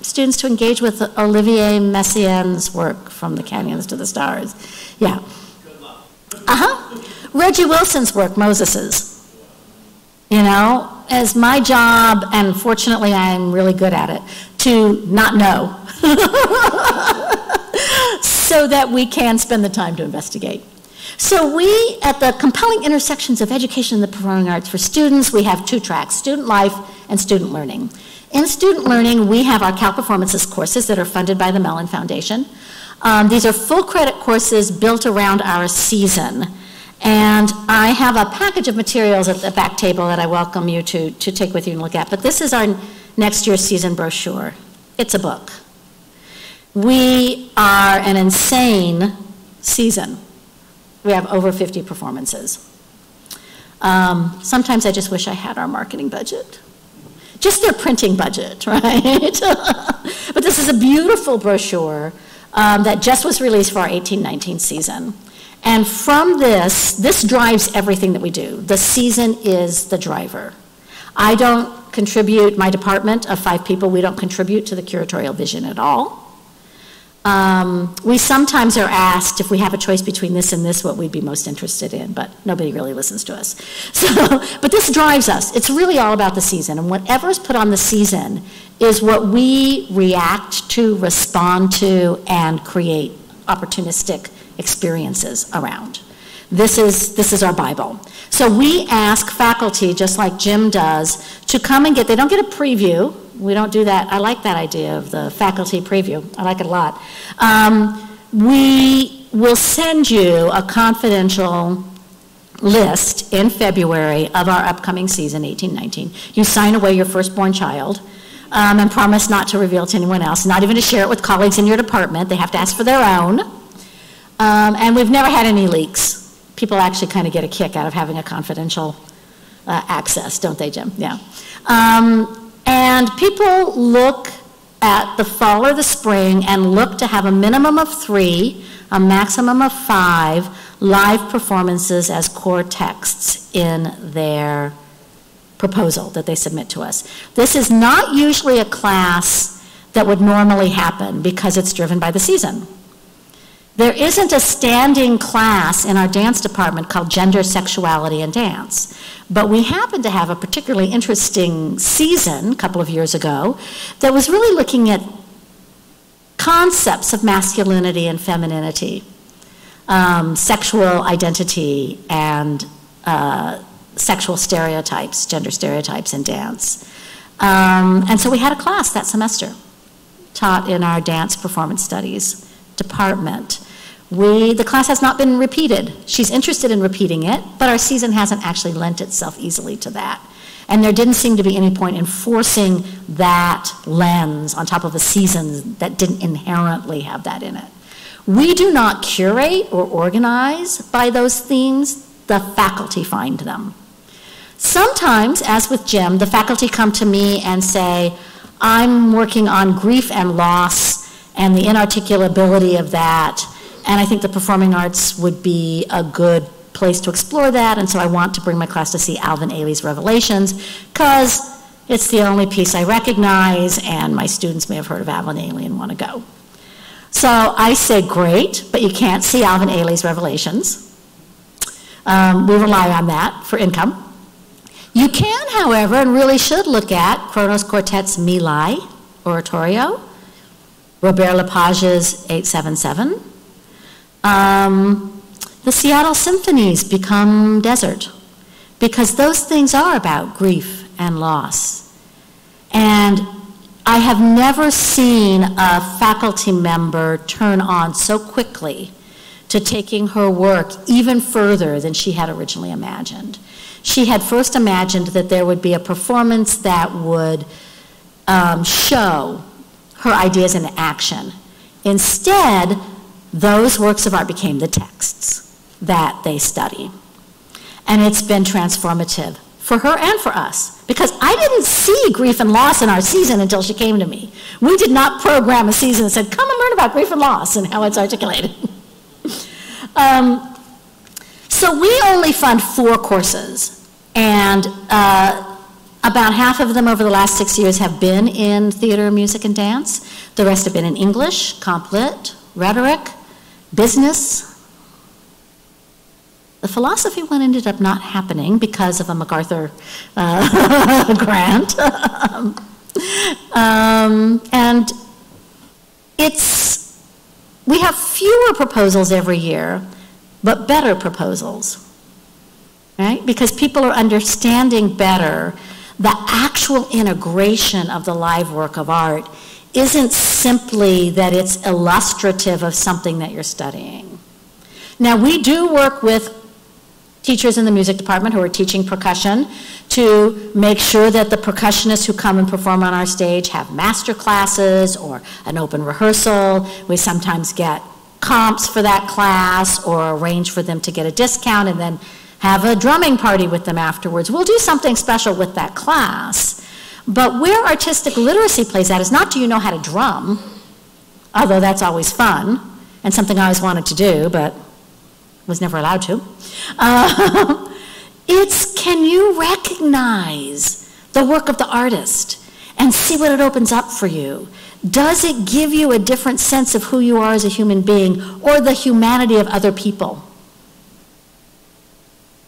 students to engage with Olivier Messiaen's work, From the Canyons to the Stars. Yeah. Good luck. Reggie Wilson's work, Moses's. You know, as my job, and fortunately I'm really good at it, to not know. So that we can spend the time to investigate. So we, at the Compelling Intersections of Education and the Performing Arts for Students, we have 2 tracks, student life and student learning. In student learning, we have our Cal Performances courses that are funded by the Mellon Foundation. These are full credit courses built around our season. And I have a package of materials at the back table that I welcome you to take with you and look at. But this is our next year's season brochure. It's a book. We are an insane season. We have over 50 performances. Sometimes I just wish I had our marketing budget. Just their printing budget, right? But this is a beautiful brochure that just was released for our 18-19 season. And from this drives everything that we do. The season is the driver. I don't contribute, my department of 5 people, we don't contribute to the curatorial vision at all. We sometimes are asked if we have a choice between this and this, what we'd be most interested in, but nobody really listens to us. So, but this drives us. It's really all about the season, and whatever's put on the season is what we react to, respond to, and create opportunistic experiences around. This is our Bible. So we ask faculty, just like Jim does, to come and they don't get a preview. We don't do that. I like that idea of the faculty preview. I like it a lot. We will send you a confidential list in February of our upcoming season, 18-19. You sign away your firstborn child and promise not to reveal to anyone else, not even to share it with colleagues in your department. They have to ask for their own. And we've never had any leaks. People actually kind of get a kick out of having a confidential access, don't they, Jim? Yeah. And people look at the fall or the spring and look to have a minimum of 3, a maximum of 5 live performances as core texts in their proposal that they submit to us. This is not usually a class that would normally happen because it's driven by the season. There isn't a standing class in our dance department called Gender, Sexuality, and Dance. But we happened to have a particularly interesting season a couple of years ago that was really looking at concepts of masculinity and femininity, sexual identity, and sexual stereotypes, gender stereotypes in dance. And so we had a class that semester taught in our dance performance studies department. The class has not been repeated. She's interested in repeating it, but our season hasn't actually lent itself easily to that. And there didn't seem to be any point in forcing that lens on top of a season that didn't inherently have that in it. We do not curate or organize by those themes. The faculty find them. Sometimes, as with Jim, the faculty come to me and say, I'm working on grief and loss and the inarticulability of that, and I think the performing arts would be a good place to explore that, and so I want to bring my class to see Alvin Ailey's Revelations, because it's the only piece I recognize, and my students may have heard of Alvin Ailey and want to go. So I say, great, but you can't see Alvin Ailey's Revelations. We rely on that for income. You can, however, and really should look at Kronos Quartet's Mi Lai Oratorio, Robert Lepage's 877, The Seattle symphonies become desert, because those things are about grief and loss. And I have never seen a faculty member turn on so quickly to taking her work even further than she had originally imagined. She had first imagined that there would be a performance that would show her ideas in action. Instead, those works of art became the texts that they study. And it's been transformative for her and for us, because I didn't see grief and loss in our season until she came to me. We did not program a season and said, come and learn about grief and loss and how it's articulated. So we only fund 4 courses, and about half of them over the last 6 years have been in theater, music, and dance. The rest have been in English, comp lit, rhetoric, business. The philosophy one ended up not happening because of a MacArthur grant. And we have fewer proposals every year, but better proposals, right? Because people are understanding better the actual integration of the live work of art isn't simply that it's illustrative of something that you're studying. Now, we do work with teachers in the music department who are teaching percussion to make sure that the percussionists who come and perform on our stage have master classes or an open rehearsal. We sometimes get comps for that class or arrange for them to get a discount and then have a drumming party with them afterwards. We'll do something special with that class. But where artistic literacy plays out is not do you know how to drum, although that's always fun and something I always wanted to do, but was never allowed to. It's can you recognize the work of the artist and see what it opens up for you? Does it give you a different sense of who you are as a human being or the humanity of other people?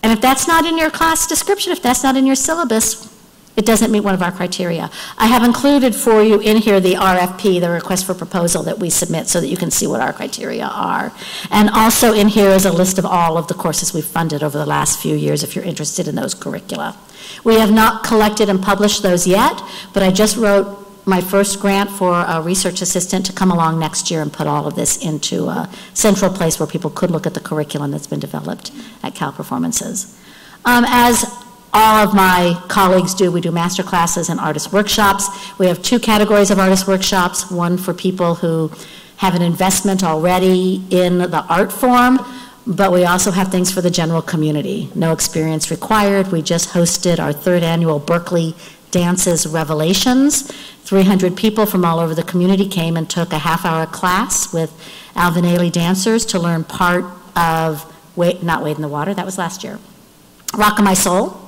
And if that's not in your class description, if that's not in your syllabus, it doesn't meet one of our criteria. I have included for you in here the RFP, the request for proposal that we submit so that you can see what our criteria are. And also in here is a list of all of the courses we've funded over the last few years if you're interested in those curricula. We have not collected and published those yet, but I just wrote my first grant for a research assistant to come along next year and put all of this into a central place where people could look at the curriculum that's been developed at Cal Performances. As all of my colleagues do, we do master classes and artist workshops. We have 2 categories of artist workshops, one for people who have an investment already in the art form, but we also have things for the general community. No experience required. We just hosted our 3rd annual Berkeley Dances Revelations. 300 people from all over the community came and took a half-hour class with Alvin Ailey dancers to learn part of, not Wade in the Water, that was last year, Rock of My Soul.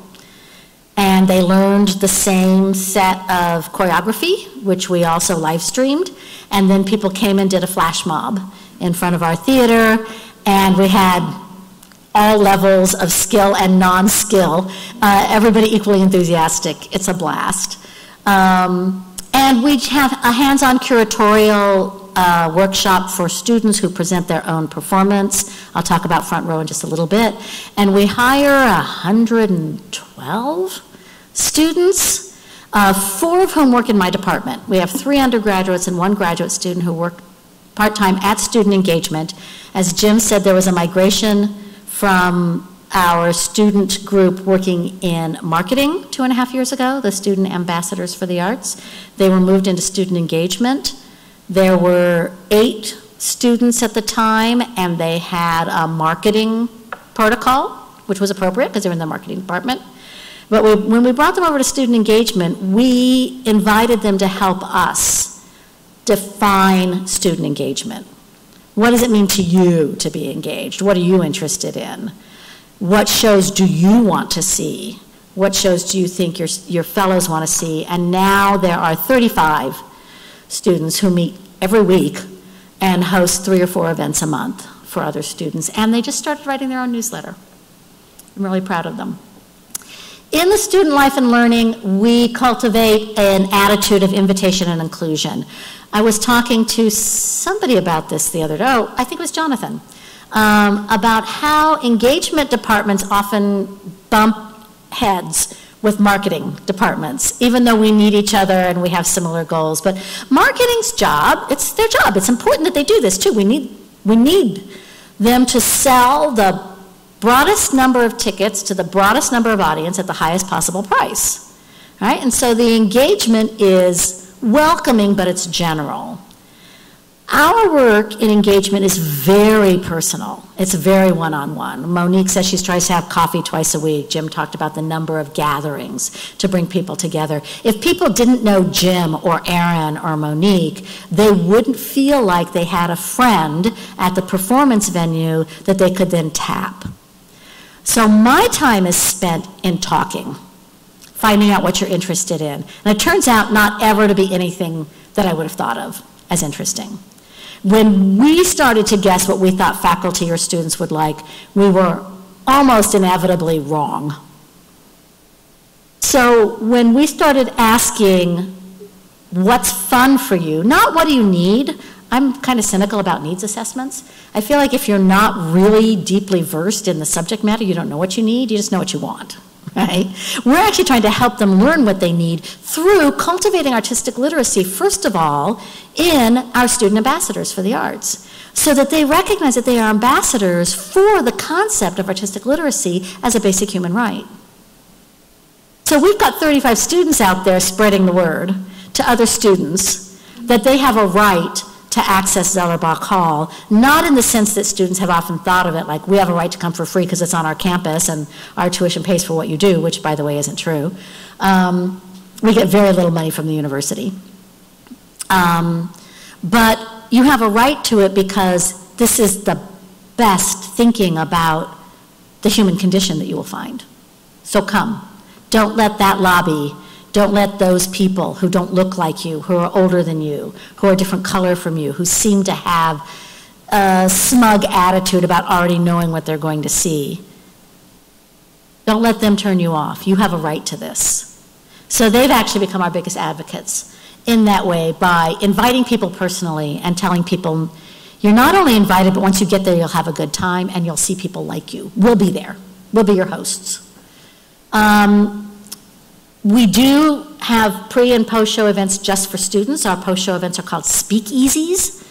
And they learned the same set of choreography, which we also live streamed. And then people came and did a flash mob in front of our theater. And we had all levels of skill and non-skill, everybody equally enthusiastic. It's a blast. And we have a hands-on curatorial workshop for students who present their own performance. I'll talk about Front Row in just a little bit. And we hire 112 students, 4 of whom work in my department. We have 3 undergraduates and 1 graduate student who work part-time at student engagement. As Jim said, there was a migration from our student group working in marketing 2.5 years ago, the student ambassadors for the arts. They were moved into student engagement. There were 8 students at the time, and they had a marketing protocol, which was appropriate because they were in the marketing department. But when we brought them over to student engagement, we invited them to help us define student engagement. What does it mean to you to be engaged? What are you interested in? What shows do you want to see? What shows do you think your fellows want to see? And now there are 35 students who meet every week and host 3 or 4 events a month for other students. And they just started writing their own newsletter. I'm really proud of them. In the student life and learning, we cultivate an attitude of invitation and inclusion. I was talking to somebody about this the other day. Oh, I think it was Jonathan. about how engagement departments often bump heads with marketing departments, even though we need each other and we have similar goals. But marketing's job, it's their job. It's important that they do this too. We need them to sell the broadest number of tickets to the broadest number of audience at the highest possible price, right? And so the engagement is welcoming, but it's general. Our work in engagement is very personal. It's very one-on-one. Monique says she tries to have coffee twice a week. Jim talked about the number of gatherings to bring people together. If people didn't know Jim or Aaron or Monique, they wouldn't feel like they had a friend at the performance venue that they could then tap. So my time is spent in talking, finding out what you're interested in. And it turns out not ever to be anything that I would have thought of as interesting. When we started to guess what we thought faculty or students would like, we were almost inevitably wrong. So when we started asking, what's fun for you? Not what do you need? I'm kind of cynical about needs assessments. I feel like if you're not really deeply versed in the subject matter, you don't know what you need, you just know what you want. Right? We're actually trying to help them learn what they need through cultivating artistic literacy, first of all, in our student ambassadors for the arts, so that they recognize that they are ambassadors for the concept of artistic literacy as a basic human right. So we've got 35 students out there spreading the word to other students that they have a right to access Zellerbach Hall, not in the sense that students have often thought of it, like we have a right to come for free because it's on our campus and our tuition pays for what you do, which, by the way, isn't true. We get very little money from the university. But you have a right to it because this is the best thinking about the human condition that you will find. So come. Don't let that lobby, don't let those people who don't look like you, who are older than you, who are a different color from you, who seem to have a smug attitude about already knowing what they're going to see, don't let them turn you off. You have a right to this. So they've actually become our biggest advocates in that way by inviting people personally and telling people, you're not only invited, but once you get there, you'll have a good time and you'll see people like you. We'll be there. We'll be your hosts. We do have pre- and post-show events just for students. Our post-show events are called speakeasies,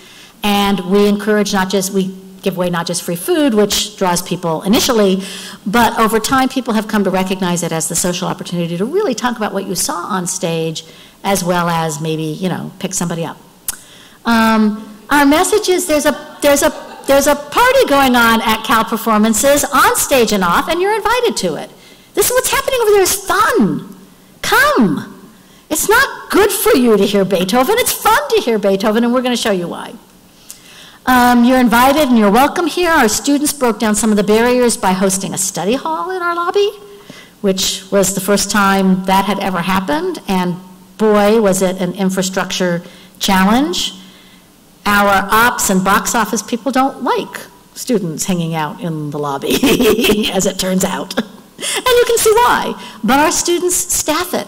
and we encourage we give away not just free food, which draws people initially, but over time people have come to recognize it as the social opportunity to really talk about what you saw on stage, as well as maybe, pick somebody up. Our message is there's a party going on at Cal Performances, on stage and off, and you're invited to it. This is what's happening over there is fun. Come. It's not good for you to hear Beethoven. It's fun to hear Beethoven, and we're going to show you why. You're invited and you're welcome here. Our students broke down some of the barriers by hosting a study hall in our lobby, which was the first time that had ever happened, and boy, was it an infrastructure challenge. Our ops and box office people don't like students hanging out in the lobby, as it turns out. And you can see why. But our students staff it.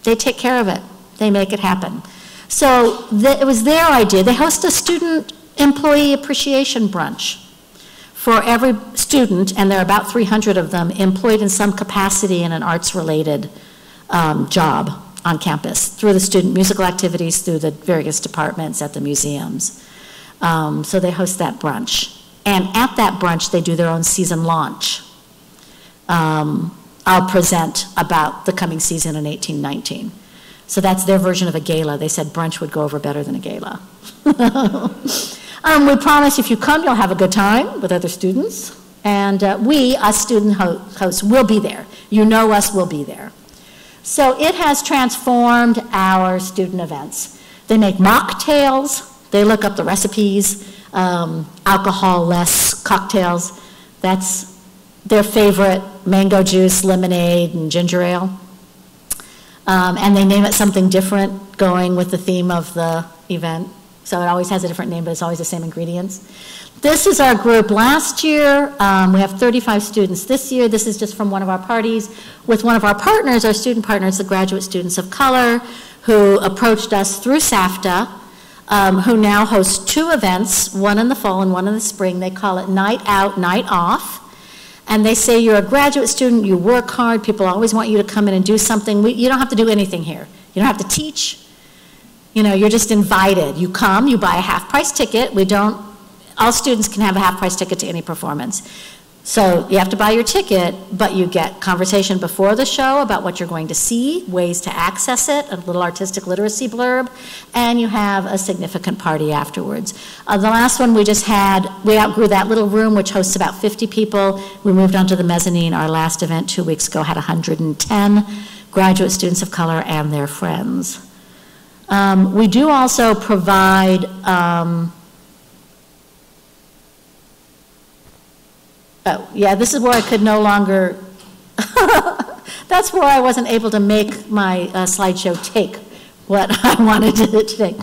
They take care of it. They make it happen. So it was their idea. They host a student employee appreciation brunch for every student, and there are about 300 of them employed in some capacity in an arts-related job on campus, through the student musical activities, through the various departments at the museums. So they host that brunch. And at that brunch, they do their own season launch. I'll present about the coming season in 1819. So that's their version of a gala. They said brunch would go over better than a gala. We promise if you come, you'll have a good time with other students. And we, us student hosts, will be there. You know us, we'll be there. So it has transformed our student events. They make mocktails. They look up the recipes, alcohol-less cocktails. That's their favorite: mango juice, lemonade, and ginger ale. And they name it something different, going with the theme of the event. So it always has a different name, but it's always the same ingredients. This is our group last year. We have 35 students this year. This is just from one of our parties with one of our partners, our student partners, the graduate students of color, who approached us through SAFTA who now hosts 2 events, one in the fall and one in the spring. They call it Night Out, Night Off. And they say you're a graduate student, you work hard, people always want you to come in and do something. You don't have to do anything here. You don't have to teach. You're just invited. You come, you buy a half-price ticket. All students can have a half-price ticket to any performance. So you have to buy your ticket, but you get conversation before the show about what you're going to see, ways to access it, a little artistic literacy blurb, and you have a significant party afterwards. The last one we just had, we outgrew that little room, which hosts about 50 people. We moved onto the mezzanine. Our last event 2 weeks ago had 110 graduate students of color and their friends. We do also provide oh, yeah, this is where I could no longer, that's where I wasn't able to make my slideshow take what I wanted to take.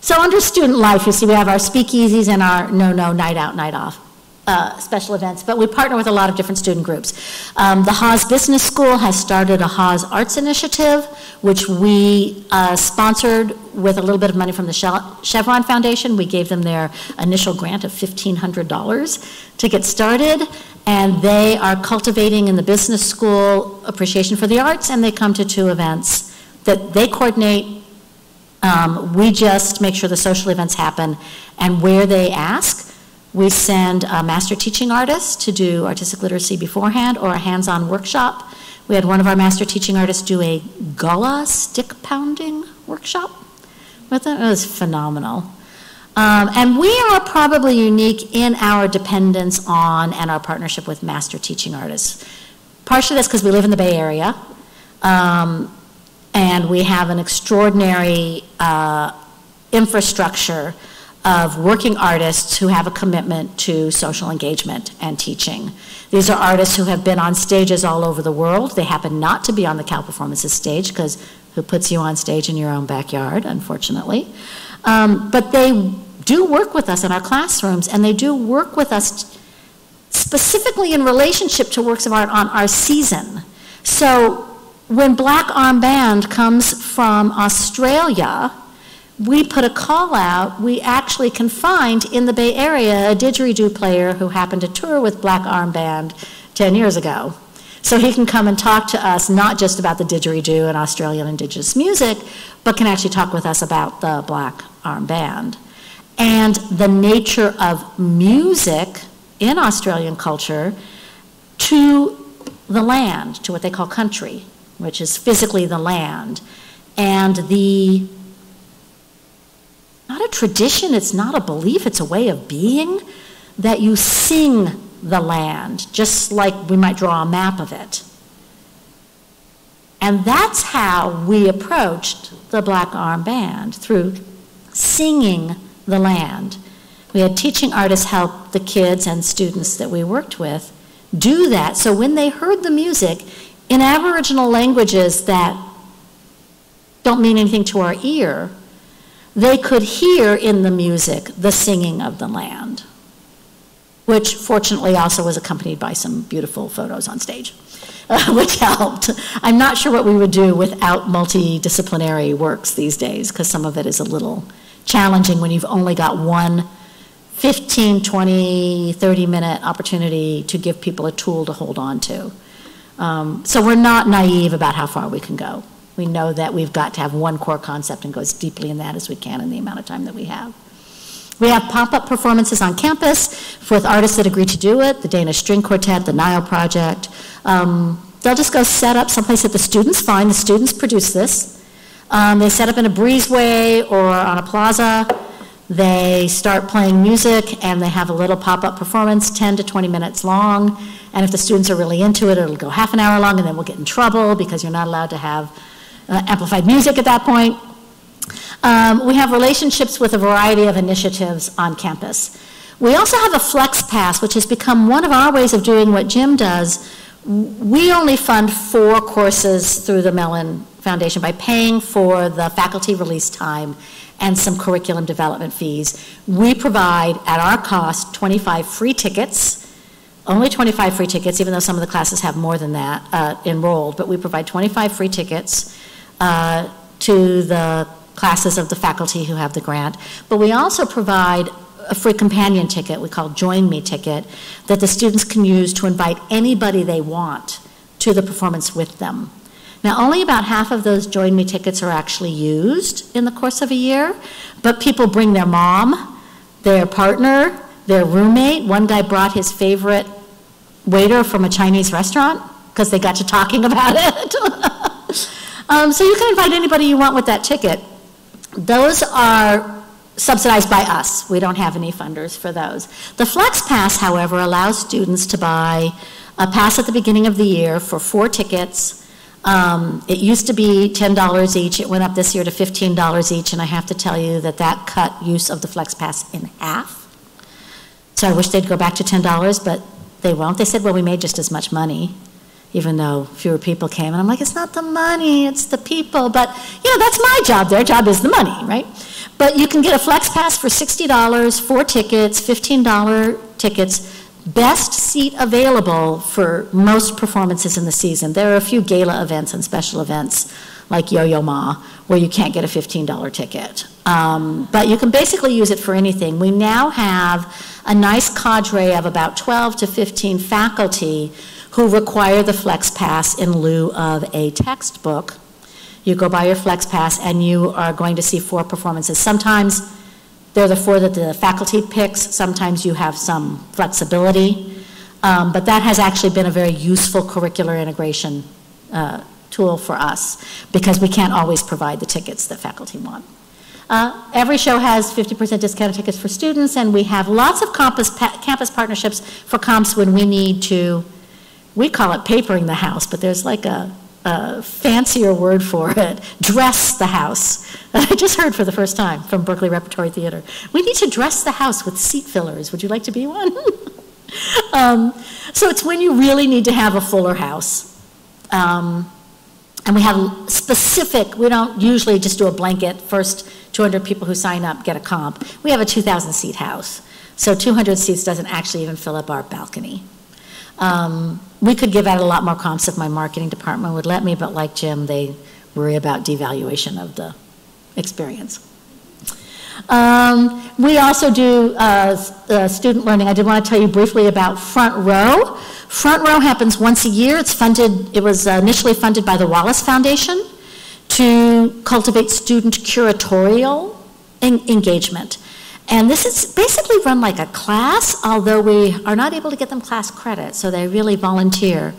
So under student life, you see we have our speakeasies and our no-no, night out, night off special events, but we partner with a lot of different student groups. The Haas Business School has started a Haas Arts Initiative, which we sponsored with a little bit of money from the Chevron Foundation. We gave them their initial grant of $1,500 to get started, and they are cultivating in the business school appreciation for the arts, and they come to 2 events that they coordinate. We just make sure the social events happen, and where they ask, we send a master teaching artist to do artistic literacy beforehand or a hands-on workshop. We had one of our master teaching artists do a gullah stick pounding workshop with it. It was phenomenal. And we are probably unique in our dependence on and our partnership with master teaching artists. Partially that's because we live in the Bay Area, and we have an extraordinary infrastructure of working artists who have a commitment to social engagement and teaching. These are artists who have been on stages all over the world. They happen not to be on the Cal Performances stage, because who puts you on stage in your own backyard, unfortunately. But they do work with us in our classrooms, and they do work with us specifically in relationship to works of art on our season. So when Black Arm Band comes from Australia, we put a call out. We actually can find in the Bay Area a didgeridoo player who happened to tour with Black Arm Band 10 years ago. So he can come and talk to us not just about the didgeridoo and Australian Indigenous music, but can actually talk with us about the Black Arm Band. And the nature of music in Australian culture to the land, to what they call country, which is physically the land, and the not a tradition, it's not a belief, it's a way of being, that you sing the land, just like we might draw a map of it. And that's how we approached the Black Arm Band, through singing the land. We had teaching artists help the kids and students that we worked with do that. So when they heard the music in Aboriginal languages that don't mean anything to our ear, they could hear in the music the singing of the land, which fortunately also was accompanied by some beautiful photos on stage, which helped. I'm not sure what we would do without multidisciplinary works these days, because some of it is a little challenging when you've only got one 15, 20, 30-minute opportunity to give people a tool to hold on to. So we're not naive about how far we can go. We know that we've got to have one core concept and go as deeply in that as we can in the amount of time that we have. We have pop-up performances on campus with artists that agree to do it, the Danish String Quartet, the Nile Project. They'll just go set up someplace that the students find. The students produce this. They set up in a breezeway or on a plaza. They start playing music, and they have a little pop-up performance, 10 to 20 minutes long. And if the students are really into it, it'll go half an hour long, and then we'll get in trouble because you're not allowed to have amplified music at that point. We have relationships with a variety of initiatives on campus. We also have a Flex Pass, which has become one of our ways of doing what Jim does. We only fund 4 courses through the Mellon Foundation by paying for the faculty release time and some curriculum development fees. We provide, at our cost, 25 free tickets, only 25 free tickets, even though some of the classes have more than that enrolled, but we provide 25 free tickets to the classes of the faculty who have the grant. But we also provide a free companion ticket, we call Join Me ticket, that the students can use to invite anybody they want to the performance with them. Now, only about half of those Join Me tickets are actually used in the course of a year, but people bring their mom, their partner, their roommate. One guy brought his favorite waiter from a Chinese restaurant because they got to talking about it. So you can invite anybody you want with that ticket. Those are subsidized by us. We don't have any funders for those. The Flex Pass, however, allows students to buy a pass at the beginning of the year for 4 tickets. It used to be $10 each. It went up this year to $15 each, and I have to tell you that that cut use of the Flex Pass in half. So I wish they'd go back to $10, but they won't. They said, well, we made just as much money, even though fewer people came. And I'm like, it's not the money, it's the people. But, you know, that's my job. Their job is the money, right? But you can get a Flex Pass for $60, 4 tickets, $15 tickets, best seat available for most performances in the season. There are a few gala events and special events like Yo-Yo Ma where you can't get a $15 ticket. But you can basically use it for anything. We now have a nice cadre of about 12 to 15 faculty who require the Flex Pass in lieu of a textbook. You go buy your Flex Pass and you are going to see 4 performances. Sometimes they're the 4 that the faculty picks. Sometimes you have some flexibility. But that has actually been a very useful curricular integration tool for us because we can't always provide the tickets that faculty want. Every show has 50% discounted tickets for students, and we have lots of campus partnerships for comps when we need to, we call it papering the house, but there's like a fancier word for it, dress the house. I just heard for the first time from Berkeley Repertory Theater. We need to dress the house with seat fillers. Would you like to be one? So it's when you really need to have a fuller house. And we have specific, we don't usually just do a blanket, first 200 people who sign up get a comp. We have a 2,000 seat house. So 200 seats doesn't actually even fill up our balcony. We could give out a lot more comps if my marketing department would let me, but like Jim, they worry about devaluation of the experience. We also do student learning. I did want to tell you briefly about Front Row. Front Row happens once a year. It's funded, it was initially funded by the Wallace Foundation to cultivate student curatorial engagement. And this is basically run like a class, although we are not able to get them class credit, so they really volunteer.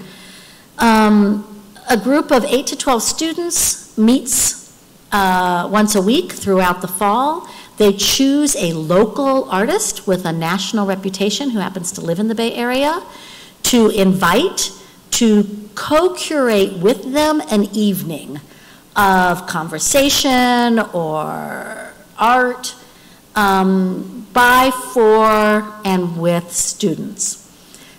A group of 8 to 12 students meets once a week throughout the fall. They choose a local artist with a national reputation who happens to live in the Bay Area to invite to co-curate with them an evening of conversation or art by, for, and with students.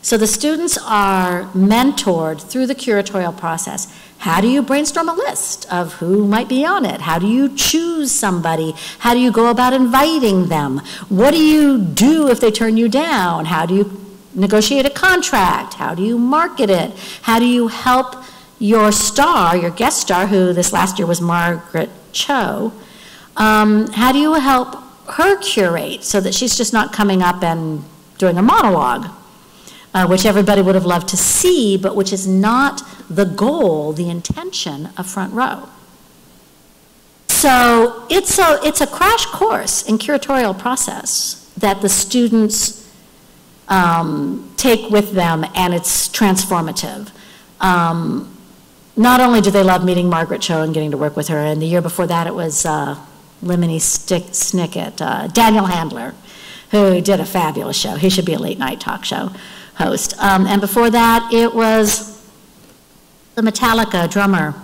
So the students are mentored through the curatorial process. How do you brainstorm a list of who might be on it? How do you choose somebody? How do you go about inviting them? What do you do if they turn you down? How do you negotiate a contract? How do you market it? How do you help your star, your guest star, who this last year was Margaret Cho, how do you help her curate so that she's just not coming up and doing a monologue, which everybody would have loved to see, but which is not the goal, the intention of Front Row. So it's a crash course in curatorial process that the students take with them, and it's transformative. Not only do they love meeting Margaret Cho and getting to work with her, and the year before that it was Lemony Snicket, Daniel Handler, who did a fabulous show. He should be a late night talk show host. And before that, it was the Metallica drummer,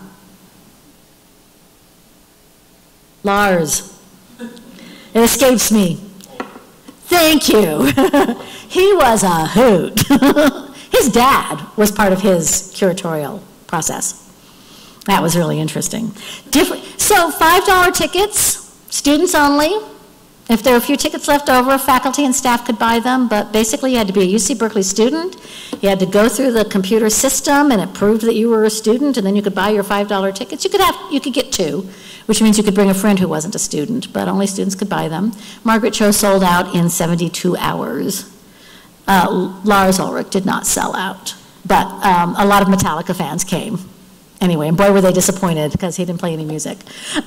Lars. It escapes me. Thank you. He was a hoot. His dad was part of his curatorial process. That was really interesting. So $5 tickets, students only, If there were a few tickets left over, faculty and staff could buy them, but basically you had to be a UC Berkeley student. You had to go through the computer system, and it proved that you were a student, and then you could buy your $5 tickets. You could get two, which means you could bring a friend who wasn't a student, but only students could buy them. Margaret Cho sold out in 72 hours. Lars Ulrich did not sell out, but a lot of Metallica fans came. Anyway, and boy were they disappointed because he didn't play any music.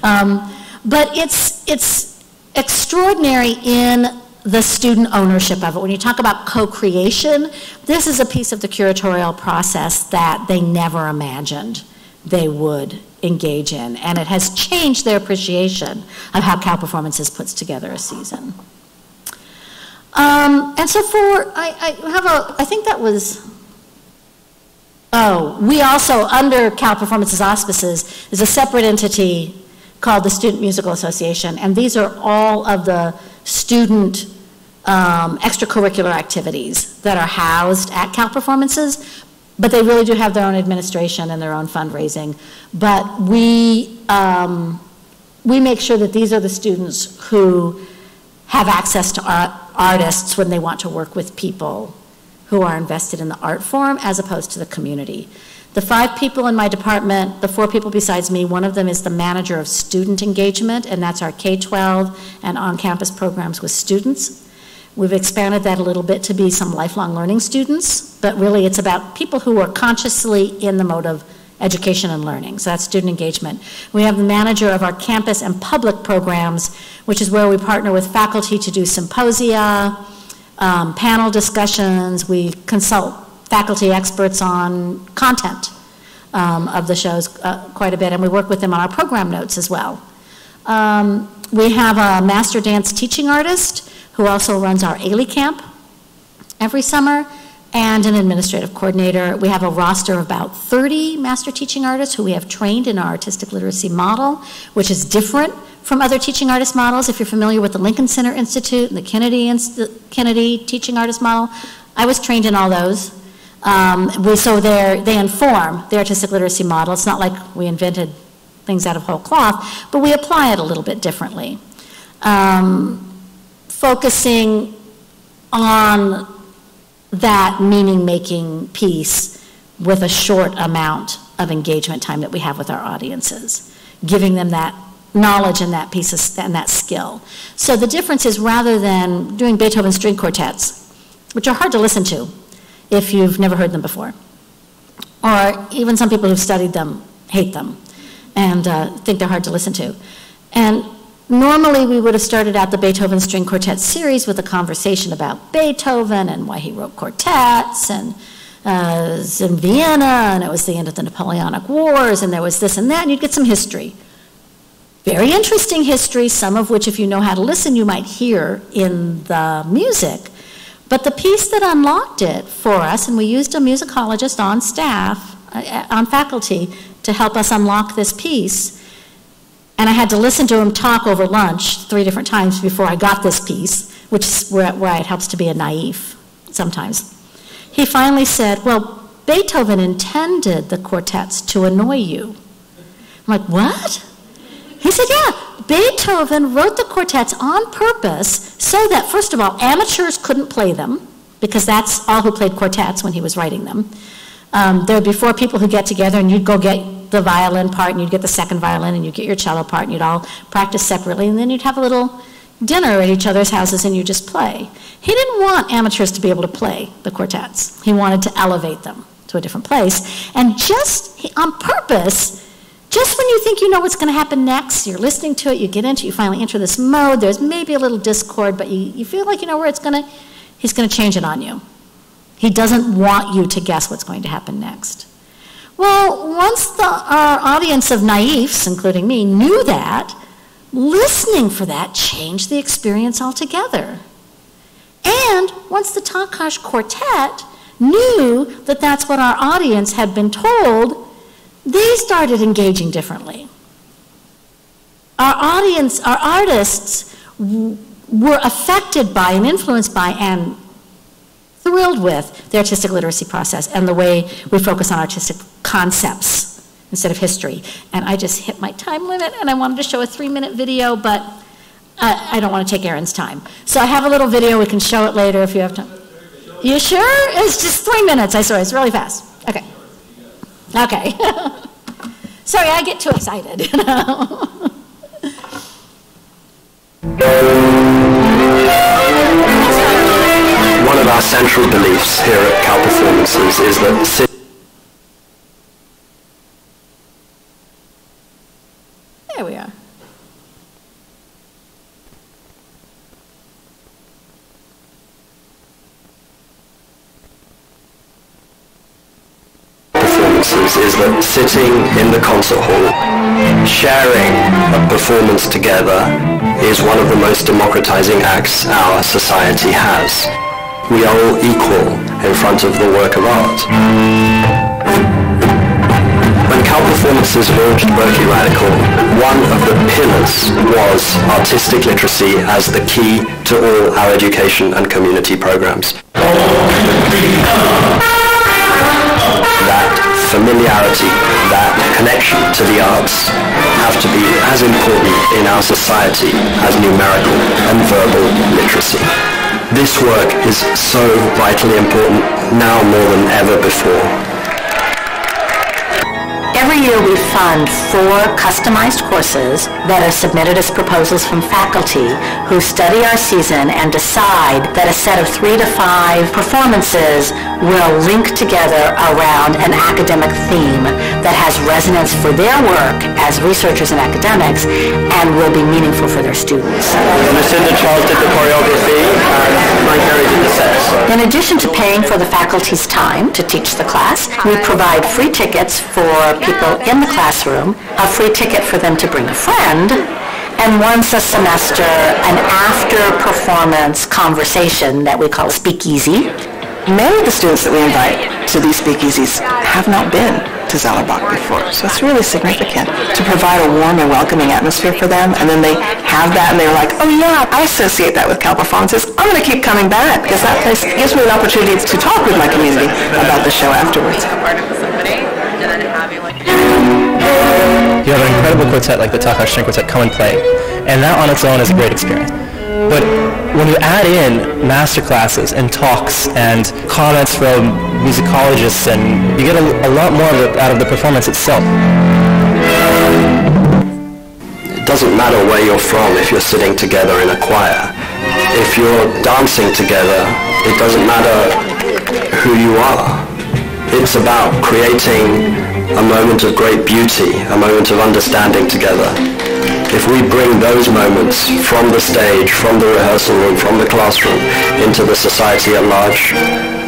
But it's extraordinary in the student ownership of it. When you talk about co-creation, this is a piece of the curatorial process that they never imagined they would engage in, and it has changed their appreciation of how Cal Performances puts together a season. And so I think that was, we also, under Cal Performances auspices, is a separate entity called the Student Musical Association, and these are all of the student extracurricular activities that are housed at Cal Performances, but they really do have their own administration and their own fundraising. But we make sure that these are the students who have access to artists when they want to work with people who are invested in the art form as opposed to the community. The 5 people in my department, the 4 people besides me, one of them is the manager of student engagement, and that's our K-12 and on-campus programs with students. We've expanded that a little bit to be some lifelong learning students, but really it's about people who are consciously in the mode of education and learning, so that's student engagement. We have the manager of our campus and public programs, which is where we partner with faculty to do symposia, panel discussions. We consult faculty experts on content of the shows quite a bit, and we work with them on our program notes as well. We have a master dance teaching artist who also runs our Ailey Camp every summer, and an administrative coordinator. We have a roster of about 30 master teaching artists who we have trained in our artistic literacy model, which is different from other teaching artist models. If you're familiar with the Lincoln Center Institute and the Kennedy teaching artist model, I was trained in all those. So they inform the artistic literacy model. It's not like we invented things out of whole cloth, but we apply it a little bit differently. Focusing on that meaning-making piece with a short amount of engagement time that we have with our audiences, giving them that knowledge and that piece of, and that skill. So the difference is, rather than doing Beethoven string quartets, which are hard to listen to if you've never heard them before, or even some people who've studied them hate them and think they're hard to listen to. And normally we would have started out the Beethoven String Quartet series with a conversation about Beethoven and why he wrote quartets, and it was in Vienna, and it was the end of the Napoleonic Wars, and there was this and that, and you'd get some history. Very interesting history, some of which, if you know how to listen, you might hear in the music. But the piece that unlocked it for us, and we used a musicologist on staff, on faculty, to help us unlock this piece, and I had to listen to him talk over lunch 3 different times before I got this piece, which is where it helps to be a naïf sometimes. He finally said, well, Beethoven intended the quartets to annoy you. I'm like, what? He said, yeah, Beethoven wrote the quartets on purpose so that, first of all, amateurs couldn't play them, because that's all who played quartets when he was writing them. There would be 4 people who get together, and you'd go get the violin part, and you'd get the second violin, and you'd get your cello part, and you'd all practice separately, and then you'd have a little dinner at each other's houses, and you just play. He didn't want amateurs to be able to play the quartets. He wanted to elevate them to a different place. And just on purpose, just when you think you know what's going to happen next, you're listening to it, you get into it, you finally enter this mode, there's maybe a little discord, but you feel like you know where it's going to, he's going to change it on you. He doesn't want you to guess what's going to happen next. Well, once our audience of naïfs, including me, knew that, listening for that changed the experience altogether. And once the Takash Quartet knew that that's what our audience had been told, they started engaging differently. Our audience, our artists were affected by and influenced by and thrilled with the artistic literacy process and the way we focus on artistic concepts instead of history. And I just hit my time limit, and I wanted to show a 3-minute video, but I don't want to take Aaron's time. So I have a little video. We can show it later if you have time. You sure? It's just 3 minutes, I swear. It's really fast. Okay. Okay. Sorry, I get too excited, you know. One of our central beliefs here at Cal Performances is that There we are. is that sitting in the concert hall, sharing a performance together is one of the most democratizing acts our society has. We are all equal in front of the work of art. When Cal Performances launched Berkeley Radical, one of the pillars was artistic literacy as the key to all our education and community programs. That familiarity, that connection to the arts have to be as important in our society as numerical and verbal literacy. This work is so vitally important now more than ever before. Every year we fund 4 customized courses that are submitted as proposals from faculty who study our season and decide that a set of 3 to 5 performances will link together around an academic theme that has resonance for their work as researchers and academics and will be meaningful for their students. Lucinda Charles did the choreography and Mike Berry did the sets. In addition to paying for the faculty's time to teach the class, we provide free tickets for people in the classroom, a free ticket for them to bring a friend, and once a semester, an after-performance conversation that we call speakeasy. Many of the students that we invite to these speakeasies have not been to Zellerbach before, so it's really significant to provide a warm and welcoming atmosphere for them, and then they have that and they're like, oh yeah, I associate that with Cal Performances. I'm going to keep coming back because that place gives me an opportunity to talk with my community about the show afterwards. You have an incredible quartet like the Takahashi String Quartet come and play, and that on its own is a great experience. But when you add in master classes and talks and comments from musicologists, and you get a lot more out of the performance itself. It doesn't matter where you're from if you're sitting together in a choir. If you're dancing together, it doesn't matter who you are. It's about creating a moment of great beauty, a moment of understanding together. If we bring those moments from the stage, from the rehearsal room, from the classroom, into the society at large,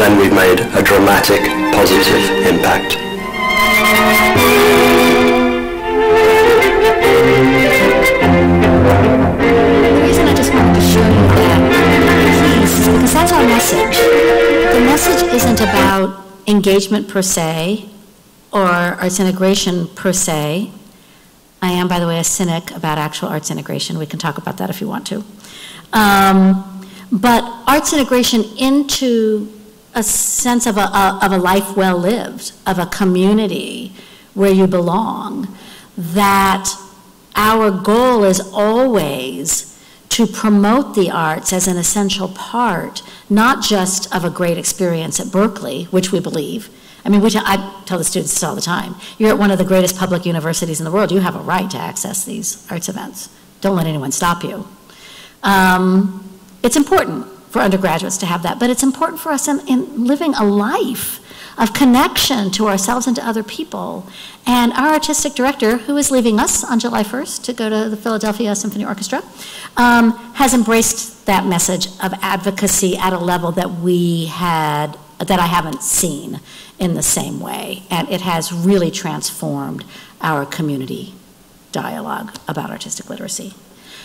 then we've made a dramatic, positive impact. The reason I just wanted to show you that piece, because that's our message. The message isn't about engagement per se, or arts integration per se. I am, by the way, a cynic about actual arts integration. We can talk about that if you want to. But arts integration into a sense of a life well lived, of a community where you belong, that our goal is always to promote the arts as an essential part, not just of a great experience at Berkeley, which we believe. I mean, I tell the students this all the time. You're at one of the greatest public universities in the world. You have a right to access these arts events. Don't let anyone stop you. It's important for undergraduates to have that, but it's important for us in living a life of connection to ourselves and to other people. And our artistic director, who is leaving us on July 1st to go to the Philadelphia Symphony Orchestra, has embraced that message of advocacy at a level that I haven't seen in the same way. And it has really transformed our community dialogue about artistic literacy.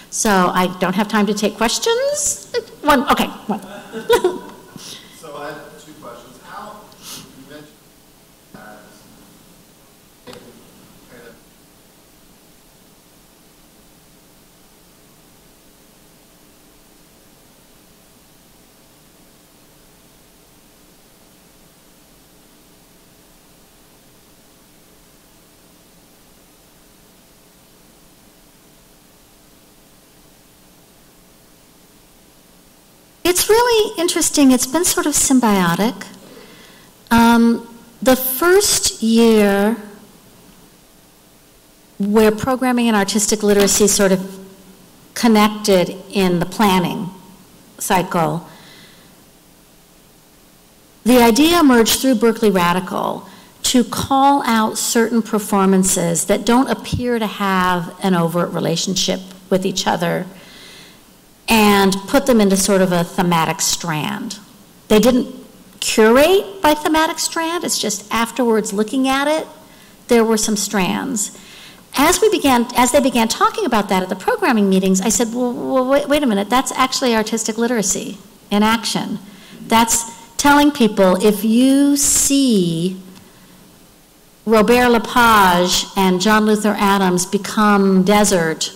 So I don't have time to take questions. One. So I have 2 questions. How, you mentioned as kind of It's really interesting. It's been sort of symbiotic. The first year where programming and artistic literacy sort of connected in the planning cycle, the idea emerged through Berkeley Radical to call out certain performances that don't appear to have an overt relationship with each other and put them into sort of a thematic strand. They didn't curate by thematic strand, it's just afterwards looking at it, there were some strands. As they began talking about that at the programming meetings, I said, well wait a minute, that's actually artistic literacy in action. That's telling people, if you see Robert Lepage and John Luther Adams become Desert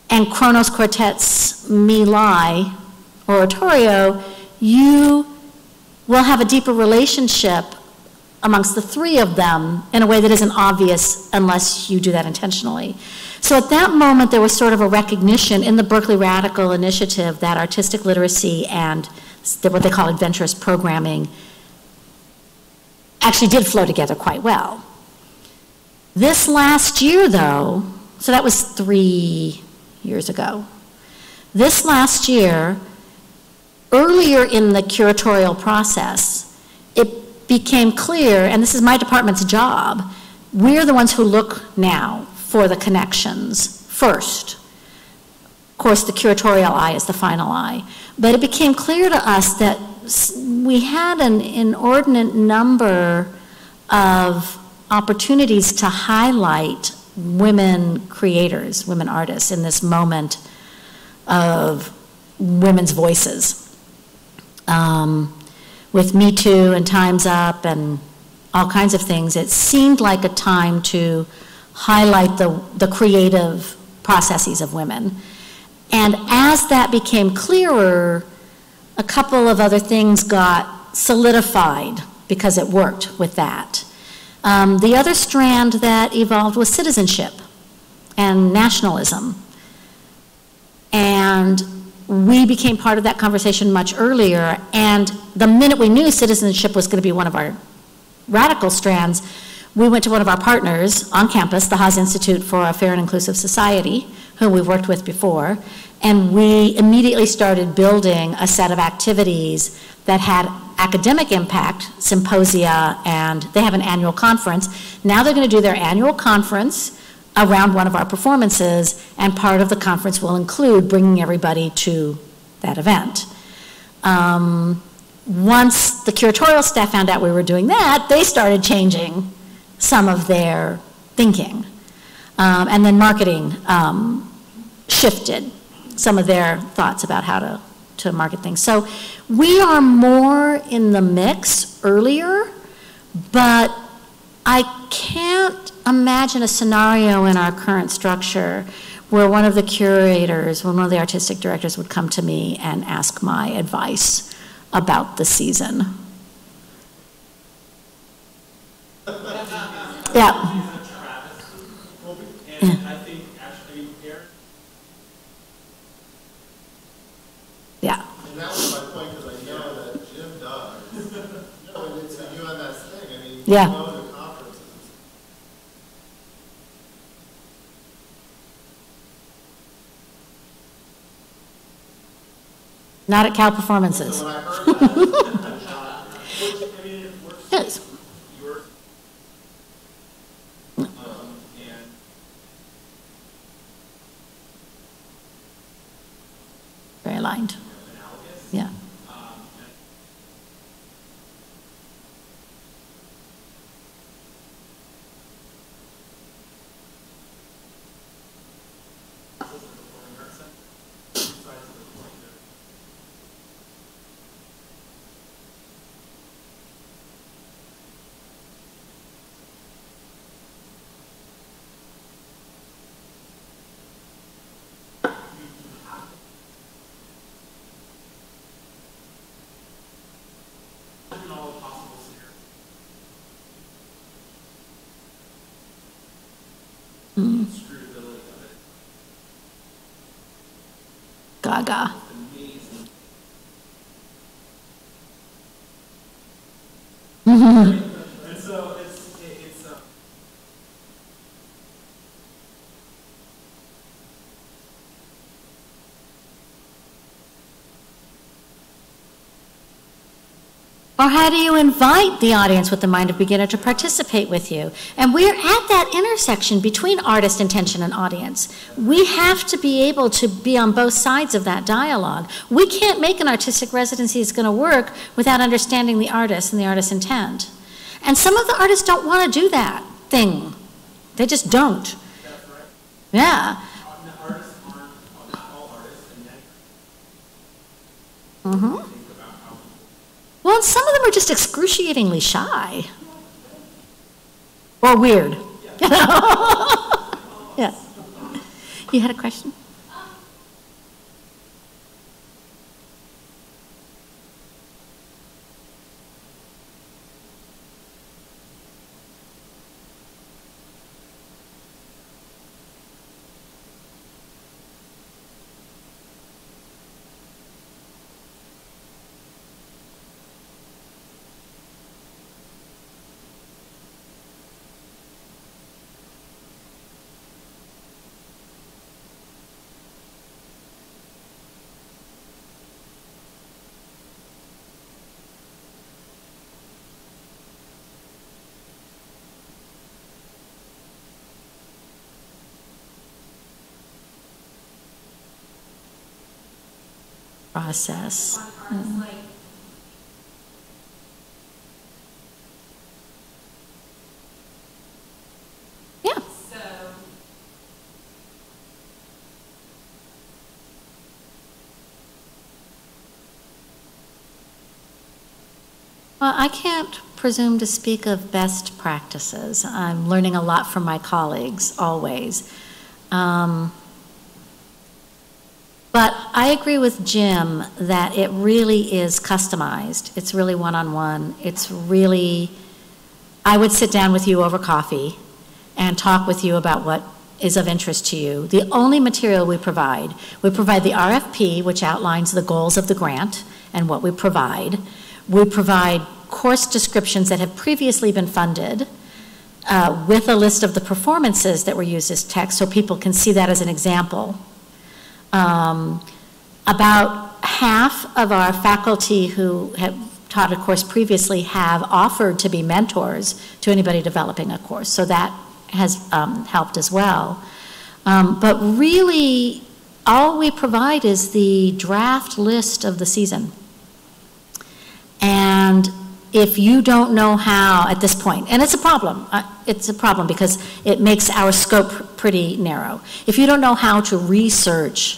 and Kronos Quartet's Me Lie oratorio, you will have a deeper relationship amongst the three of them in a way that isn't obvious unless you do that intentionally. So at that moment, there was sort of a recognition in the Berkeley Radical Initiative that artistic literacy and what they call adventurous programming actually did flow together quite well. This last year, though, so that was 3 years ago. This last year, earlier in the curatorial process, it became clear, and this is my department's job, we're the ones who look now for the connections first. Of course, the curatorial eye is the final eye. But it became clear to us that we had an inordinate number of opportunities to highlight women creators, women artists in this moment of women's voices. With Me Too and Time's Up and all kinds of things, it seemed like a time to highlight the creative processes of women. And as that became clearer, a couple of other things got solidified because it worked with that. The other strand that evolved was citizenship and nationalism. And we became part of that conversation much earlier, and the minute we knew citizenship was going to be one of our radical strands, we went to one of our partners on campus, the Haas Institute for a Fair and Inclusive Society, whom we've worked with before, and we immediately started building a set of activities that had academic impact, symposia, and they have an annual conference. Now they're going to do their annual conference around one of our performances, and part of the conference will include bringing everybody to that event. Once the curatorial staff found out we were doing that, they started changing some of their thinking. And then marketing shifted some of their thoughts about how to market things. So we are more in the mix earlier, but I can't imagine a scenario in our current structure where one of the curators, one of the artistic directors would come to me and ask my advice about the season. Yeah. Yeah. And that was my point, because I know that Jim does. No, it's a UMS thing. I mean, yeah. You know the conferences. Not at Cal performances. So when I heard that, I mean, it works. Yes. Yours. And Very aligned. Yeah. Gaga. And so it's Or how do you invite the audience with the mind of beginner to participate with you? And we're at that intersection between artist, intention, and audience. We have to be able to be on both sides of that dialogue. We can't make an artistic residency that's going to work without understanding the artist and the artist's intent. And some of the artists don't want to do that thing. They just don't. That's right. Yeah. The artists aren't, not all artists, and then Mm-hmm. think about how Well, and some of them are just excruciatingly shy. Or weird. Yeah. You had a question? Process. Yeah. Well, I can't presume to speak of best practices. I'm learning a lot from my colleagues, always. But I agree with Jim that it really is customized. It's really one-on-one. It's really, I would sit down with you over coffee and talk with you about what is of interest to you. The only material we provide the RFP, which outlines the goals of the grant and what we provide. We provide course descriptions that have previously been funded with a list of the performances that were used as text so people can see that as an example. About half of our faculty who have taught a course previously have offered to be mentors to anybody developing a course, so that has helped as well. But really, all we provide is the draft list of the season. And if you don't know how at this point, and it's a problem because it makes our scope pretty narrow. If you don't know how to research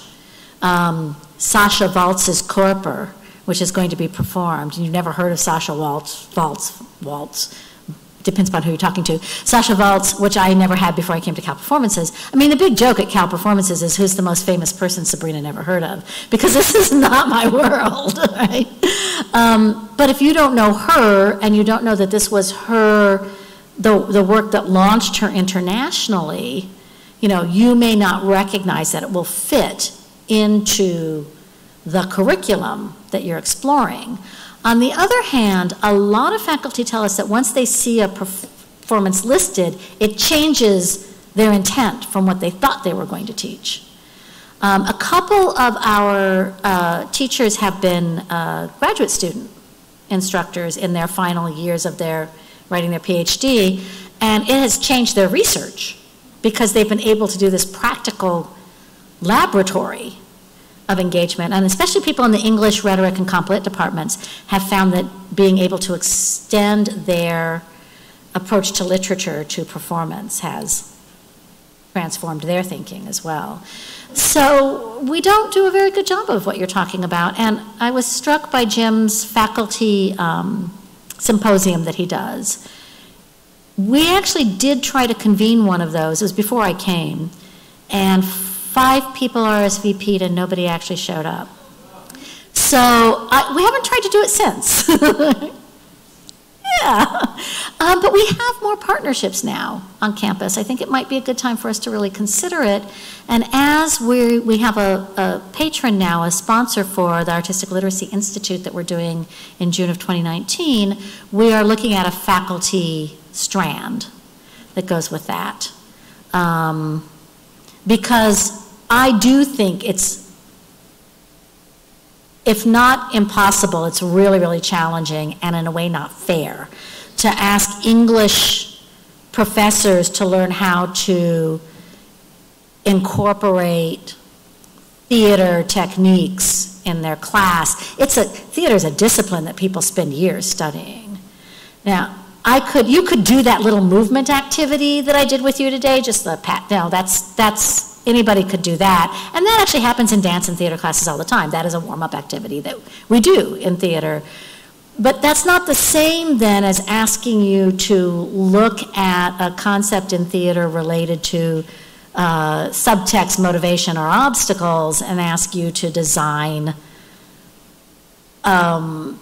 Sasha Waltz's Körper, which is going to be performed, and you've never heard of Sasha Waltz, depends upon who you're talking to. Sasha Waltz, which I never had before I came to Cal Performances. I mean, the big joke at Cal Performances is who's the most famous person Sabrina never heard of, because this is not my world, right? But if you don't know her, and you don't know that this was her, the work that launched her internationally, you know, you may not recognize that it will fit into the curriculum that you're exploring. On the other hand, a lot of faculty tell us that once they see a performance listed, it changes their intent from what they thought they were going to teach. A couple of our teachers have been graduate student instructors in their final years of their writing their PhD, and it has changed their research because they've been able to do this practical laboratory of engagement, and especially people in the English, rhetoric, and comp lit departments have found that being able to extend their approach to literature to performance has transformed their thinking as well. So we don't do a very good job of what you're talking about, and I was struck by Jim's faculty symposium that he does. We actually did try to convene one of those. It was before I came, and 5 people RSVP'd and nobody actually showed up. So we haven't tried to do it since. Yeah. But we have more partnerships now on campus. I think it might be a good time for us to really consider it. And as we have a patron now, a sponsor for the Artistic Literacy Institute that we're doing in June of 2019, we are looking at a faculty strand that goes with that. Because I do think it's, if not impossible, it's really, really challenging and in a way not fair to ask English professors to learn how to incorporate theater techniques in their class. Theater is a discipline that people spend years studying. Now, you could do that little movement activity that I did with you today, just the pat, no, that's anybody could do that. And that actually happens in dance and theater classes all the time. That is a warm-up activity that we do in theater. But that's not the same then as asking you to look at a concept in theater related to subtext, motivation, or obstacles and ask you to design a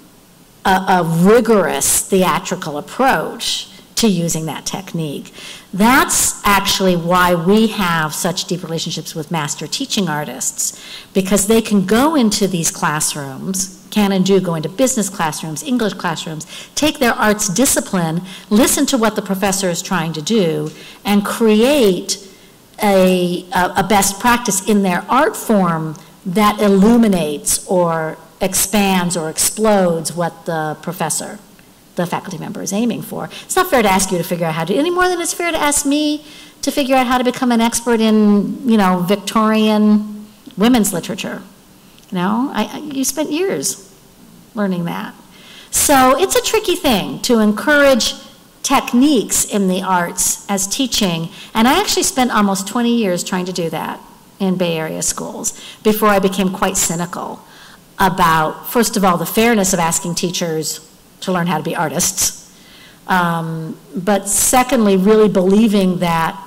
rigorous theatrical approach to using that technique. That's actually why we have such deep relationships with master teaching artists, because they can go into these classrooms, can and do go into business classrooms, English classrooms, take their arts discipline, listen to what the professor is trying to do, and create a best practice in their art form that illuminates or expands or explodes what the professor, the faculty member, is aiming for. It's not fair to ask you to figure out how to, any more than it's fair to ask me to figure out how to become an expert in, Victorian women's literature. You spent years learning that. So it's a tricky thing to encourage techniques in the arts as teaching, and I actually spent almost 20 years trying to do that in Bay Area schools before I became quite cynical about, first of all, the fairness of asking teachers to learn how to be artists, but secondly, really believing that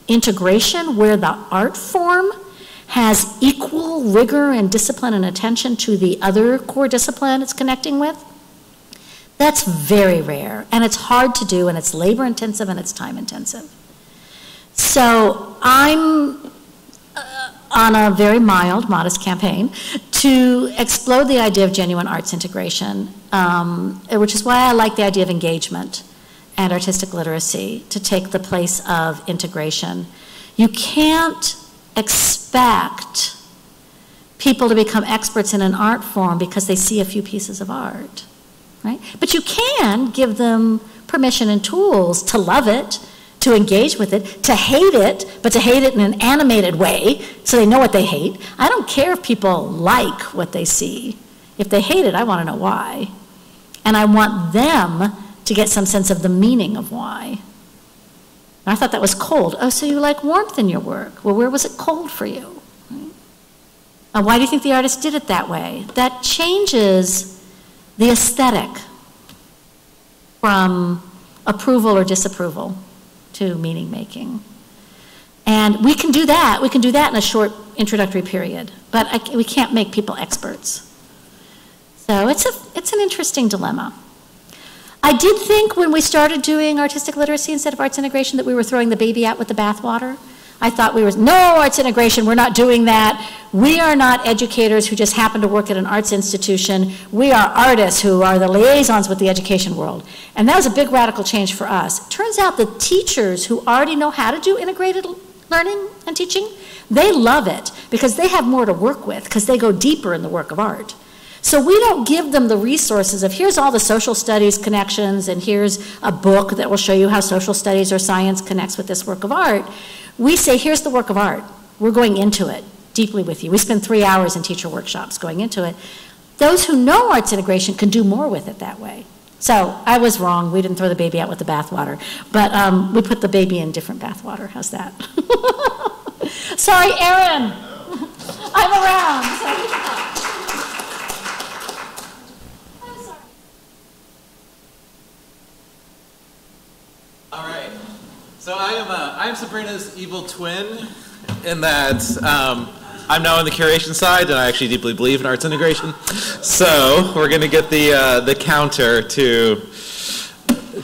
integration where the art form has equal rigor and discipline and attention to the other core discipline it's connecting with, that's very rare, and it's hard to do, and it's labor intensive, and it's time intensive. So I'm on a very mild, modest campaign to explode the idea of genuine arts integration, which is why I like the idea of engagement and artistic literacy to take the place of integration. You can't expect people to become experts in an art form because they see a few pieces of art, right? But you can give them permission and tools to love it, to engage with it, to hate it, but to hate it in an animated way so they know what they hate. I don't care if people like what they see. If they hate it, I want to know why. And I want them to get some sense of the meaning of why. And I thought that was cold. Oh, so you like warmth in your work. Well, where was it cold for you? Right? Why do you think the artist did it that way? That changes the aesthetic from approval or disapproval to meaning making. And we can do that. We can do that in a short introductory period, but we can't make people experts. So it's an interesting dilemma. I did think when we started doing artistic literacy instead of arts integration that we were throwing the baby out with the bathwater. I thought no arts integration, we're not doing that. We are not educators who just happen to work at an arts institution. We are artists who are the liaisons with the education world. And that was a big radical change for us. It turns out the teachers who already know how to do integrated learning and teaching, they love it because they have more to work with because they go deeper in the work of art. So we don't give them the resources of here's all the social studies connections and here's a book that will show you how social studies or science connects with this work of art. We say, here's the work of art. We're going into it deeply with you. We spend 3 hours in teacher workshops going into it. Those who know arts integration can do more with it that way. So I was wrong. We didn't throw the baby out with the bathwater. But we put the baby in different bathwater. How's that? Sorry, Aaron. I'm around. I'm sorry. All right. So I am Sabrina's evil twin in that I'm now on the curation side, and I actually deeply believe in arts integration. So we're going to get the counter to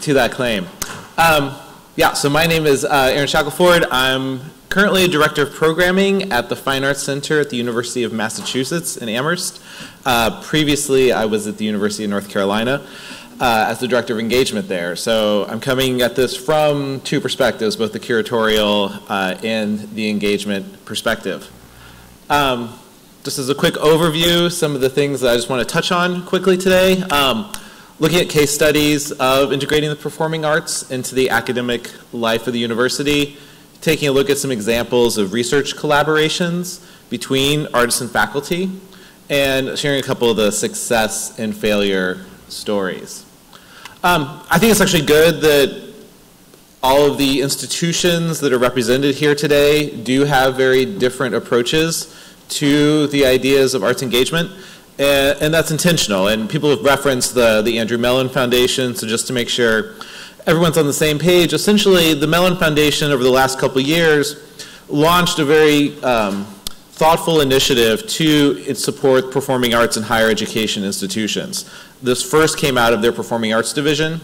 to that claim. Yeah, so my name is Aaron Shackelford. I'm currently a director of programming at the Fine Arts Center at the University of Massachusetts in Amherst. Previously, I was at the University of North Carolina as the director of engagement there. So I'm coming at this from two perspectives, both the curatorial and the engagement perspective. Just as a quick overview, some of the things that I just want to touch on quickly today. Looking at case studies of integrating the performing arts into the academic life of the university, taking a look at some examples of research collaborations between artists and faculty, and sharing a couple of the success and failure stories. I think it's actually good that all of the institutions that are represented here today do have very different approaches to the ideas of arts engagement. And that's intentional, and people have referenced the Andrew Mellon Foundation, so just to make sure everyone's on the same page, essentially the Mellon Foundation over the last couple of years launched a very thoughtful initiative to support performing arts in higher education institutions. This first came out of their performing arts division.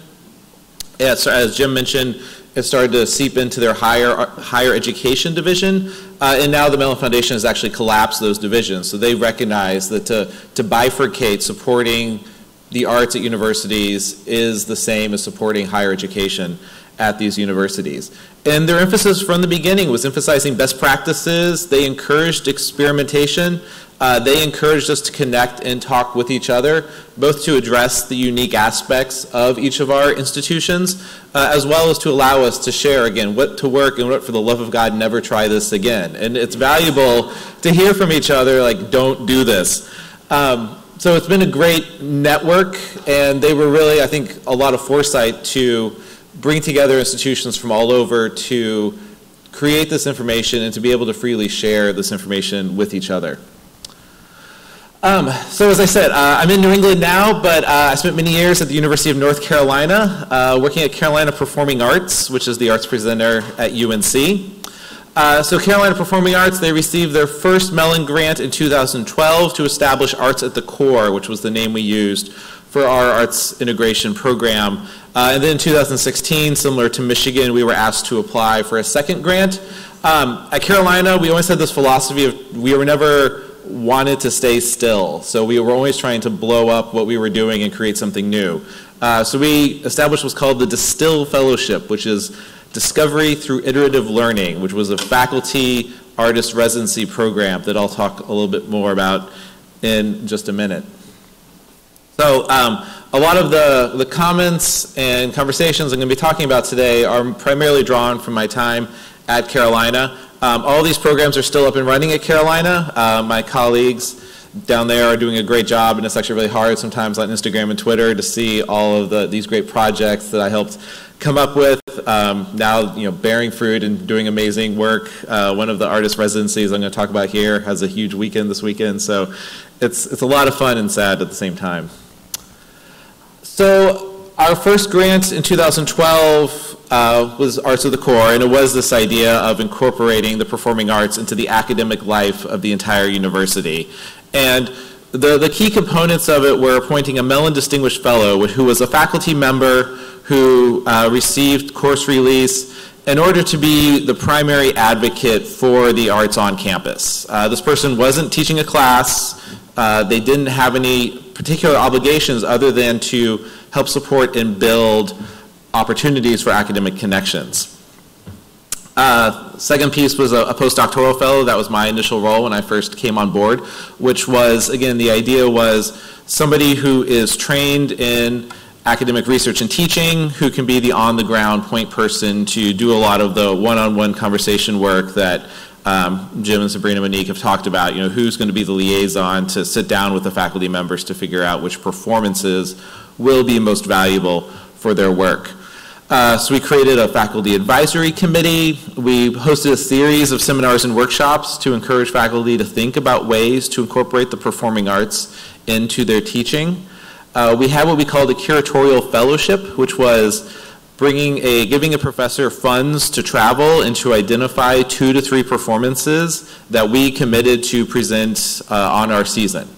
As Jim mentioned, it started to seep into their higher education division, and now the Mellon Foundation has actually collapsed those divisions. So they recognize that to bifurcate supporting the arts at universities is the same as supporting higher education at these universities. And their emphasis from the beginning was emphasizing best practices. They encouraged experimentation. They encouraged us to connect and talk with each other, both to address the unique aspects of each of our institutions, as well as to allow us to share, again, what to work and what, for the love of God, never try this again. And it's valuable to hear from each other, like, don't do this. So it's been a great network, and they were really, I think, a lot of foresight to bring together institutions from all over to create this information and to be able to freely share this information with each other. So as I said, I'm in New England now, but I spent many years at the University of North Carolina, working at Carolina Performing Arts, which is the arts presenter at UNC. So Carolina Performing Arts, they received their first Mellon grant in 2012 to establish Arts at the Core, which was the name we used for our arts integration program. And then in 2016, similar to Michigan, we were asked to apply for a second grant. At Carolina, we always had this philosophy of we were never wanted to stay still. So we were always trying to blow up what we were doing and create something new. So we established what's called the Distill Fellowship, which is Discovery Through Iterative Learning, which was a faculty artist residency program that I'll talk a little bit more about in just a minute. So a lot of the comments and conversations I'm going to be talking about today are primarily drawn from my time at Carolina. All these programs are still up and running at Carolina. My colleagues down there are doing a great job, and it's actually really hard sometimes on Instagram and Twitter to see all of these great projects that I helped come up with. Now, bearing fruit and doing amazing work. One of the artist residencies I'm going to talk about here has a huge weekend this weekend, so it's a lot of fun and sad at the same time. So our first grant in 2012 was Arts at the Core, and it was this idea of incorporating the performing arts into the academic life of the entire university. And the key components of it were appointing a Mellon Distinguished Fellow who was a faculty member who received course release in order to be the primary advocate for the arts on campus. This person wasn't teaching a class. They didn't have any particular obligations other than to help support and build opportunities for academic connections. Second piece was a postdoctoral fellow. That was my initial role when I first came on board, which was, again, the idea was somebody who is trained in academic research and teaching, who can be the on-the-ground point person to do a lot of the one-on-one conversation work that Jim and Sabrina Monique have talked about. Who's going to be the liaison to sit down with the faculty members to figure out which performances will be most valuable for their work. So we created a faculty advisory committee. We hosted a series of seminars and workshops to encourage faculty to think about ways to incorporate the performing arts into their teaching. We had what we called a curatorial fellowship, which was giving a professor funds to travel and to identify 2 to 3 performances that we committed to present on our season.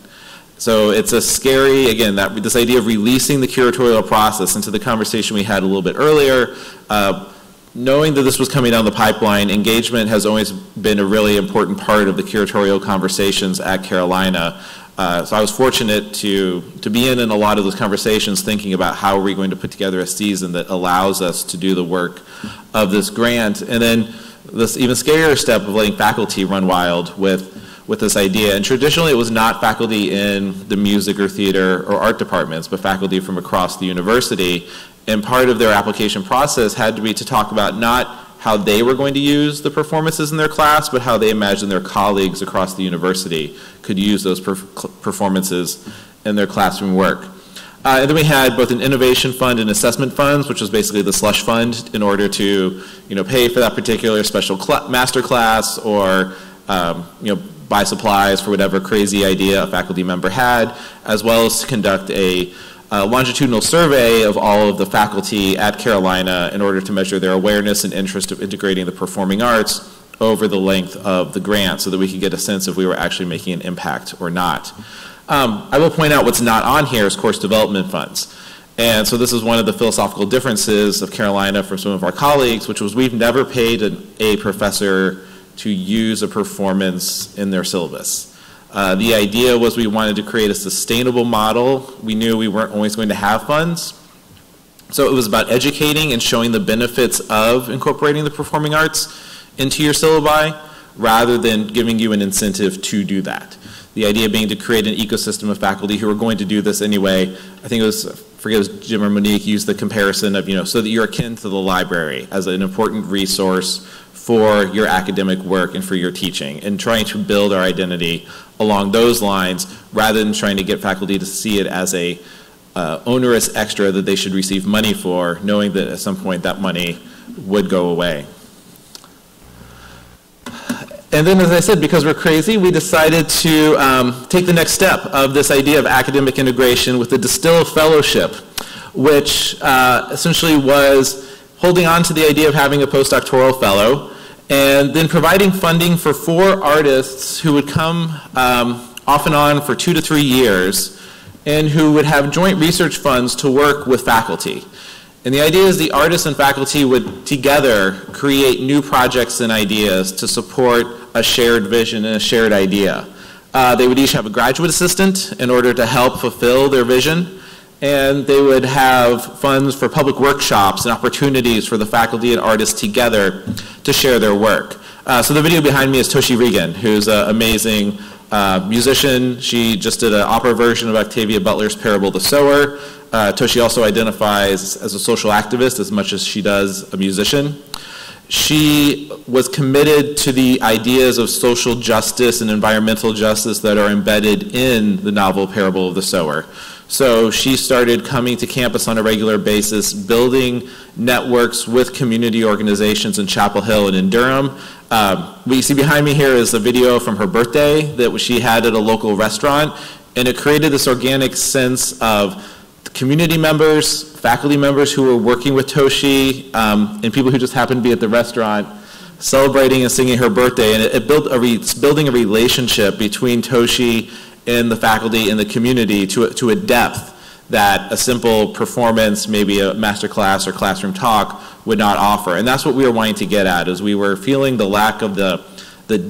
So it's a scary, again, this idea of releasing the curatorial process into the conversation we had a little bit earlier. Knowing that this was coming down the pipeline, engagement has always been a really important part of the curatorial conversations at Carolina. So I was fortunate to be in a lot of those conversations, thinking about how are we going to put together a season that allows us to do the work of this grant. And then this even scarier step of letting faculty run wild with this idea. And traditionally it was not faculty in the music or theater or art departments, but faculty from across the university. And part of their application process had to be to talk about not how they were going to use the performances in their class, but how they imagined their colleagues across the university could use those performances in their classroom work. And then we had both an innovation fund and assessment funds, which was basically the slush fund in order to pay for that particular special master class or buy supplies for whatever crazy idea a faculty member had, as well as to conduct a longitudinal survey of all of the faculty at Carolina in order to measure their awareness and interest of integrating the performing arts over the length of the grant so that we could get a sense if we were actually making an impact or not. I will point out what's not on here is course development funds. And so this is one of the philosophical differences of Carolina from some of our colleagues, which was we've never paid a professor to use a performance in their syllabus. The idea was we wanted to create a sustainable model. We knew we weren't always going to have funds. So it was about educating and showing the benefits of incorporating the performing arts into your syllabi rather than giving you an incentive to do that. The idea being to create an ecosystem of faculty who are going to do this anyway. I think it was, I forget it was Jim or Monique used the comparison of, so that you're akin to the library as an important resource for your academic work and for your teaching, and trying to build our identity along those lines rather than trying to get faculty to see it as a onerous extra that they should receive money for, knowing that at some point that money would go away. And then, as I said, because we're crazy, we decided to take the next step of this idea of academic integration with the Distill Fellowship, which essentially was holding on to the idea of having a postdoctoral fellow and then providing funding for 4 artists who would come off and on for 2 to 3 years and who would have joint research funds to work with faculty. And the idea is the artists and faculty would together create new projects and ideas to support a shared vision and a shared idea. They would each have a graduate assistant in order to help fulfill their vision, and they would have funds for public workshops and opportunities for the faculty and artists together to share their work. So the video behind me is Toshi Regan, who's an amazing musician. She just did an opera version of Octavia Butler's Parable the Sower. Toshi also identifies as a social activist as much as she does a musician. She was committed to the ideas of social justice and environmental justice that are embedded in the novel Parable of the Sower. So she started coming to campus on a regular basis, building networks with community organizations in Chapel Hill and in Durham. What you see behind me here is a video from her birthday that she had at a local restaurant, and it created this organic sense of community members, faculty members who were working with Toshi, and people who just happened to be at the restaurant celebrating and singing her birthday. And it's building a relationship between Toshi and the faculty and the community to a depth that a simple performance, maybe a master class or classroom talk, would not offer. And that's what we were wanting to get at, is we were feeling the lack of the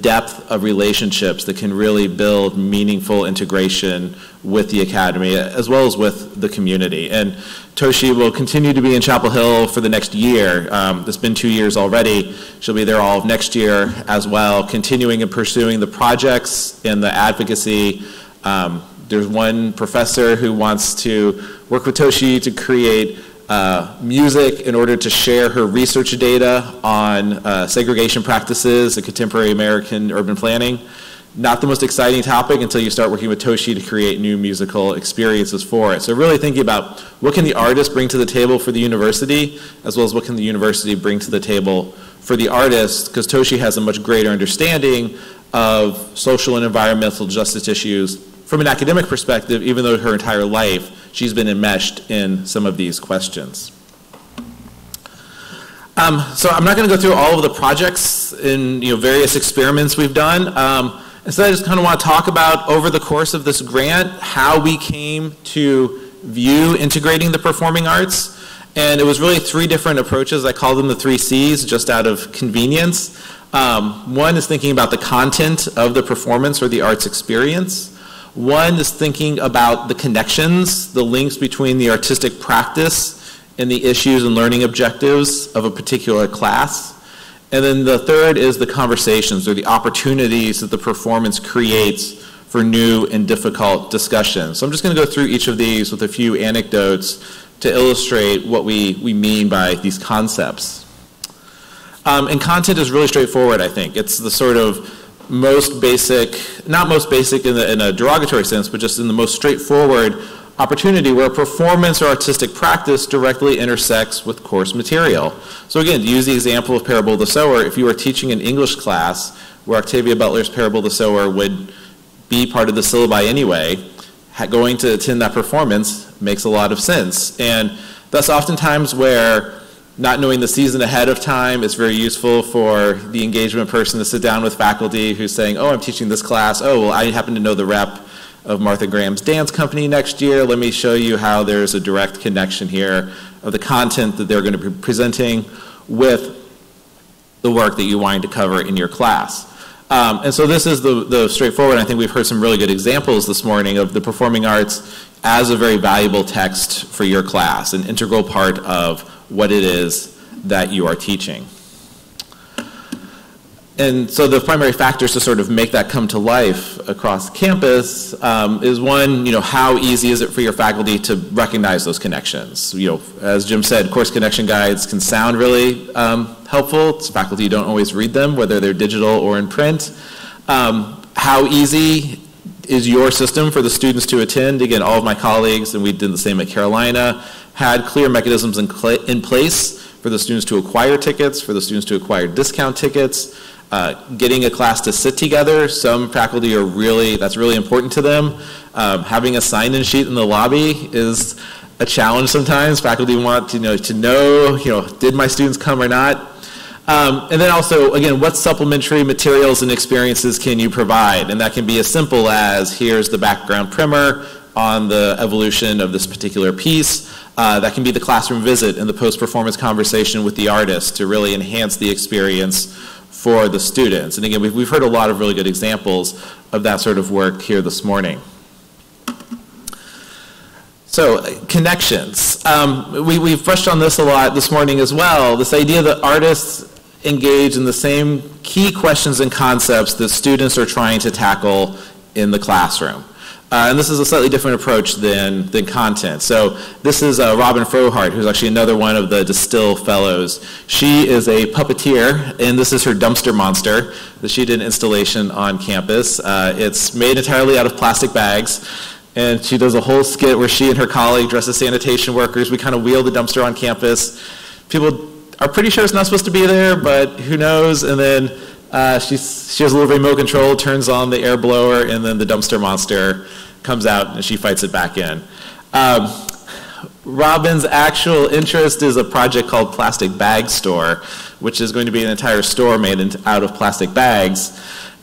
depth of relationships that can really build meaningful integration with the academy as well as with the community. And Toshi will continue to be in Chapel Hill for the next year. It's been 2 years already. She'll be there all of next year as well, continuing and pursuing the projects and the advocacy. There's one professor who wants to work with Toshi to create music in order to share her research data on segregation practices in contemporary American urban planning. Not the most exciting topic until you start working with Toshi to create new musical experiences for it. So really thinking about what can the artist bring to the table for the university, as well as what can the university bring to the table for the artist, because Toshi has a much greater understanding of social and environmental justice issues from an academic perspective, even though her entire life she's been enmeshed in some of these questions. So I'm not going to go through all of the projects and various experiments we've done. So I just kind of want to talk about, over the course of this grant, how we came to view integrating the performing arts. And it was really 3 different approaches. I call them the 3 C's, just out of convenience. One is thinking about the content of the performance or the arts experience. One is thinking about the connections, the links between the artistic practice and the issues and learning objectives of a particular class. And then the third is the conversations or the opportunities that the performance creates for new and difficult discussions. So I'm just going to go through each of these with a few anecdotes to illustrate what we mean by these concepts. And content is really straightforward, I think. It's the sort of most basic, not most basic in a derogatory sense, but just in the most straightforward opportunity where performance or artistic practice directly intersects with course material. So again, to use the example of Parable of the Sower, if you were teaching an English class where Octavia Butler's Parable of the Sower would be part of the syllabi anyway, going to attend that performance makes a lot of sense. And thus oftentimes where not knowing the season ahead of time is very useful for the engagement person to sit down with faculty who's saying, oh, I'm teaching this class. Oh, well, I happen to know the rep of Martha Graham's dance company next year. Let me show you how there's a direct connection here of the content that they're going to be presenting with the work that you're wanting to cover in your class. And so this is the straightforward. I think we've heard some really good examples this morning of the performing arts as a very valuable text for your class, an integral part of what it is that you are teaching. And so the primary factors to sort of make that come to life across campus is one, how easy is it for your faculty to recognize those connections? As Jim said, course connection guides can sound really helpful. It's faculty don't always read them, whether they're digital or in print. How easy is your system for the students to attend? Again, all of my colleagues, and we did the same at Carolina, had clear mechanisms in place for the students to acquire tickets, for the students to acquire discount tickets, getting a class to sit together. Some faculty are that's really important to them. Having a sign-in sheet in the lobby is a challenge sometimes. Faculty want to know, did my students come or not? And then also, again, what supplementary materials and experiences can you provide? And that can be as simple as, here's the background primer on the evolution of this particular piece. That can be the classroom visit and the post-performance conversation with the artist to really enhance the experience for the students. And again, we've heard a lot of really good examples of that sort of work here this morning. So, connections. We've brushed on this a lot this morning as well, this idea that artists engage in the same key questions and concepts that students are trying to tackle in the classroom. And this is a slightly different approach than content. So this is Robin Frohart, who's actually another one of the Distill Fellows. She is a puppeteer, and this is her dumpster monster that she did an installation on campus. It's made entirely out of plastic bags, and she does a whole skit where she and her colleague, dressed as sanitation workers, we kind of wheel the dumpster on campus. People are pretty sure it's not supposed to be there, but who knows? And then she has a little remote control, turns on the air blower, and then the dumpster monster comes out and she fights it back in. Robin's actual interest is a project called Plastic Bag Store, which is going to be an entire store made out of plastic bags.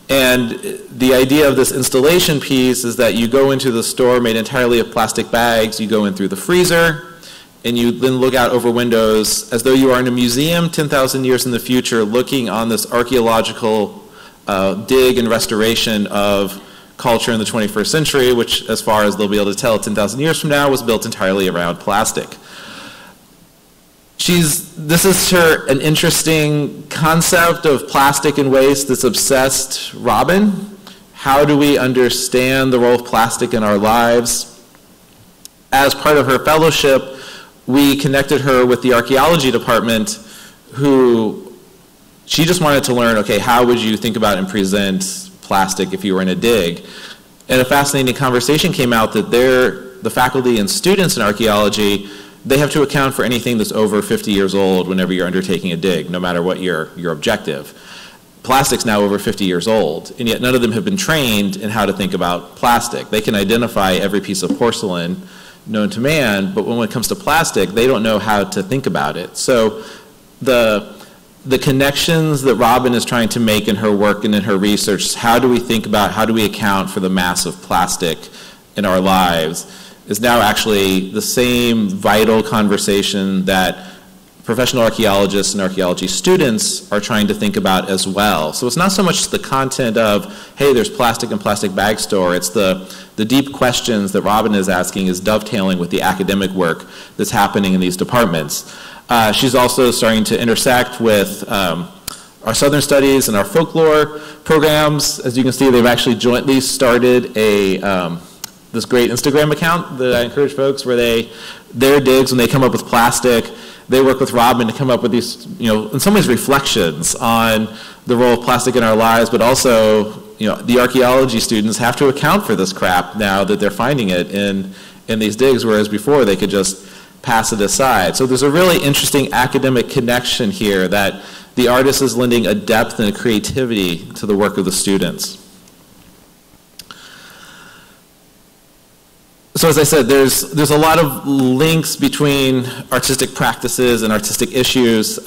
And the idea of this installation piece is that you go into the store made entirely of plastic bags, you go in through the freezer, and you then look out over windows as though you are in a museum 10,000 years in the future looking on this archaeological dig and restoration of culture in the 21st century, which, as far as they'll be able to tell 10,000 years from now, was built entirely around plastic. This is an interesting concept of plastic and waste that's obsessed Robin. How do we understand the role of plastic in our lives? As part of her fellowship, we connected her with the archaeology department, who she just wanted to learn, okay, how would you think about and present plastic if you were in a dig? And a fascinating conversation came out that the faculty and students in archaeology, they have to account for anything that's over 50 years old whenever you're undertaking a dig, no matter what your objective. Plastic's now over 50 years old, and yet none of them have been trained in how to think about plastic. They can identify every piece of porcelain known to man, but when it comes to plastic, they don't know how to think about it. So the the connections that Robin is trying to make in her work and in her research, how do we think about, how do we account for the mass of plastic in our lives, is now actually the same vital conversation that professional archaeologists and archaeology students are trying to think about as well. So it's not so much the content of, hey, there's plastic and plastic bag store. It's the deep questions that Robin is asking is dovetailing with the academic work that's happening in these departments. She's also starting to intersect with our Southern Studies and our folklore programs. As you can see, they've actually jointly started this great Instagram account that I encourage folks where their digs, when they come up with plastic, they work with Robin to come up with these, in some ways reflections on the role of plastic in our lives, but also, the archaeology students have to account for this crap now that they're finding it in these digs, whereas before they could just pass it aside. So there's a really interesting academic connection here that the artist is lending a depth and a creativity to the work of the students. So as I said, there's a lot of links between artistic practices and artistic issues.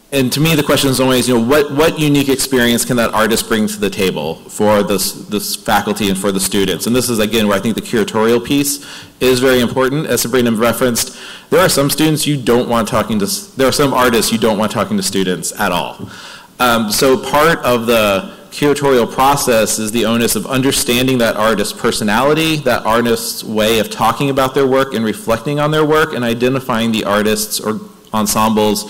And to me, the question is always, what unique experience can that artist bring to the table for this faculty and for the students? And this is, again, where I think the curatorial piece is very important. As Sabrina referenced, there are some students you don't want talking to, there are some artists you don't want talking to students at all. So part of the curatorial process is the onus of understanding that artist's personality, that artist's way of talking about their work and reflecting on their work, and identifying the artists or ensembles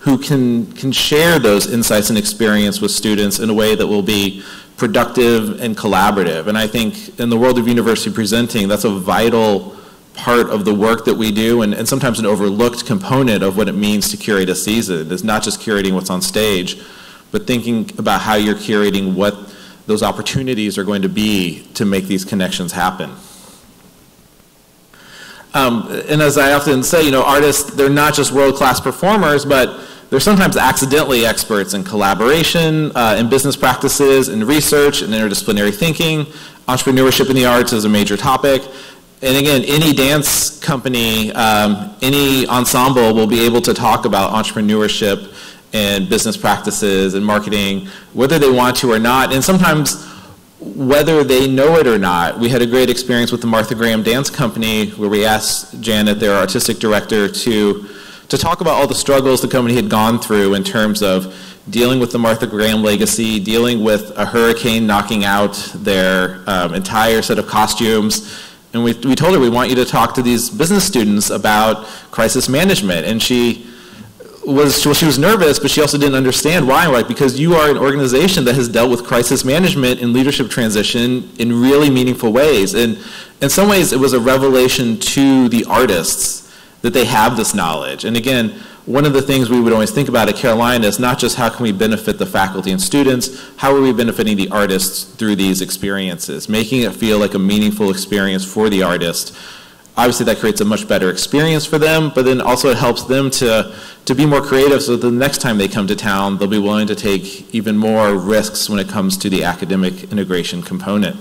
who can share those insights and experience with students in a way that will be productive and collaborative. And I think in the world of university presenting, that's a vital part of the work that we do, and sometimes an overlooked component of what it means to curate a season. It's not just curating what's on stage, but thinking about how you're curating what those opportunities are going to be to make these connections happen. And as I often say, artists, they're not just world-class performers, but they're sometimes accidentally experts in collaboration, in business practices, in research, and interdisciplinary thinking. Entrepreneurship in the arts is a major topic. And again, any dance company, any ensemble will be able to talk about entrepreneurship and business practices and marketing, whether they want to or not, and sometimes whether they know it or not. We had a great experience with the Martha Graham Dance Company where we asked Janet, their artistic director, to talk about all the struggles the company had gone through in terms of dealing with the Martha Graham legacy, dealing with a hurricane knocking out their entire set of costumes. And we told her, we want you to talk to these business students about crisis management. And she was nervous, but she also didn't understand why. Right? Because you are an organization that has dealt with crisis management and leadership transition in really meaningful ways. And in some ways, it was a revelation to the artists that they have this knowledge. And again, one of the things we would always think about at Carolina is not just how can we benefit the faculty and students, how are we benefiting the artists through these experiences, making it feel like a meaningful experience for the artist. Obviously, that creates a much better experience for them, but then also it helps them to be more creative so that the next time they come to town, they'll be willing to take even more risks when it comes to the academic integration component.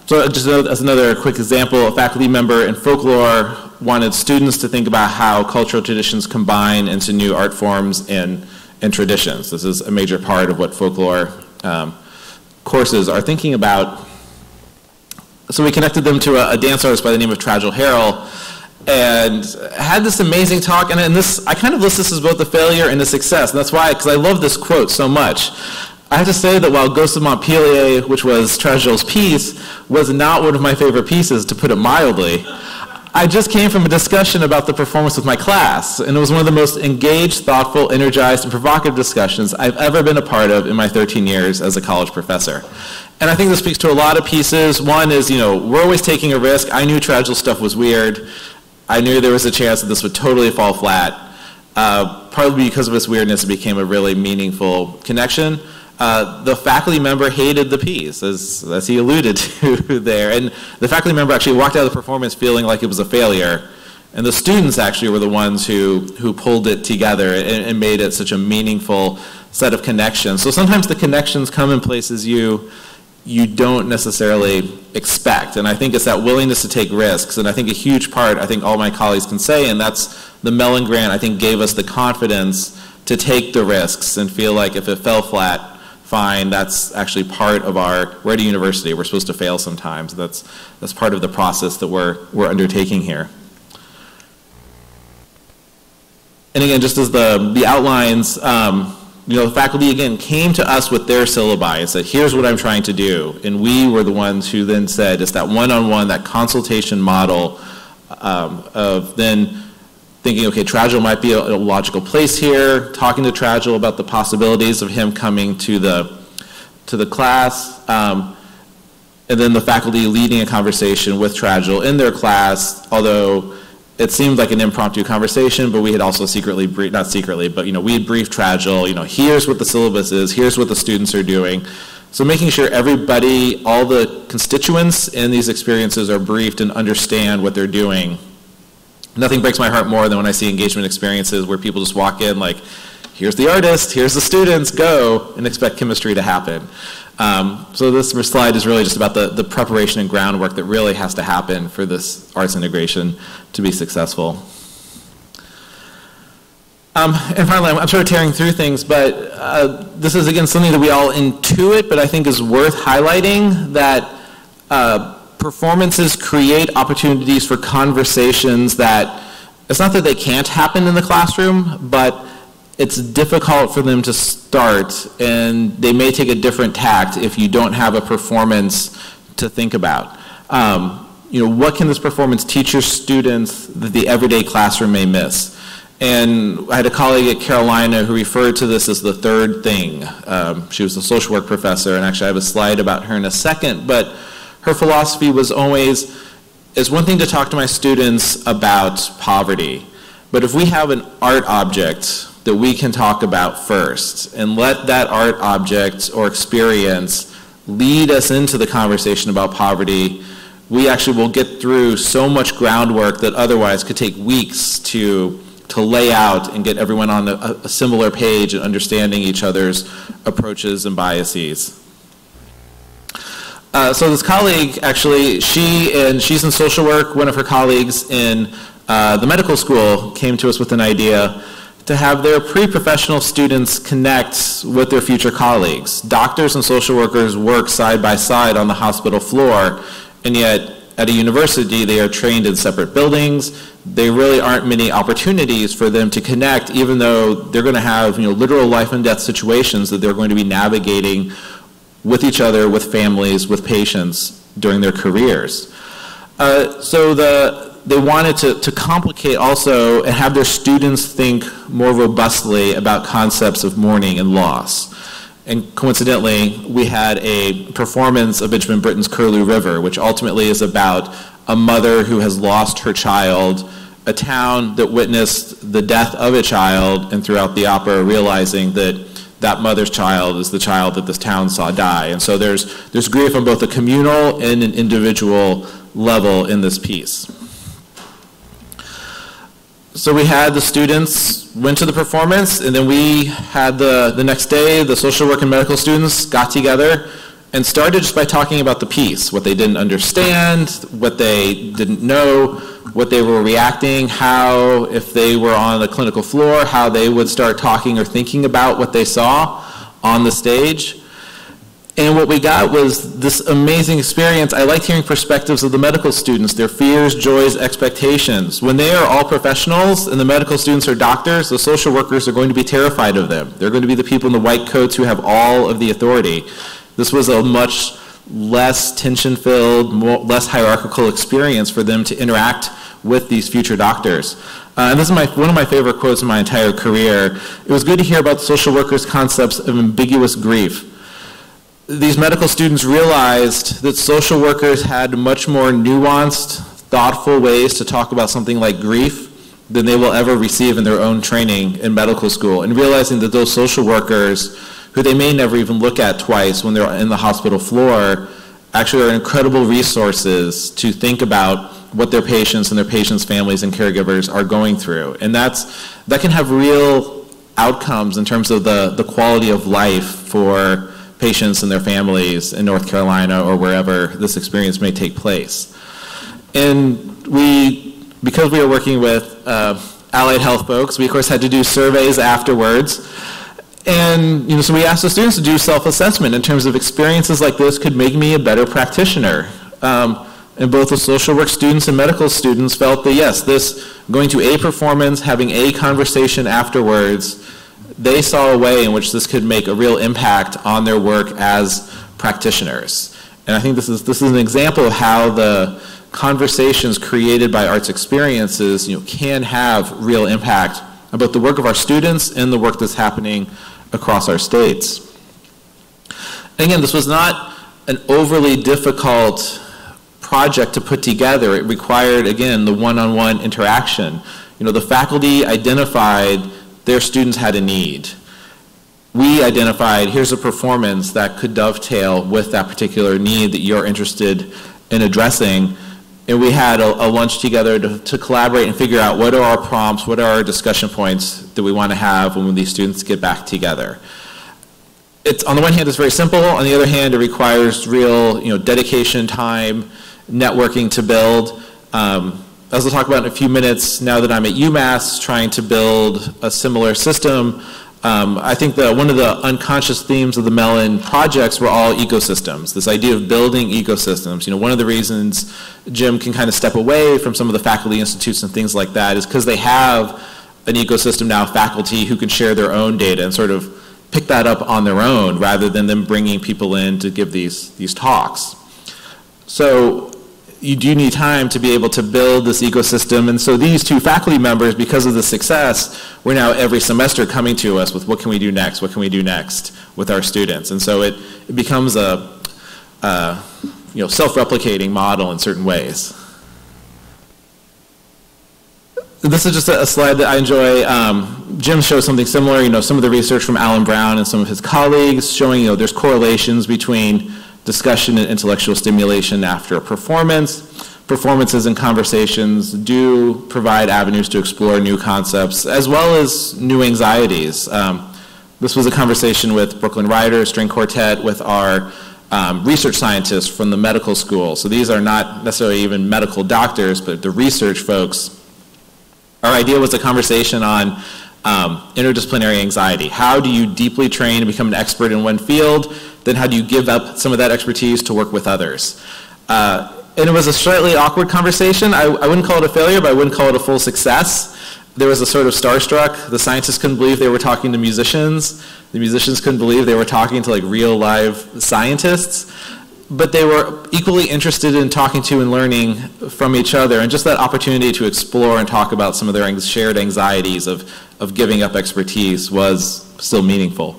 So just as another quick example, a faculty member in folklore wanted students to think about how cultural traditions combine into new art forms and traditions. This is a major part of what folklore courses are thinking about. So we connected them to a dance artist by the name of Tragil Harrell and had this amazing talk. And this, I kind of list this as both a failure and a success. And that's why, because I love this quote so much. I have to say that while Ghosts of Montpelier, which was Tragil's piece, was not one of my favorite pieces, to put it mildly, I just came from a discussion about the performance with my class, and it was one of the most engaged, thoughtful, energized, and provocative discussions I've ever been a part of in my 13 years as a college professor. And I think this speaks to a lot of pieces. One is, we're always taking a risk. I knew Tragil's stuff was weird. I knew there was a chance that this would totally fall flat. Partly because of its weirdness, it became a really meaningful connection. The faculty member hated the piece, as he alluded to there. And the faculty member actually walked out of the performance feeling like it was a failure. And the students actually were the ones who pulled it together and made it such a meaningful set of connections. So sometimes the connections come in places you you don't necessarily expect. And I think it's that willingness to take risks. And I think a huge part, I think all my colleagues can say, and that's the Mellon Grant, I think gave us the confidence to take the risks and feel like if it fell flat, fine, that's actually part of we're at a university, we're supposed to fail sometimes. That's part of the process that we're undertaking here. And again, just as the outlines, the faculty, again, came to us with their syllabi and said, here's what I'm trying to do. And we were the ones who then said, it's that one-on-one, that consultation model of then thinking, okay, Tragil might be a logical place here, talking to Tragil about the possibilities of him coming to the class, and then the faculty leading a conversation with Tragil in their class, although it seemed like an impromptu conversation, but we had also secretly, not secretly, but we had briefed Tragil, here's what the syllabus is, here's what the students are doing. So making sure everybody, all the constituents in these experiences are briefed and understand what they're doing. Nothing breaks my heart more than when I see engagement experiences where people just walk in like, here's the artist, here's the students, go, and expect chemistry to happen. So this slide is really just about the preparation and groundwork that really has to happen for this arts integration to be successful. And finally, I'm sort of tearing through things, but this is, again, something that we all intuit, but I think is worth highlighting, that performances create opportunities for conversations that, it's not that they can't happen in the classroom, but it's difficult for them to start, and they may take a different tact if you don't have a performance to think about. What can this performance teach your students that the everyday classroom may miss? And I had a colleague at Carolina who referred to this as the third thing. She was a social work professor, and actually I have a slide about her in a second, but her philosophy was always, it's one thing to talk to my students about poverty, but if we have an art object that we can talk about first and let that art object or experience lead us into the conversation about poverty, we actually will get through so much groundwork that otherwise could take weeks to lay out and get everyone on a similar page and understanding each other's approaches and biases. So this colleague, actually, she's in social work. One of her colleagues in the medical school came to us with an idea to have their pre-professional students connect with their future colleagues. Doctors and social workers work side by side on the hospital floor, and yet at a university they are trained in separate buildings. There really aren't many opportunities for them to connect, even though they're going to have literal life and death situations that they're going to be navigating with each other, with families, with patients during their careers. They wanted to complicate also and have their students think more robustly about concepts of mourning and loss. And coincidentally, we had a performance of Benjamin Britten's Curlew River, which ultimately is about a mother who has lost her child, a town that witnessed the death of a child, and throughout the opera realizing that that mother's child is the child that this town saw die. And so there's grief on both a communal and an individual level in this piece. So we had the students went to the performance, and then we had the next day, the social work and medical students got together and started just by talking about the piece, what they didn't understand, what they didn't know, what they were reacting, how, if they were on the clinical floor, how they would start talking or thinking about what they saw on the stage. And what we got was this amazing experience. I liked hearing perspectives of the medical students, their fears, joys, expectations. When they are all professionals and the medical students are doctors, the social workers are going to be terrified of them. They're going to be the people in the white coats who have all of the authority. This was a much less tension-filled, less hierarchical experience for them to interact with these future doctors. And this is one of my favorite quotes in my entire career. It was good to hear about social workers' concepts of ambiguous grief. These medical students realized that social workers had much more nuanced, thoughtful ways to talk about something like grief than they will ever receive in their own training in medical school, and realizing that those social workers, who they may never even look at twice when they're in the hospital floor, actually are incredible resources to think about what their patients and their patients' families and caregivers are going through. And that can have real outcomes in terms of the quality of life for patients and their families in North Carolina or wherever this experience may take place. And because we are working with allied health folks, we of course had to do surveys afterwards. And so we asked the students to do self-assessment in terms of experiences like this could make me a better practitioner. And both the social work students and medical students felt that yes, this going to a performance, having a conversation afterwards, they saw a way in which this could make a real impact on their work as practitioners. And I think this is an example of how the conversations created by arts experiences can have real impact on both the work of our students and the work that's happening across our states. And again, this was not an overly difficult project to put together. It required, again, the one-on-one interaction. The faculty identified their students had a need. We identified, here's a performance that could dovetail with that particular need that you're interested in addressing. And we had a lunch together to collaborate and figure out what are our prompts, what are our discussion points that we want to have when these students get back together. It's, on the one hand, it's very simple. On the other hand, it requires real dedication, time, networking to build. As we'll talk about in a few minutes, now that I'm at UMass trying to build a similar system, I think that one of the unconscious themes of the Mellon projects were all ecosystems, this idea of building ecosystems. One of the reasons Jim can kind of step away from some of the faculty institutes and things like that is because they have an ecosystem now, faculty who can share their own data and sort of pick that up on their own rather than them bringing people in to give these talks. So you do need time to be able to build this ecosystem. And so these two faculty members, because of the success, we're now every semester coming to us with what can we do next? What can we do next with our students? And so it becomes a self-replicating model in certain ways. This is just a slide that I enjoy. Jim shows something similar, some of the research from Alan Brown and some of his colleagues showing, there's correlations between discussion and intellectual stimulation after a performance. Performances and conversations do provide avenues to explore new concepts as well as new anxieties. This was a conversation with Brooklyn Ryder String Quartet with our research scientists from the medical school. So these are not necessarily even medical doctors, but the research folks. Our idea was a conversation on interdisciplinary anxiety. How do you deeply train and become an expert in one field? Then how do you give up some of that expertise to work with others? And it was a slightly awkward conversation. I wouldn't call it a failure, but I wouldn't call it a full success. There was a sort of starstruck. The scientists couldn't believe they were talking to musicians. The musicians couldn't believe they were talking to like real live scientists. But they were equally interested in talking to and learning from each other, and just that opportunity to explore and talk about some of their shared anxieties of giving up expertise was still meaningful.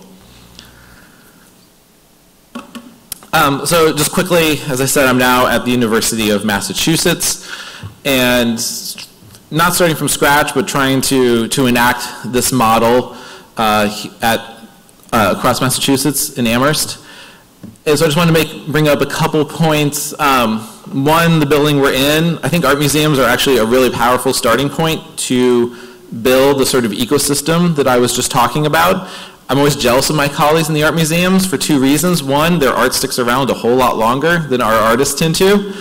So just quickly, as I said, I'm now at the University of Massachusetts, and not starting from scratch, but trying to enact this model across Massachusetts in Amherst. And so I just want to bring up a couple points. One, the building we're in, I think art museums are actually a really powerful starting point to build the sort of ecosystem that I was just talking about. I'm always jealous of my colleagues in the art museums for two reasons. One, their art sticks around a whole lot longer than our artists tend to.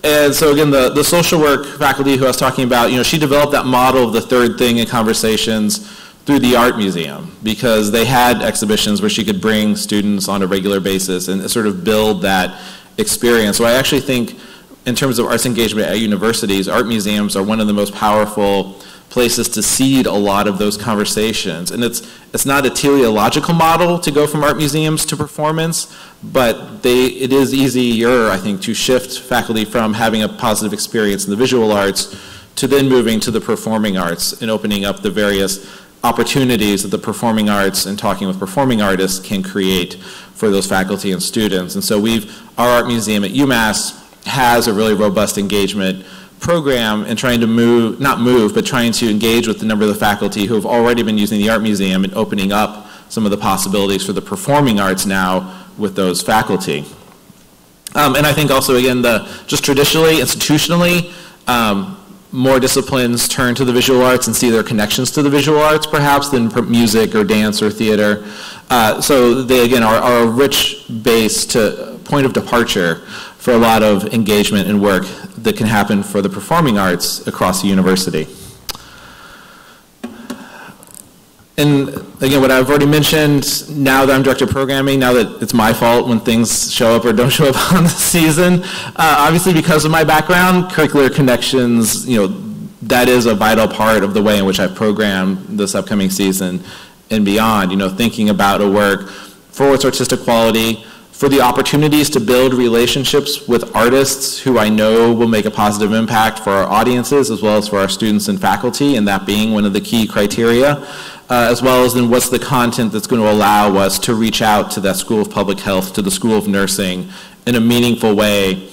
And so again, the social work faculty who I was talking about, she developed that model of the third thing in conversations through the art museum, because they had exhibitions where she could bring students on a regular basis and sort of build that experience. So I actually think in terms of arts engagement at universities, art museums are one of the most powerful places to seed a lot of those conversations. And it's not a teleological model to go from art museums to performance, but it is easier, I think, to shift faculty from having a positive experience in the visual arts to then moving to the performing arts and opening up the various opportunities that the performing arts and talking with performing artists can create for those faculty and students. And so our art museum at UMass has a really robust engagement program in trying to but trying to engage with the number of the faculty who have already been using the art museum and opening up some of the possibilities for the performing arts now with those faculty. And I think also, again, just traditionally, institutionally, more disciplines turn to the visual arts and see their connections to the visual arts, perhaps, than music or dance or theater. So they, again, are a rich base to point of departure for a lot of engagement and work that can happen for the performing arts across the university. And again, what I've already mentioned, now that I'm director of programming, now that it's my fault when things show up or don't show up on the season, obviously because of my background, curricular connections, that is a vital part of the way in which I program this upcoming season and beyond, thinking about a work for its artistic quality, for the opportunities to build relationships with artists who I know will make a positive impact for our audiences as well as for our students and faculty, and that being one of the key criteria, as well as then what's the content that's going to allow us to reach out to that School of Public Health, to the School of Nursing in a meaningful way,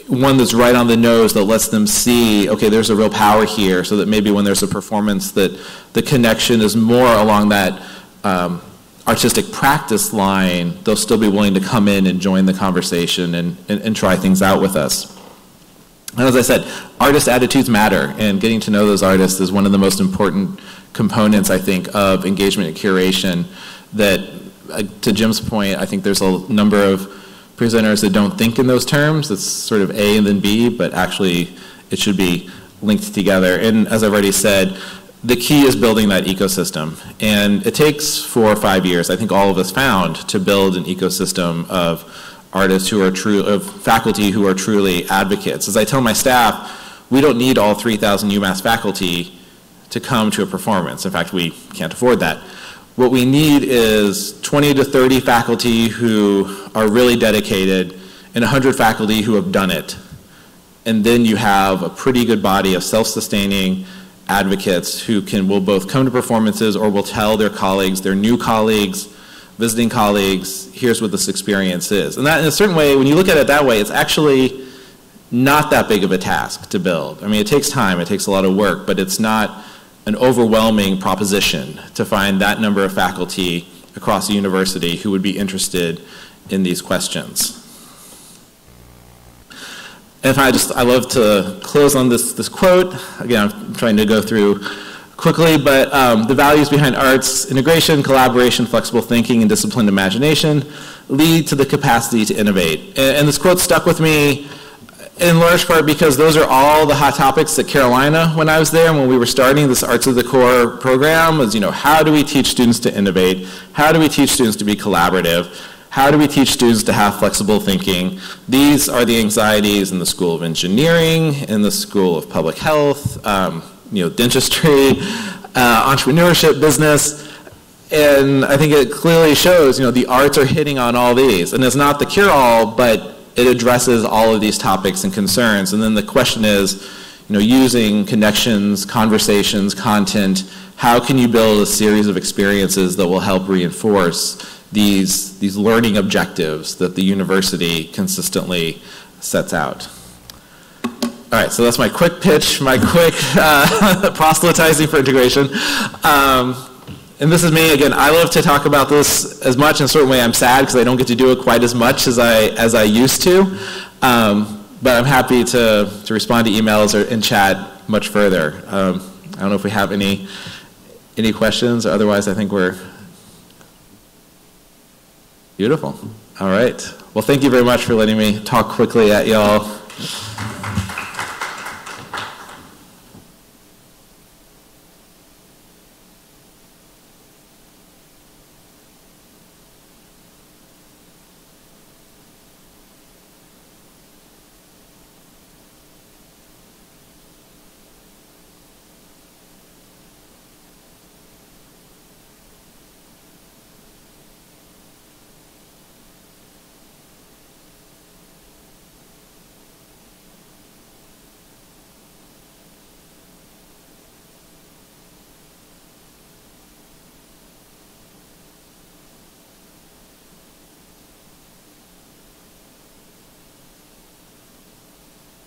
one that's right on the nose that lets them see, okay, there's a real power here, so that maybe when there's a performance that the connection is more along that artistic practice line, they'll still be willing to come in and join the conversation and try things out with us. And as I said, artist attitudes matter, and getting to know those artists is one of the most important components, I think, of engagement and curation that, to Jim's point, I think there's a number of presenters that don't think in those terms. It's sort of A and then B, but actually it should be linked together. And as I've already said, the key is building that ecosystem. And it takes 4 or 5 years, I think all of us found, to build an ecosystem of artists who are of faculty who are truly advocates. As I tell my staff, we don't need all 3,000 UMass faculty to come to a performance. In fact, we can't afford that. What we need is 20 to 30 faculty who are really dedicated and 100 faculty who have done it. And then you have a pretty good body of self-sustaining advocates who will both come to performances or will tell their colleagues, their new colleagues, visiting colleagues, here's what this experience is. And that, in a certain way, when you look at it that way, it's actually not that big of a task to build. I mean, it takes time, it takes a lot of work, but it's not an overwhelming proposition to find that number of faculty across the university who would be interested in these questions. And I love to close on this quote. Again, I'm trying to go through quickly, but the values behind arts, integration, collaboration, flexible thinking, and disciplined imagination lead to the capacity to innovate. And this quote stuck with me in large part because those are all the hot topics at Carolina when I was there and when we were starting this Arts of the Core program was, how do we teach students to innovate? How do we teach students to be collaborative? How do we teach students to have flexible thinking? These are the anxieties in the School of Engineering, in the School of Public Health, dentistry, entrepreneurship, business. And I think it clearly shows, the arts are hitting on all these. And it's not the cure-all, but it addresses all of these topics and concerns. And then the question is, using connections, conversations, content, how can you build a series of experiences that will help reinforce these learning objectives that the university consistently sets out? All right, so that's my quick pitch, my quick proselytizing for integration. And this is me, again, I love to talk about this as much. In a certain way, I'm sad because I don't get to do it quite as much as I used to. But I'm happy to respond to emails and chat much further. I don't know if we have any questions. Otherwise, I think we're beautiful. All right. Well, thank you very much for letting me talk quickly at y'all.